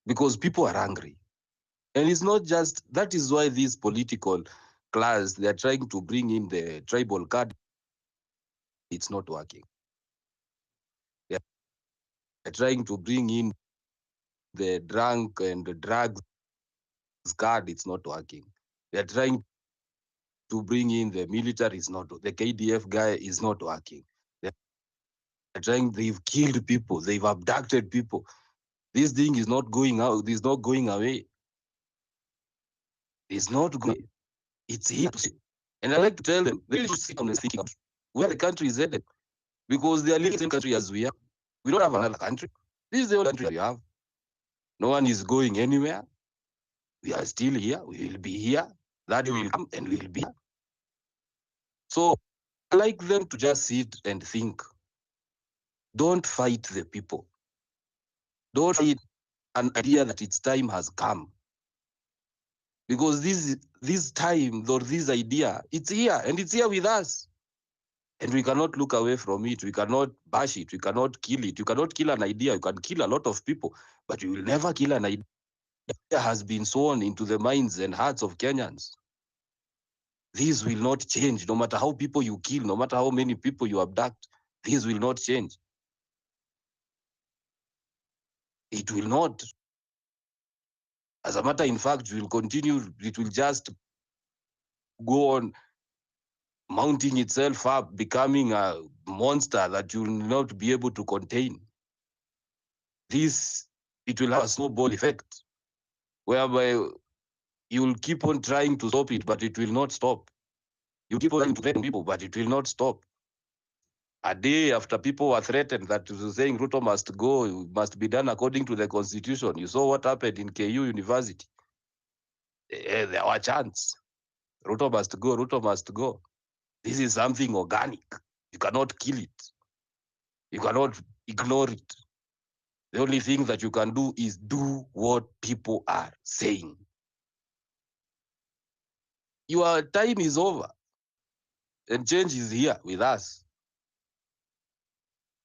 Because people are angry. And it's not just, that is why this political class, they're trying to bring in the tribal card. It's not working. They're trying to bring in the drunk and the drugs card. It's not working. They're trying to bring in the military. Is not, the KDF guy is not working. They're trying, they've killed people. They've abducted people. This thing is not going out. It's not going away. It's not going. It's here to stay. And I like to tell them, they should sit down and think about where the country is headed. Because they are living in the same country as we are. We don't have another country. This is the only country we have. No one is going anywhere. We are still here. We will be here. That will come and we will be here. So I like them to just sit and think. Don't fight the people. Don't fight an idea that its time has come. Because this time or this idea, it's here and it's here with us. And we cannot look away from it. We cannot bash it. We cannot kill it. You cannot kill an idea. You can kill a lot of people, but you will never kill an idea that has been sown into the minds and hearts of Kenyans. This will not change, no matter how people you kill, no matter how many people you abduct. This will not change. It will not. As a matter in fact, it will continue. It will just go on mounting itself up, becoming a monster that you will not be able to contain. It will have a snowball effect, whereby you will keep on trying to stop it, but it will not stop. You keep on trying to threaten people, but it will not stop. A day after people were threatened that was saying Ruto must go, must be done according to the constitution. You saw what happened in KU University. There were chants. Ruto must go, Ruto must go. This is something organic. You cannot kill it. You cannot ignore it. The only thing that you can do is do what people are saying. Your time is over and change is here with us.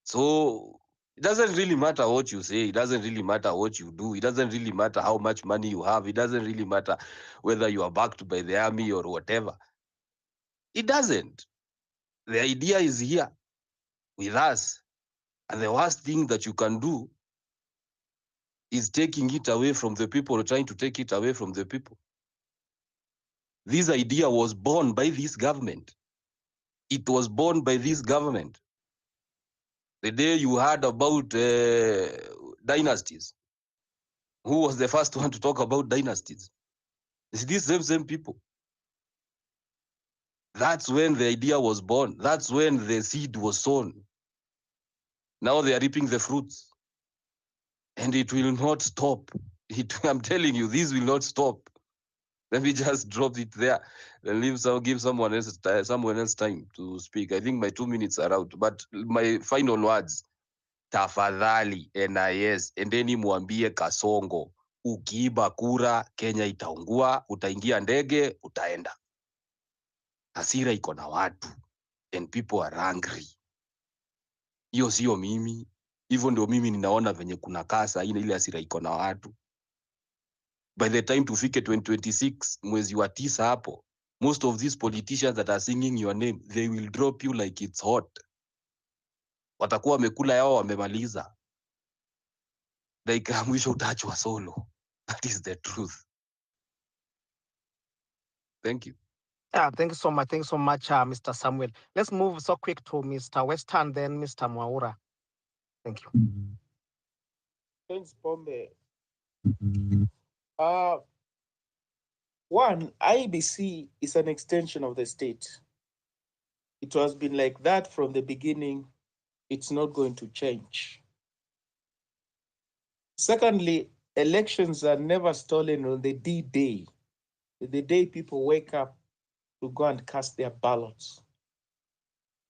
So it doesn't really matter what you say. It doesn't really matter what you do. It doesn't really matter how much money you have. It doesn't really matter whether you are backed by the army or whatever. It doesn't. The idea is here with us. And the worst thing that you can do is taking it away from the people or trying to take it away from the people. This idea was born by this government. It was born by this government. The day you heard about dynasties, who was the first one to talk about dynasties? It's these same people. That's when the idea was born. That's when the seed was sown. Now they are reaping the fruits. And it will not stop. I'm telling you, this will not stop. Let me just drop it there and give someone else time to speak. I think my 2 minutes are out. But my final words, tafadhali NIS, endeni mwambie Kasongo, ukiiba kura Kenya itaungua, utaingia ndege, utaenda. Hasira iko na watu and people are angry. Hiyo sio mimi. Hivyo ndio mimi ninaona venye kuna kasa ile hasira iko na watu. By the time tufike 2026 mwezi wa 9 hapo, most of these politicians that are singing your name, they will drop you like it's hot. Watakuwa wamekula yao wamemaliza. Dakika mwisho utaachwa solo. That is the truth. Thank you. Yeah, thank you so much. Thank you so much, Mr. Samuel. Let's move so quick to Mr. Western, then Mr. Mwaura. Thank you. Thanks, Pombe. One, IEBC is an extension of the state. It has been like that from the beginning. It's not going to change. Secondly, elections are never stolen on the D-Day, the day people wake up to go and cast their ballots.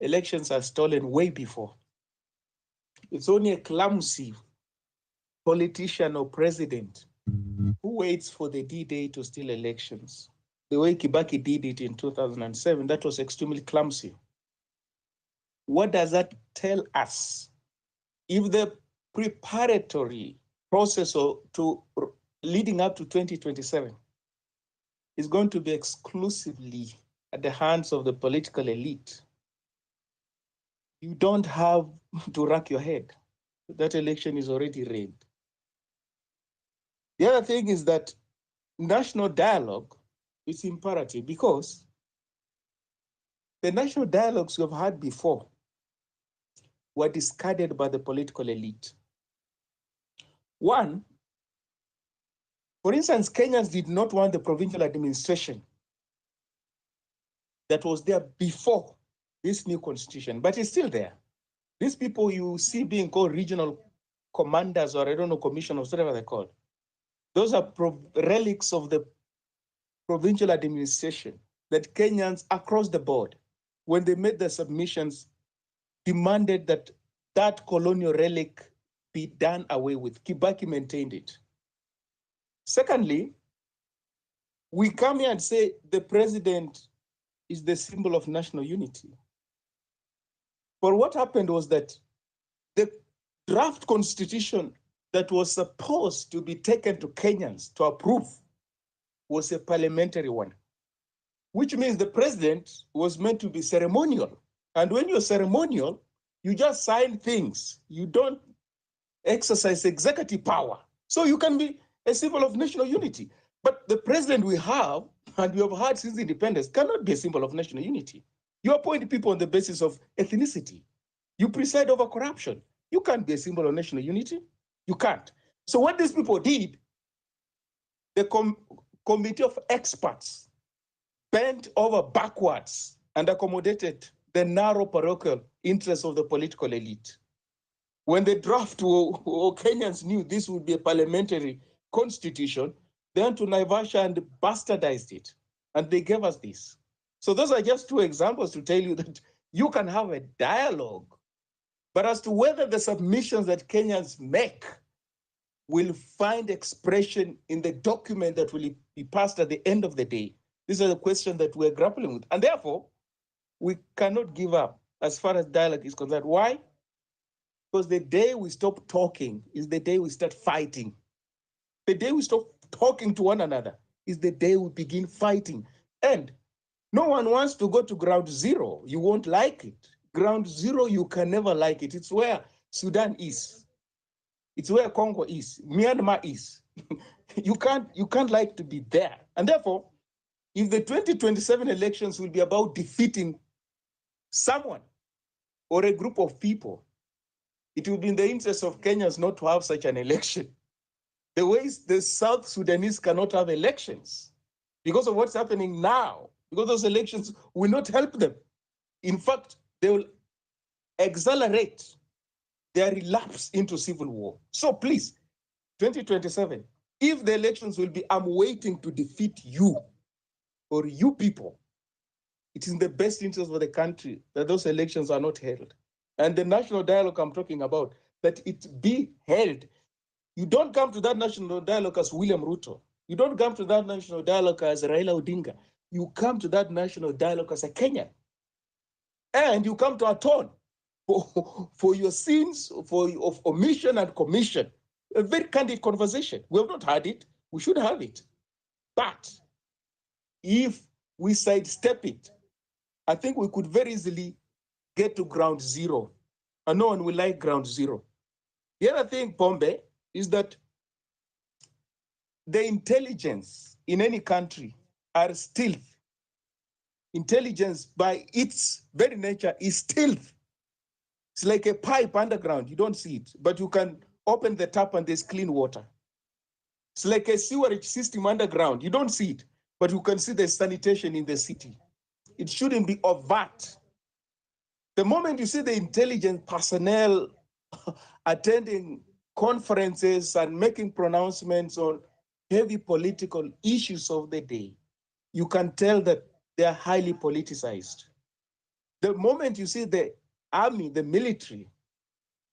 Elections are stolen way before. It's only a clumsy politician or president who waits for the D-Day to steal elections. The way Kibaki did it in 2007, that was extremely clumsy. What does that tell us? If the preparatory process to leading up to 2027 is going to be exclusively at the hands of the political elite, you don't have to rack your head. That election is already rigged. The other thing is that national dialogue is imperative because the national dialogues we've had before were discarded by the political elite. One, for instance, Kenyans did not want the provincial administration that was there before this new constitution, but it's still there. These people you see being called regional commanders or I don't know, commissioners, whatever they're called, those are relics of the provincial administration that Kenyans across the board, when they made their submissions, demanded that that colonial relic be done away with. Kibaki maintained it. Secondly, we come here and say the president is the symbol of national unity. But what happened was that the draft constitution that was supposed to be taken to Kenyans to approve was a parliamentary one, which means the president was meant to be ceremonial. And when you're ceremonial, you just sign things. You don't exercise executive power. So you can be a symbol of national unity. But the president we have, and we have had since independence, cannot be a symbol of national unity. You appoint people on the basis of ethnicity. You preside over corruption. You can't be a symbol of national unity. You can't. So what these people did, the committee of experts bent over backwards and accommodated the narrow parochial interests of the political elite. When the draft Kenyans knew this would be a parliamentary constitution, they went to Naivasha and bastardized it. And they gave us this. So those are just two examples to tell you that you can have a dialogue, but as to whether the submissions that Kenyans make will find expression in the document that will be passed at the end of the day, these are the questions that we're grappling with. And therefore, we cannot give up as far as dialogue is concerned. Why? Because the day we stop talking is the day we start fighting. The day we stop talking to one another is the day we begin fighting. And no one wants to go to ground zero. You won't like it. Ground zero, you can never like it. It's where Sudan is. It's where Congo is. Myanmar is. You can't like to be there. And therefore, if the 2027 elections will be about defeating someone or a group of people, it will be in the interest of Kenyans not to have such an election. The ways the South Sudanese cannot have elections because of what's happening now, because those elections will not help them. In fact, they will accelerate their relapse into civil war. So please, 2027, if the elections will be, I'm waiting to defeat you or you people, it is in the best interest of the country that those elections are not held. And the national dialogue I'm talking about, that it be held. You don't come to that national dialogue as William Ruto. You don't come to that national dialogue as Raila Odinga. You come to that national dialogue as a Kenyan. And you come to atone for your sins, of omission and commission. A very candid conversation. We have not had it. We should have it. But if we sidestep it, I think we could very easily get to ground zero. And no one will like ground zero. The other thing, Pombe, is that the intelligence in any country are stealth. Intelligence by its very nature is stealth. It's like a pipe underground. You don't see it, but you can open the tap and there's clean water. It's like a sewerage system underground. You don't see it, but you can see the sanitation in the city. It shouldn't be overt. The moment you see the intelligence personnel attending conferences and making pronouncements on heavy political issues of the day, you can tell that they are highly politicized. The moment you see the army, the military,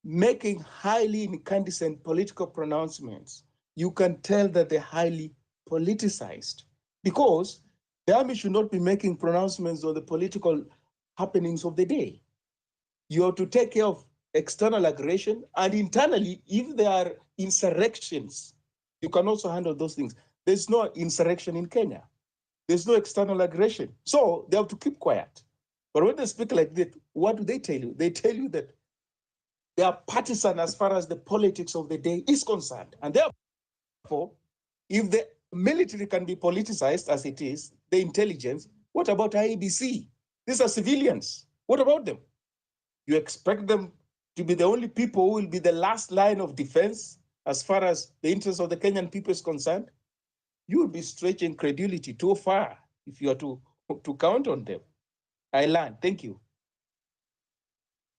making highly incandescent political pronouncements, you can tell that they're highly politicized, because the army should not be making pronouncements on the political happenings of the day. You have to take care of external aggression, and internally, if there are insurrections, you can also handle those things. There's no insurrection in Kenya. There's no external aggression. So they have to keep quiet. But when they speak like that, what do they tell you? They tell you that they are partisan as far as the politics of the day is concerned. And therefore, if the military can be politicized as it is, the intelligence, what about IEBC? These are civilians. What about them? You expect them to be the only people who will be the last line of defense as far as the interests of the Kenyan people is concerned? You will be stretching credulity too far if you are to count on them. I learned. Thank you.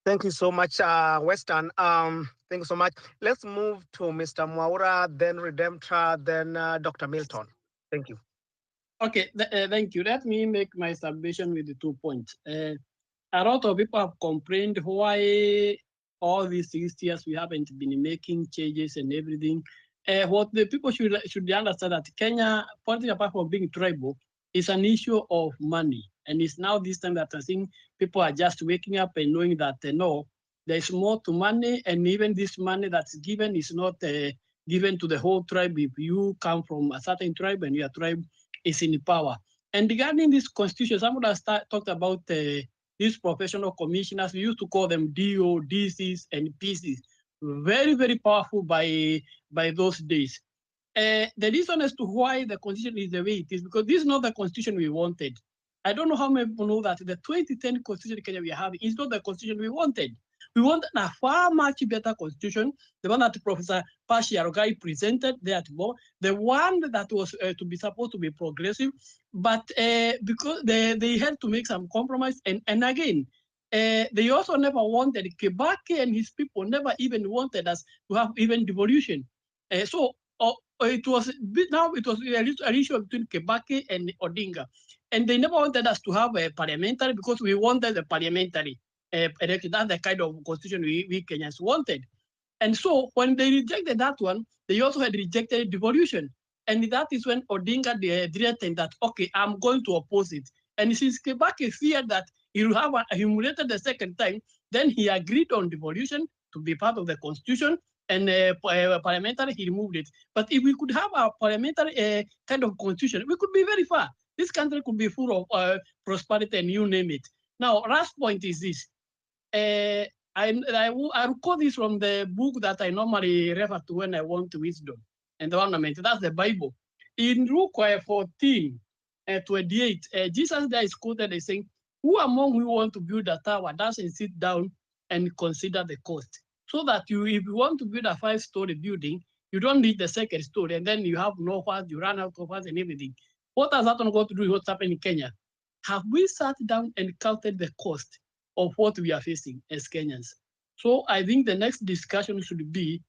Thank you so much, Western. Thank you so much. Let's move to Mr. Mwaura, then Redemptor, then Dr. Milton. Thank you. Okay, thank you. Let me make my submission with the 2 points. A lot of people have complained why all these 6 years we haven't been making changes and everything. What the people should understand that Kenya, politics apart from being tribal, is an issue of money. And it's now this time that I think people are just waking up and knowing that no, there's more to money, and even this money that's given is not given to the whole tribe. If you come from a certain tribe and your tribe is in power. And regarding this constitution, someone has talked about these professional commissioners. We used to call them DO, DCs, and PCs. Very, very powerful by those days. The reason as to why the constitution is the way it is, because this is not the constitution we wanted. I don't know how many people know that the 2010 constitution in Kenya we have is not the constitution we wanted. We wanted a far much better constitution, the one that Professor Pashi Arogai presented there at Bo, the one that was to be supposed to be progressive, but because they had to make some compromise, and again, they also never wanted, Kibaki and his people never even wanted us to have even devolution. So it was an issue between Kibaki and Odinga. And they never wanted us to have a parliamentary because we wanted a parliamentary election. That's the kind of constitution we Kenyans wanted. And so when they rejected that one, they also had rejected devolution. And that is when Odinga threatened that, okay, I'm going to oppose it. And since Kibaki feared that he will have accumulated the second time, then he agreed on devolution to be part of the constitution, and parliamentary, he removed it. But if we could have a parliamentary kind of constitution, we could be very far. This country could be full of prosperity, and you name it. Now, last point is this. I will quote this from the book that I normally refer to when I want wisdom and ornament. That's the Bible. In Luke 14, 28, Jesus there is quoted as saying, who among you want to build a tower doesn't sit down and consider the cost? So that if you want to build a 5-story building, you don't need the second story, and then you have no funds, you run out of funds and everything. What has that got to do with what's happening in Kenya? Have we sat down and counted the cost of what we are facing as Kenyans? So I think the next discussion should be,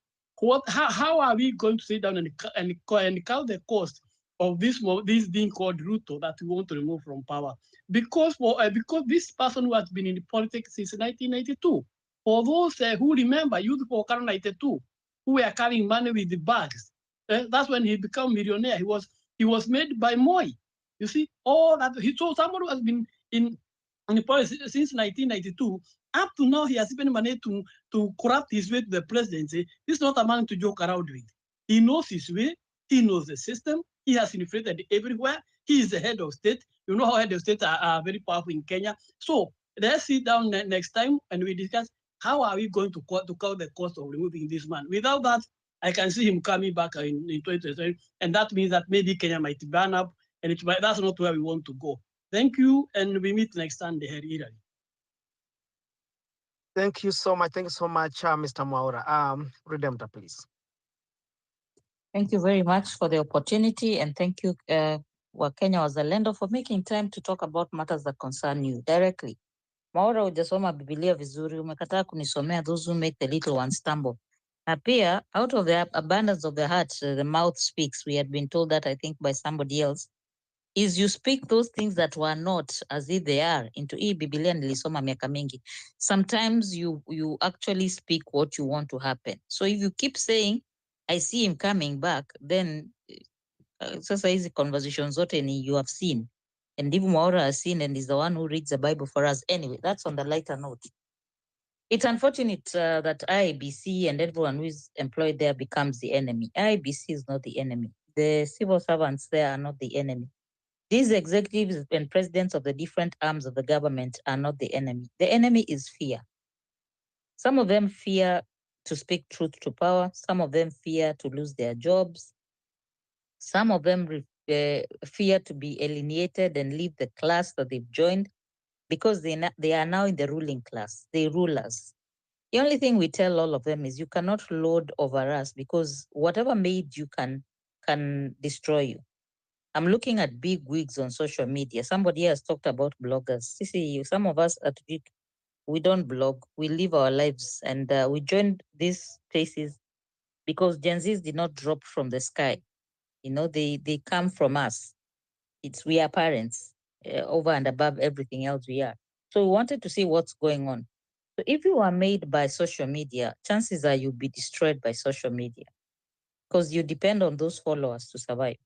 how are we going to sit down and count the cost of this being called Ruto that we want to remove from power? Because this person who has been in politics since 1992, for those who remember, youth for 92, who were carrying money with the bags, that's when he became millionaire. He was made by Moi. You see, all that. So someone who has been in politics since 1992, up to now, he has even managed to corrupt his way to the presidency. This is not a man to joke around with. He knows his way. He knows the system. He has infiltrated everywhere. He is the head of state. You know how head of state are very powerful in Kenya. So let's sit down next time and we discuss how are we going to count the cost of removing this man. Without that, I can see him coming back in 2027, and that means that maybe Kenya might burn up, and that's not where we want to go. Thank you, and we meet next Sunday here, Irari. Thank you so much. Thank you so much, Mr. Mwaura. Redemptor, please. Thank you very much for the opportunity, and thank you, Wakenya Wazalendo, for making time to talk about matters that concern you directly. Mwaura, hujasoma Biblia vizuri, umekataa kunisomea those who make the little ones stumble. Na pia, out of the abundance of the heart, the mouth speaks. We had been told that, I think, by somebody else. Is you speak those things that were not as if they are into hii Biblia nilisoma miaka mingi. Sometimes you actually speak what you want to happen. So if you keep saying, I see him coming back, then sasa hizi conversations zote ni you have seen. And even Mwaura has seen and is the one who reads the Bible for us. Anyway, that's on the lighter note. It's unfortunate that IEBC and everyone who is employed there becomes the enemy. IEBC is not the enemy. The civil servants there are not the enemy. These executives and presidents of the different arms of the government are not the enemy. The enemy is fear. Some of them fear to speak truth to power. Some of them fear to lose their jobs. Some of them fear to be alienated and leave the class that they've joined because they are now in the ruling class. They rule us. The only thing we tell all of them is you cannot lord over us because whatever made you can destroy you. I'm looking at big wigs on social media. Somebody has talked about bloggers. See, some of us at Vic, we don't blog. We live our lives, and we joined these places because Gen Zs did not drop from the sky. You know, they come from us. We are parents over and above everything else we are. So we wanted to see what's going on. So if you are made by social media, chances are you'll be destroyed by social media because you depend on those followers to survive.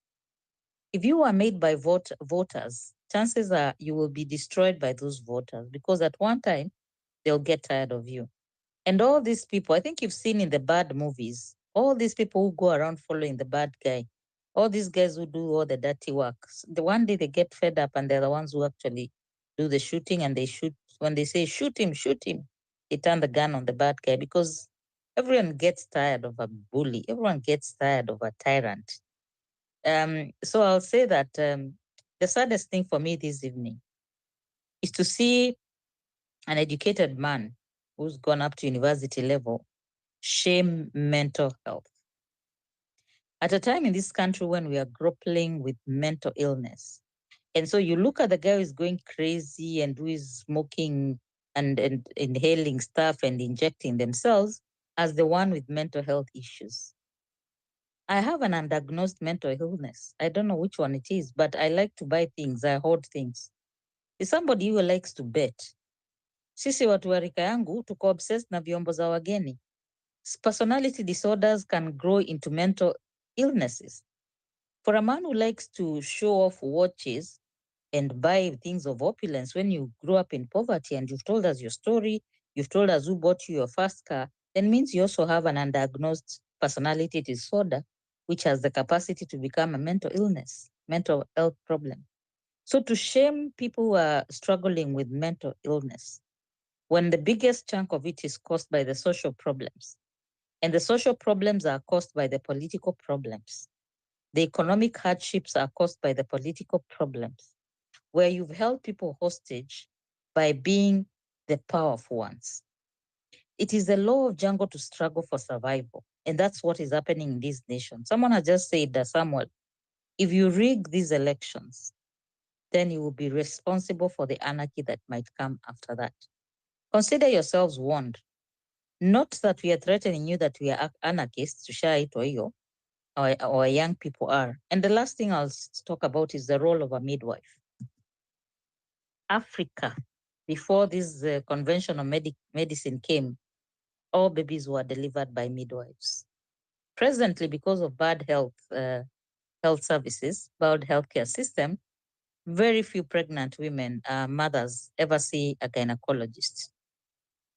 If you are made by voters, chances are you will be destroyed by those voters because at one time they'll get tired of you. And all these people, I think you've seen in the bad movies, all these people who go around following the bad guy, all these guys who do all the dirty work, the one day they get fed up and they're the ones who actually do the shooting and they shoot. When they say shoot him, they turn the gun on the bad guy because everyone gets tired of a bully. Everyone gets tired of a tyrant. So I'll say that the saddest thing for me this evening is to see an educated man who's gone up to university level shame mental health. At a time in this country when we are grappling with mental illness. And so you look at the guy who's going crazy and who is smoking and inhaling stuff and injecting themselves as the one with mental health issues. I have an undiagnosed mental illness. I don't know which one it is, but I like to buy things. I hoard things. Is somebody who likes to bet. Sisi watu wa rika yangu tuko obsessed na vyombo za wageni. Personality disorders can grow into mental illnesses. For a man who likes to show off watches and buy things of opulence when you grew up in poverty and you've told us your story, you've told us who bought you your first car, then means you also have an undiagnosed personality disorder, which has the capacity to become a mental illness, mental health problem. So to shame people who are struggling with mental illness, when the biggest chunk of it is caused by the social problems, and the social problems are caused by the political problems, the economic hardships are caused by the political problems, where you've held people hostage by being the powerful ones. It is the law of jungle to struggle for survival. And that's what is happening in this nation. Someone has just said that, Samuel, if you rig these elections, then you will be responsible for the anarchy that might come after that. Consider yourselves warned. Not that we are threatening you that we are anarchists, to share it or you, or young people are. And the last thing I'll talk about is the role of a midwife. Africa, before this conventional medicine came, all babies were delivered by midwives. Presently, because of bad health services, bad healthcare system, very few pregnant women, mothers, ever see a gynecologist.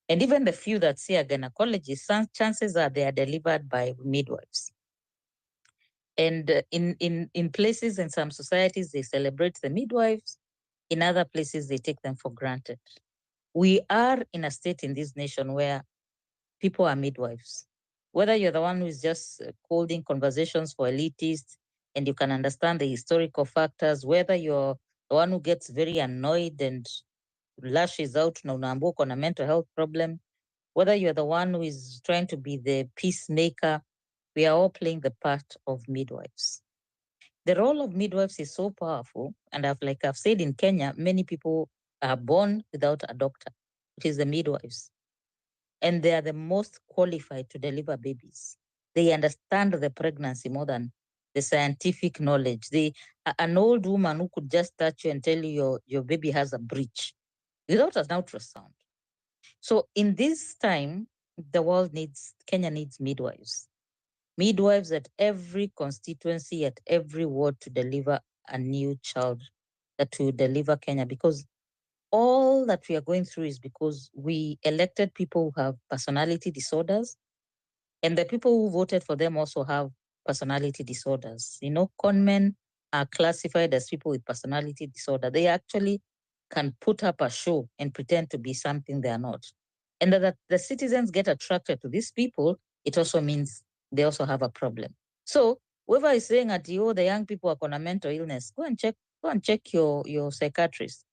And even the few that see a gynecologist, chances are they are delivered by midwives. And in places, in some societies, they celebrate the midwives. In other places, they take them for granted. We are in a state in this nation where people are midwives. whether you're the one who is just holding conversations for elitists and you can understand the historical factors, whether you're the one who gets very annoyed and lashes out na unaambiwa uko na mental health problem, whether you're the one who is trying to be the peacemaker, we are all playing the part of midwives. The role of midwives is so powerful, and I've said in Kenya, many people are born without a doctor. It is the midwives, and they are the most qualified to deliver babies. They understand the pregnancy more than the scientific knowledge. An old woman who could just touch you and tell you your baby has a breech without an ultrasound. So in this time, Kenya needs midwives. Midwives at every constituency, at every ward to deliver a new child that will deliver Kenya, because all that we are going through is because we elected people who have personality disorders, and the people who voted for them also have personality disorders. Conmen are classified as people with personality disorder. They actually can put up a show and pretend to be something they are not. And that the citizens get attracted to these people, it also means they also have a problem. So whoever is saying that the young people are on a mental illness, go and check your psychiatrist.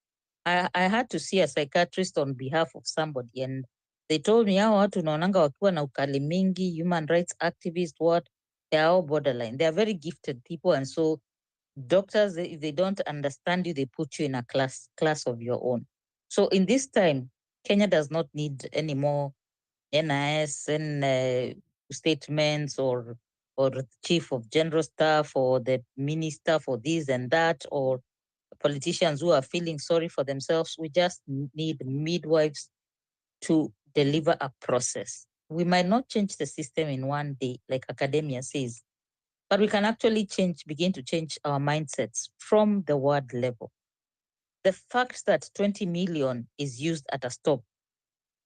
I had to see a psychiatrist on behalf of somebody, and they told me hao watu naonanga wakiwa na ukali mingi, human rights activists, they are all borderline. They are very gifted people, and so doctors, if they don't understand you, they put you in a class of your own. So in this time, Kenya does not need any more NIS and statements or chief of general staff or the minister for this and that, or politicians who are feeling sorry for themselves. We just need midwives to deliver a process. We might not change the system in one day, like academia says, but we can actually begin to change our mindsets from the ward level. The fact that 20 million is used at a stop.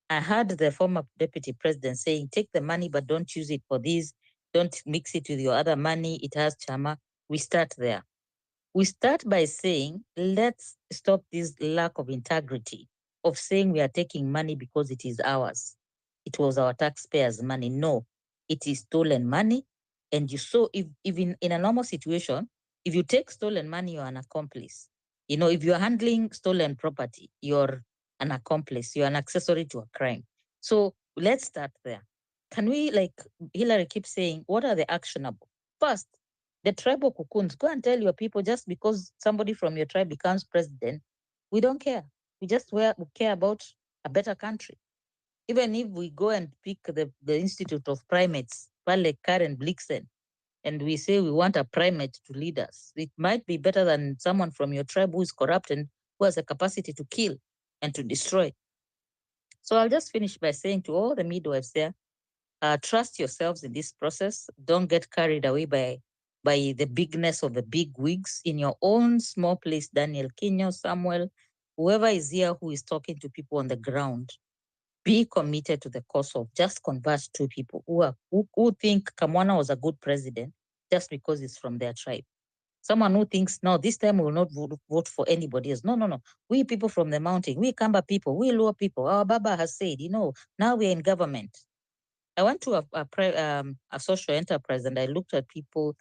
I heard the former deputy president saying, take the money, but don't use it for this. Don't mix it with your other money. It has chama. We start there. We start by saying, let's stop this lack of integrity of saying we are taking money because it is ours. It was our taxpayers' money. No, it is stolen money. And if in a normal situation, if you take stolen money, you're an accomplice. If you're handling stolen property, you're an accomplice. You're an accessory to a crime. So let's start there. Can we, like Hillary keeps saying, what are the actionable? First, the tribal cocoons, go and tell your people, just because somebody from your tribe becomes president, we don't care. We just care about a better country. Even if we go and pick the Institute of Primates, Pale Karen Blixen, and we say we want a primate to lead us, it might be better than someone from your tribe who is corrupt and who has a capacity to kill and to destroy. So I'll just finish by saying to all the midwives there, trust yourselves in this process. Don't get carried away by the bigness of the big wigs in your own small place. Daniel Kinyo, Samuel, whoever is here who is talking to people on the ground, be committed to the cause of just convert two people who think Kamwana was a good president just because he's from their tribe. Someone who thinks, no, this time we will not vote for anybody else. No. We people from the mountain, we Kamba people, we Luo people, our Baba has said, now we're in government. I went to a social enterprise and I looked at people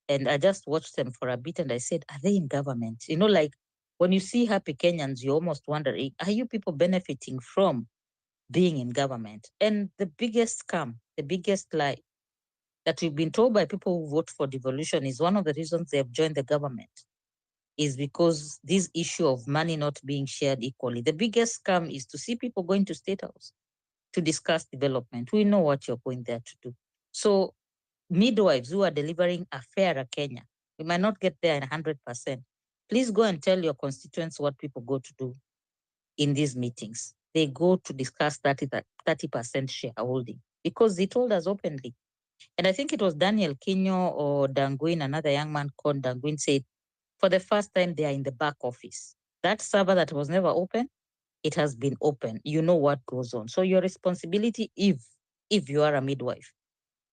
and I just watched them for a bit and I said, are they in government? Like when you see happy Kenyans, you almost wonder, are you people benefiting from being in government? And the biggest scam, the biggest lie that we've been told by people who vote for devolution is one of the reasons they have joined the government is because this issue of money not being shared equally. The biggest scam is to see people going to State House to discuss development. We know what you're going there to do. So midwives who are delivering a fairer Kenya, we might not get there in 100%. Please go and tell your constituents what people go to do in these meetings. They go to discuss 30% shareholding because they told us openly. And I think it was Daniel Kinyo or Danguin, another young man called Danguin, said, for the first time, they are in the back office. That server that was never open, it has been open. You know what goes on. So your responsibility, if you are a midwife,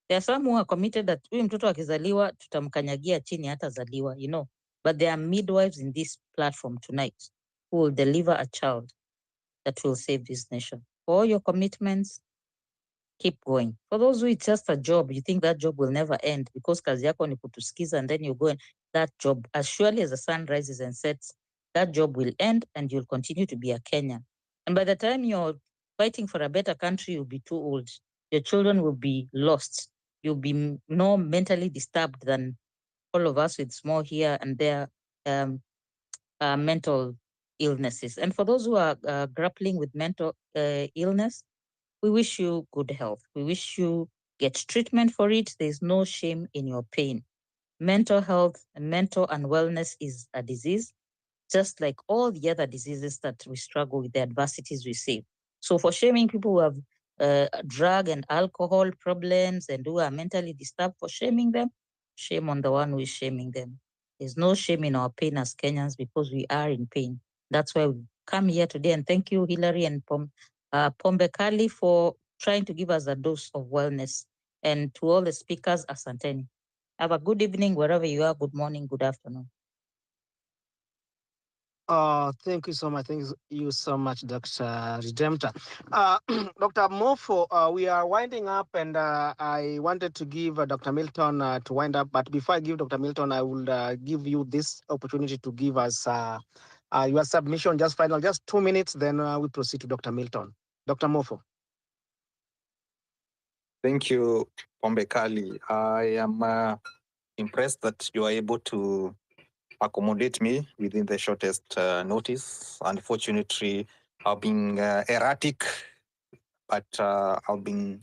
there are some who are committed that huyu mtoto akizaliwa tutamkanyagia chini hatazaliwa, but there are midwives in this platform tonight who will deliver a child that will save this nation. For all your commitments, keep going. For those who it's just a job, you think that job will never end because kazi yako ni kutusikiza, and then you go and that job, as surely as the sun rises and sets, that job will end and you'll continue to be a Kenyan. And by the time you're fighting for a better country, you'll be too old. Your children will be lost. You'll be more mentally disturbed than all of us with small here and there mental illnesses. And for those who are grappling with mental illness, we wish you good health. We wish you get treatment for it. There's no shame in your pain. Mental health and mental unwellness is a disease, just like all the other diseases that we struggle with, the adversities we see. So for shaming people who have drug and alcohol problems and who are mentally disturbed, for shaming them, shame on the one who is shaming them. There's no shame in our pain as Kenyans because we are in pain. That's why we come here today. And thank you, Hillary and Pombe Kali, for trying to give us a dose of wellness. And to all the speakers, asanteni. Have a good evening wherever you are. Good morning, good afternoon. Thank you so much. Thank you so much, Dr. Redemptor. Dr. Mofo, we are winding up, and I wanted to give Dr. Milton to wind up. But before I give Dr. Milton, I will give you this opportunity to give us your submission, just 2 minutes, then we proceed to Dr. Milton. Dr. Mofo. Thank you, Pombe Kali. I am impressed that you are able to accommodate me within the shortest notice. Unfortunately, I've been erratic, but I've been,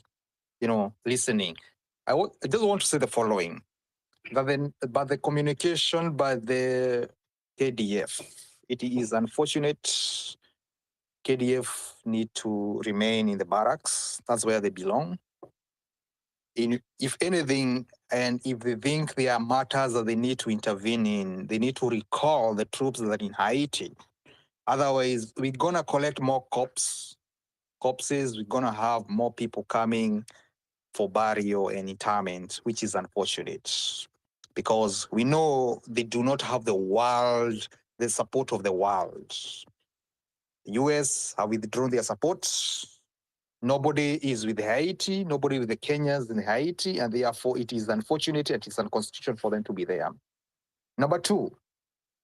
listening. I just want to say the following: but the communication by the KDF, it is unfortunate. KDF need to remain in the barracks. That's where they belong. If anything, and if they think there are matters that they need to intervene in, they need to recall the troops that are in Haiti. Otherwise, we're gonna collect more corpses. We're gonna have more people coming for burial and interment, which is unfortunate, because we know they do not have the support of the world. The US have withdrawn their support. Nobody is with Haiti, nobody with the Kenyans in Haiti, and therefore it is unfortunate, it is unconstitutional for them to be there. Number two,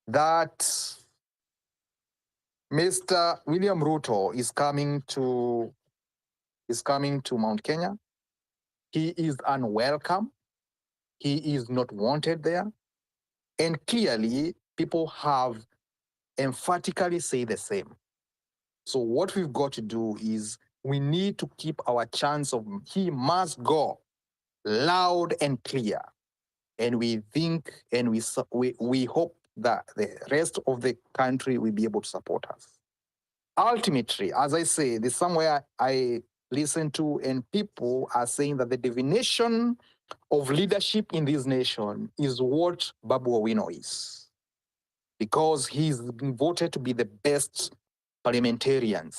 that Mr. William Ruto is coming to Mount Kenya. He is unwelcome. He is not wanted there. And clearly, people have emphatically said the same. So what we've got to do is we need to keep our chance of he must go loud and clear. And we think and we hope that the rest of the country will be able to support us. Ultimately, as I say, there's somewhere I listen to, and people are saying that the definition of leadership in this nation is what Babu Owino is, because he's been voted to be the best parliamentarian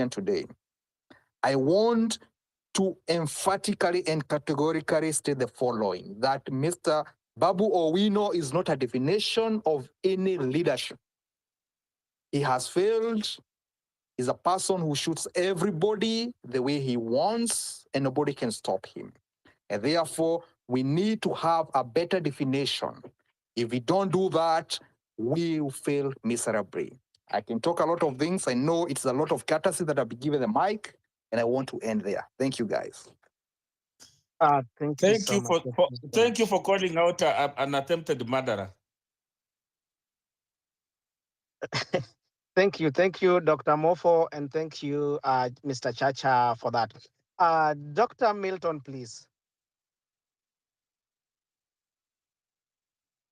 today. I want to emphatically and categorically state the following, that Mr. Babu Owino is not a definition of any leadership. He has failed. He's a person who shoots everybody the way he wants, and nobody can stop him. And therefore, we need to have a better definition. If we don't do that, we will fail miserably. I can talk a lot of things. I know it's a lot of courtesy that I've been given the mic, and I want to end there. Thank you, guys. Thank you so much. Thank you for calling out an attempted murderer. Thank you, Dr. Mofo, and thank you, Mr. Chacha, for that. Dr. Milton, please.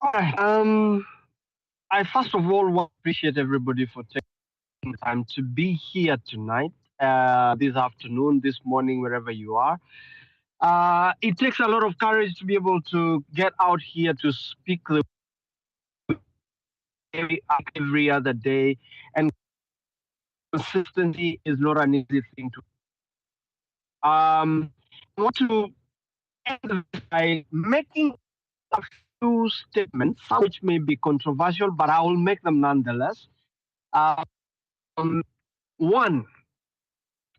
All right. I first of all want to appreciate everybody for taking the time to be here tonight, this afternoon, this morning, wherever you are. It takes a lot of courage to be able to get out here to speak every other day, and consistency is not an easy thing to. I want to end by making a few statements which may be controversial, but I will make them nonetheless. One,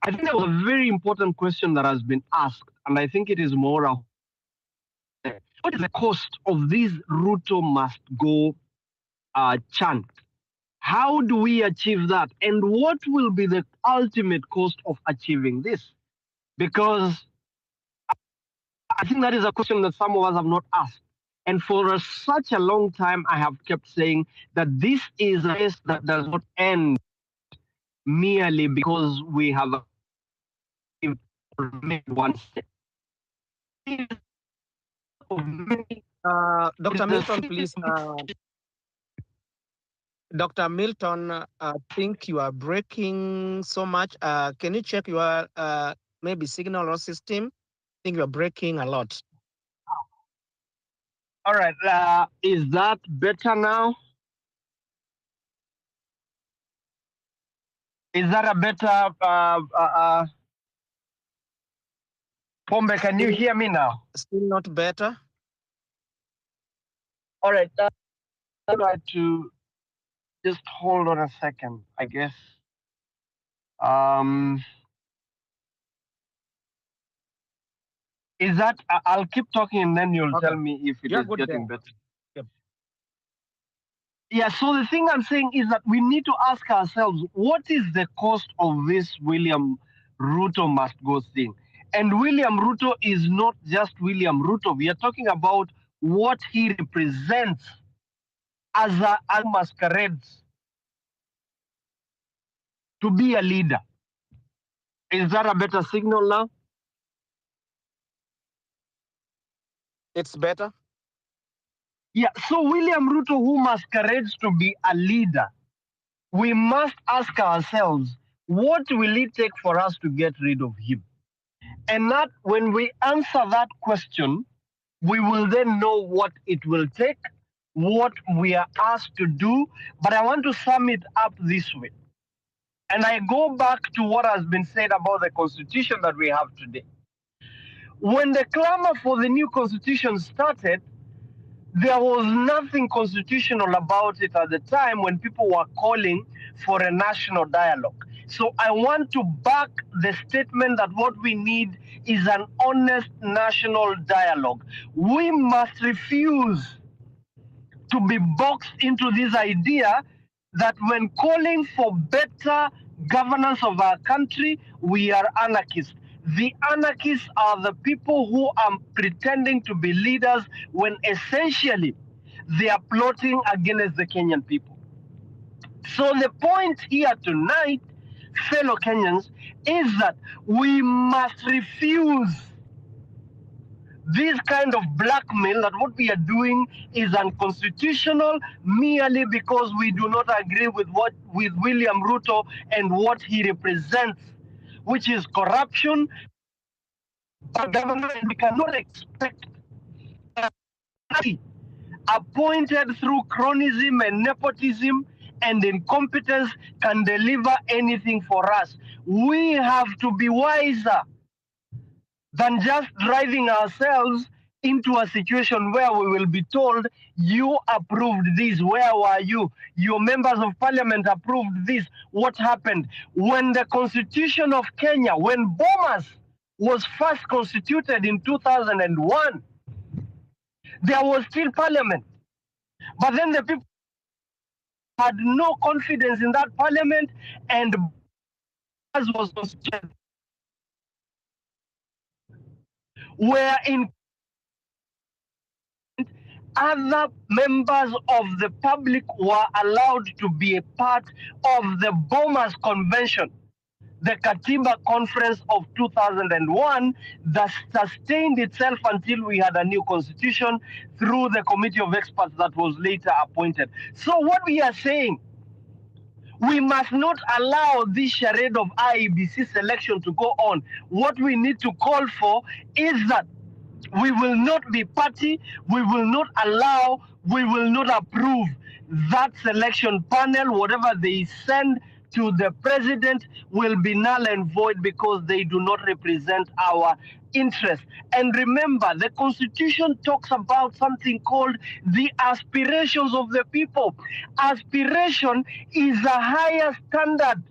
I think that was a very important question that has been asked, and I think it is more of what is the cost of this Ruto must go chant? How do we achieve that? And what will be the ultimate cost of achieving this? Because I think that is a question that some of us have not asked. And for such a long time, I have kept saying that this is a race that does not end merely because we have made one step. Dr. Milton, please. Dr. Milton, I think you are breaking so much. Can you check your maybe signal or system? I think you're breaking a lot. All right. Is that better now? Is that a better Pombe, can you hear me now? Still not better. All right. I'd like to just hold on a second, I guess. Is that I'll keep talking and then you'll tell me if it is getting better. Yep. Yeah, so the thing I'm saying is that we need to ask ourselves, what is the cost of this William Ruto must go thing? And William Ruto is not just William Ruto. We are talking about what he represents as a masquerades to be a leader. Is that a better signal now? It's better. Yeah, so William Ruto, who masquerades to be a leader, we must ask ourselves, what will it take for us to get rid of him? And that when we answer that question, we will then know what it will take, what we are asked to do. But I want to sum it up this way. And I go back to what has been said about the constitution that we have today. When the clamor for the new constitution started, there was nothing constitutional about it at the time when people were calling for a national dialogue. So I want to back the statement that what we need is an honest national dialogue. We must refuse to be boxed into this idea that when calling for better governance of our country, we are anarchists. The anarchists are the people who are pretending to be leaders when essentially they are plotting against the Kenyan people. So the point here tonight, fellow Kenyans, is that we must refuse this kind of blackmail that what we are doing is unconstitutional merely because we do not agree with William Ruto and what he represents, which is corruption, bad government, and we cannot expect appointed through cronyism and nepotism and incompetence can deliver anything for us. We have to be wiser than just driving ourselves into a situation where we will be told, you approved this, where were you? Your members of parliament approved this, what happened? When the constitution of Kenya, when Bomas was first constituted in 2001, there was still parliament. But then the people had no confidence in that parliament and Bomas was constituted. Where in other members of the public were allowed to be a part of the Bomas Convention, the Katiba Conference of 2001 that sustained itself until we had a new constitution through the committee of experts that was later appointed. So what we are saying, we must not allow this charade of IEBC selection to go on. What we need to call for is that we will not be party, we will not allow, we will not approve that selection panel. Whatever they send to the president will be null and void because they do not represent our interests. And remember, the Constitution talks about something called the aspirations of the people. Aspiration is a higher standard.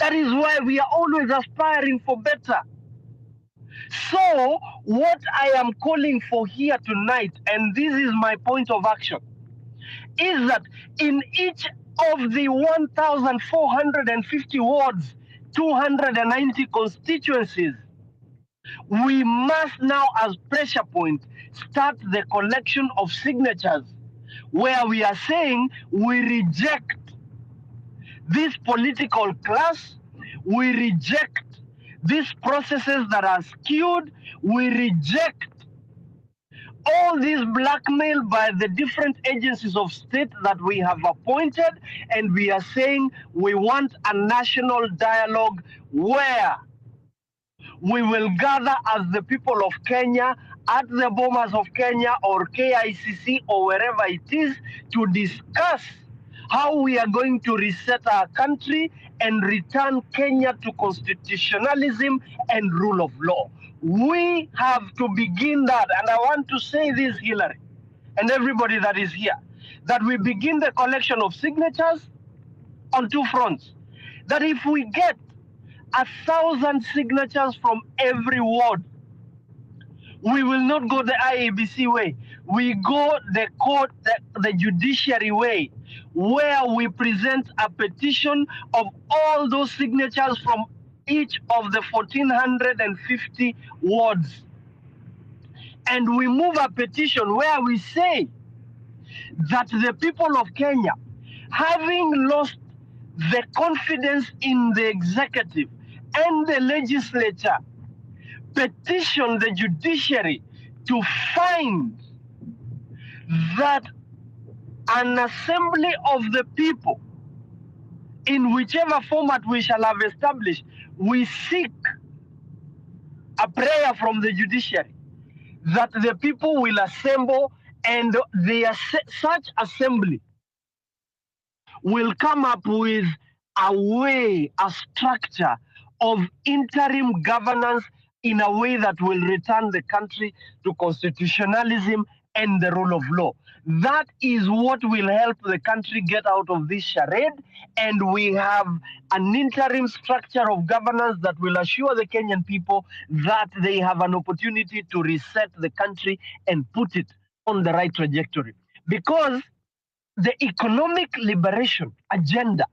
That is why we are always aspiring for better. So, what I am calling for here tonight, and this is my point of action, is that in each of the 1,450 wards, 290 constituencies, we must now, as pressure point, start the collection of signatures where we are saying we reject this political class, we reject these processes that are skewed, we reject all this blackmail by the different agencies of state that we have appointed, and we are saying we want a national dialogue where we will gather as the people of Kenya at the Bomas of Kenya or KICC or wherever it is to discuss how we are going to reset our country and return Kenya to constitutionalism and rule of law. We have to begin that, and I want to say this, Hillary, and everybody that is here, that we begin the collection of signatures on two fronts. That if we get 1,000 signatures from every ward, we will not go the IEBC way. We go the court, the judiciary way, where we present a petition of all those signatures from each of the 1,450 wards. And we move a petition where we say that the people of Kenya, having lost the confidence in the executive and the legislature, petition the judiciary to find that an assembly of the people, in whichever format we shall have established, we seek a prayer from the judiciary that the people will assemble, and such assembly will come up with a way, a structure of interim governance in a way that will return the country to constitutionalism and the rule of law. That is what will help the country get out of this charade, and we have an interim structure of governance that will assure the Kenyan people that they have an opportunity to reset the country and put it on the right trajectory. Because the economic liberation agenda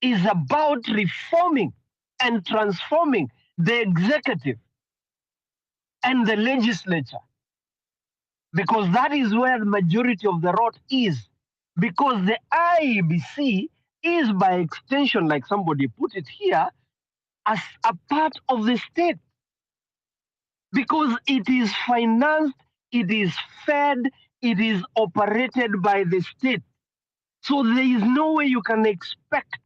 is about reforming and transforming the executive and the legislature, because that is where the majority of the rot is. Because the IEBC is, by extension, like somebody put it here, as a part of the state, because it is financed, it is fed, it is operated by the state. So there is no way you can expect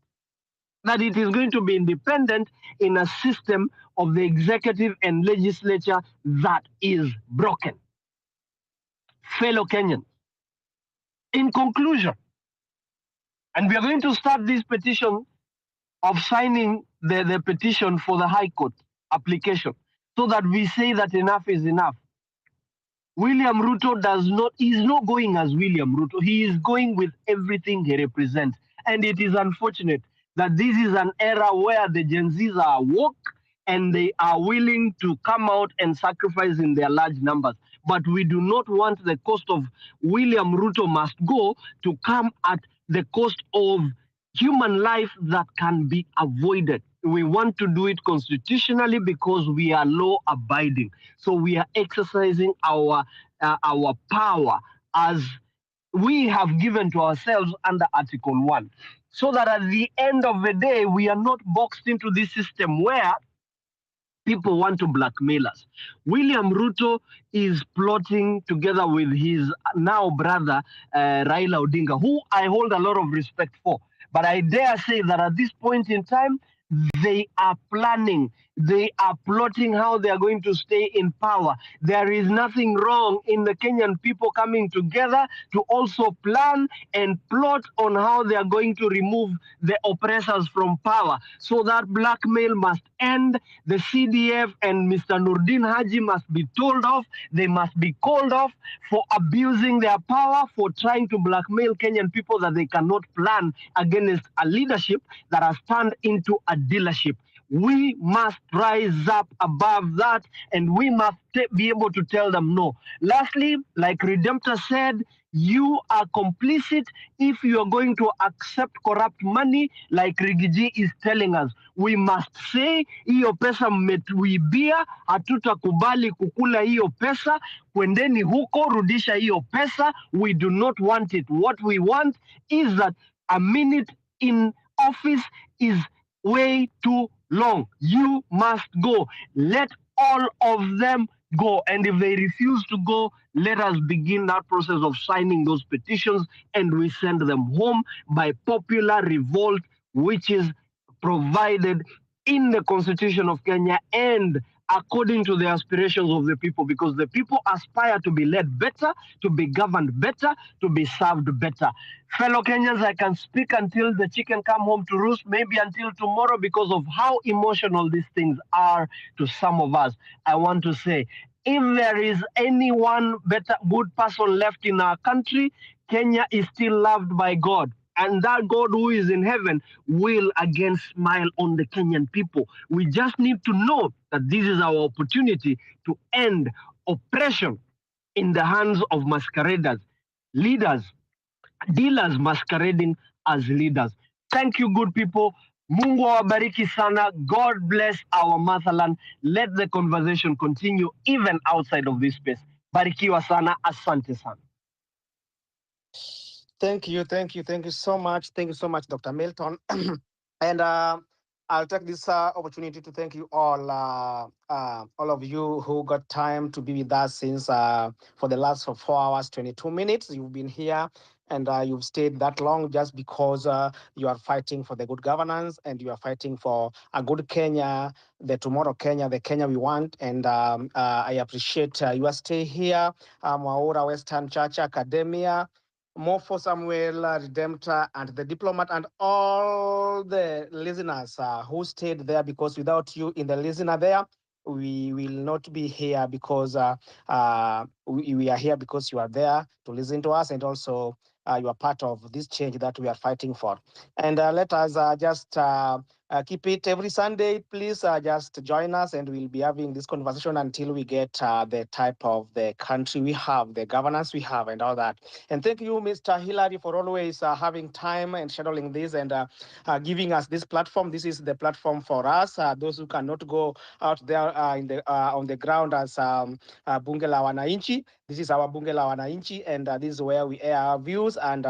that it is going to be independent in a system of the executive and legislature that is broken. Fellow Kenyans, in conclusion, and we are going to start this petition of signing the petition for the High Court application, so that we say that enough is enough. William Ruto is not going as William Ruto. He is going with everything he represents. And it is unfortunate that this is an era where the Gen Zs are woke and they are willing to come out and sacrifice in their large numbers. But we do not want the cost of William Ruto must go to come at the cost of human life that can be avoided. We want to do it constitutionally because we are law-abiding. So we are exercising our power as we have given to ourselves under Article 1. So that at the end of the day, we are not boxed into this system where people want to blackmail us. William Ruto is plotting together with his now brother, Raila Odinga, who I hold a lot of respect for. But I dare say that at this point in time, they are planning, They are plotting how they are going to stay in power. There is nothing wrong in the Kenyan people coming together to also plan and plot on how they are going to remove the oppressors from power. So that blackmail must end. The CDF and Mr. Nurdin Haji must be told off. They must be called off for abusing their power, for trying to blackmail Kenyan people that they cannot plan against a leadership that has turned into a dealership. We must rise up above that, and we must be able to tell them no. Lastly, like Redemptor said, you are complicit if you are going to accept corrupt money, like Rigiji is telling us. We must say, hiyo pesa mmetuibia, hatutakubali kukula hiyo pesa, kwendeni huko, rudisha hiyo pesa. We do not want it. What we want is that a minute in office is way too long. You must go. Let all of them go. And if they refuse to go, let us begin that process of signing those petitions, and we send them home by popular revolt, which is provided in the Constitution of Kenya and according to the aspirations of the people, because the people aspire to be led better, to be governed better, to be served better. Fellow Kenyans, I can speak until the chicken come home to roost, maybe until tomorrow, because of how emotional these things are to some of us. I want to say, if there is anyone better, good person left in our country, Kenya is still loved by God. And that God who is in heaven will again smile on the Kenyan people. We just need to know that this is our opportunity to end oppression in the hands of masqueraders, leaders, dealers masquerading as leaders. Thank you, good people. Mungu awabariki sana. God bless our motherland. Let the conversation continue even outside of this space. Barikiwa sana. Asante sana. Thank you so much. Thank you so much, Dr. Milton. And I'll take this opportunity to thank you all of you who got time to be with us since for the last 4 hours, 22 minutes. You've been here and you've stayed that long just because you are fighting for the good governance and you are fighting for a good Kenya, the tomorrow Kenya, the Kenya we want. And I appreciate your stay here, Mwaura Western Church Academia, Mofo Samuel, Redemptor, and the diplomat, and all the listeners who stayed there, because without you in the listener there, we will not be here, because we are here because you are there to listen to us, and also you are part of this change that we are fighting for. And let us just keep it every Sunday. Please just join us, and we'll be having this conversation until we get the type of the country we have, the governance we have, and all that. And thank you, Mr. Hillary, for always having time and scheduling this and giving us this platform. This is the platform for us, those who cannot go out there on the ground as Bunge la Wananchi. This is our Bunge la Wananchi, and this is where we air our views and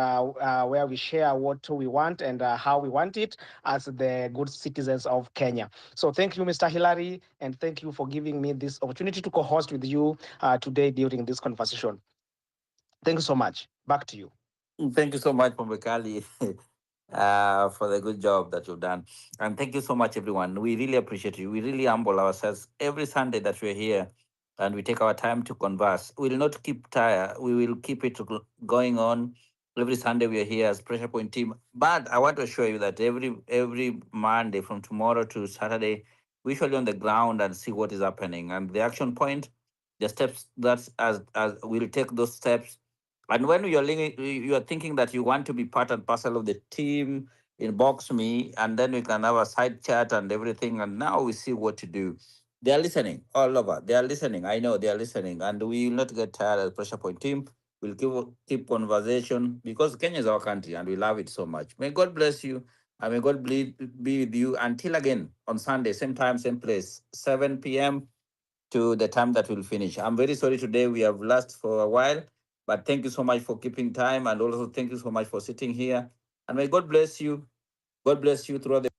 where we share what we want and how we want it as the good citizens of Kenya. So thank you, Mr. Hillary, and thank you for giving me this opportunity to co-host with you today during this conversation. Thank you so much. Back to you. Thank you so much, Pombekali, for the good job that you've done. And thank you so much, everyone. We really appreciate you. We really humble ourselves every Sunday that we're here and we take our time to converse. We will not keep tired. We will keep it going on. Every Sunday we are here as Pressure Point team. But I want to assure you that every Monday from tomorrow to Saturday, we shall be on the ground and see what is happening. And the action point, the steps that as we'll take those steps. And when you are thinking that you want to be part and parcel of the team, inbox me, and then we can have a side chat and everything. And now we see what to do. They are listening all over. They are listening. I know they are listening, and we will not get tired as Pressure Point team. We'll keep conversation because Kenya is our country and we love it so much. May God bless you, and may God be with you until again on Sunday, same time, same place, 7 p.m. to the time that we'll finish. I'm very sorry today we have lost for a while, but thank you so much for keeping time, and also thank you so much for sitting here. And may God bless you. God bless you throughout the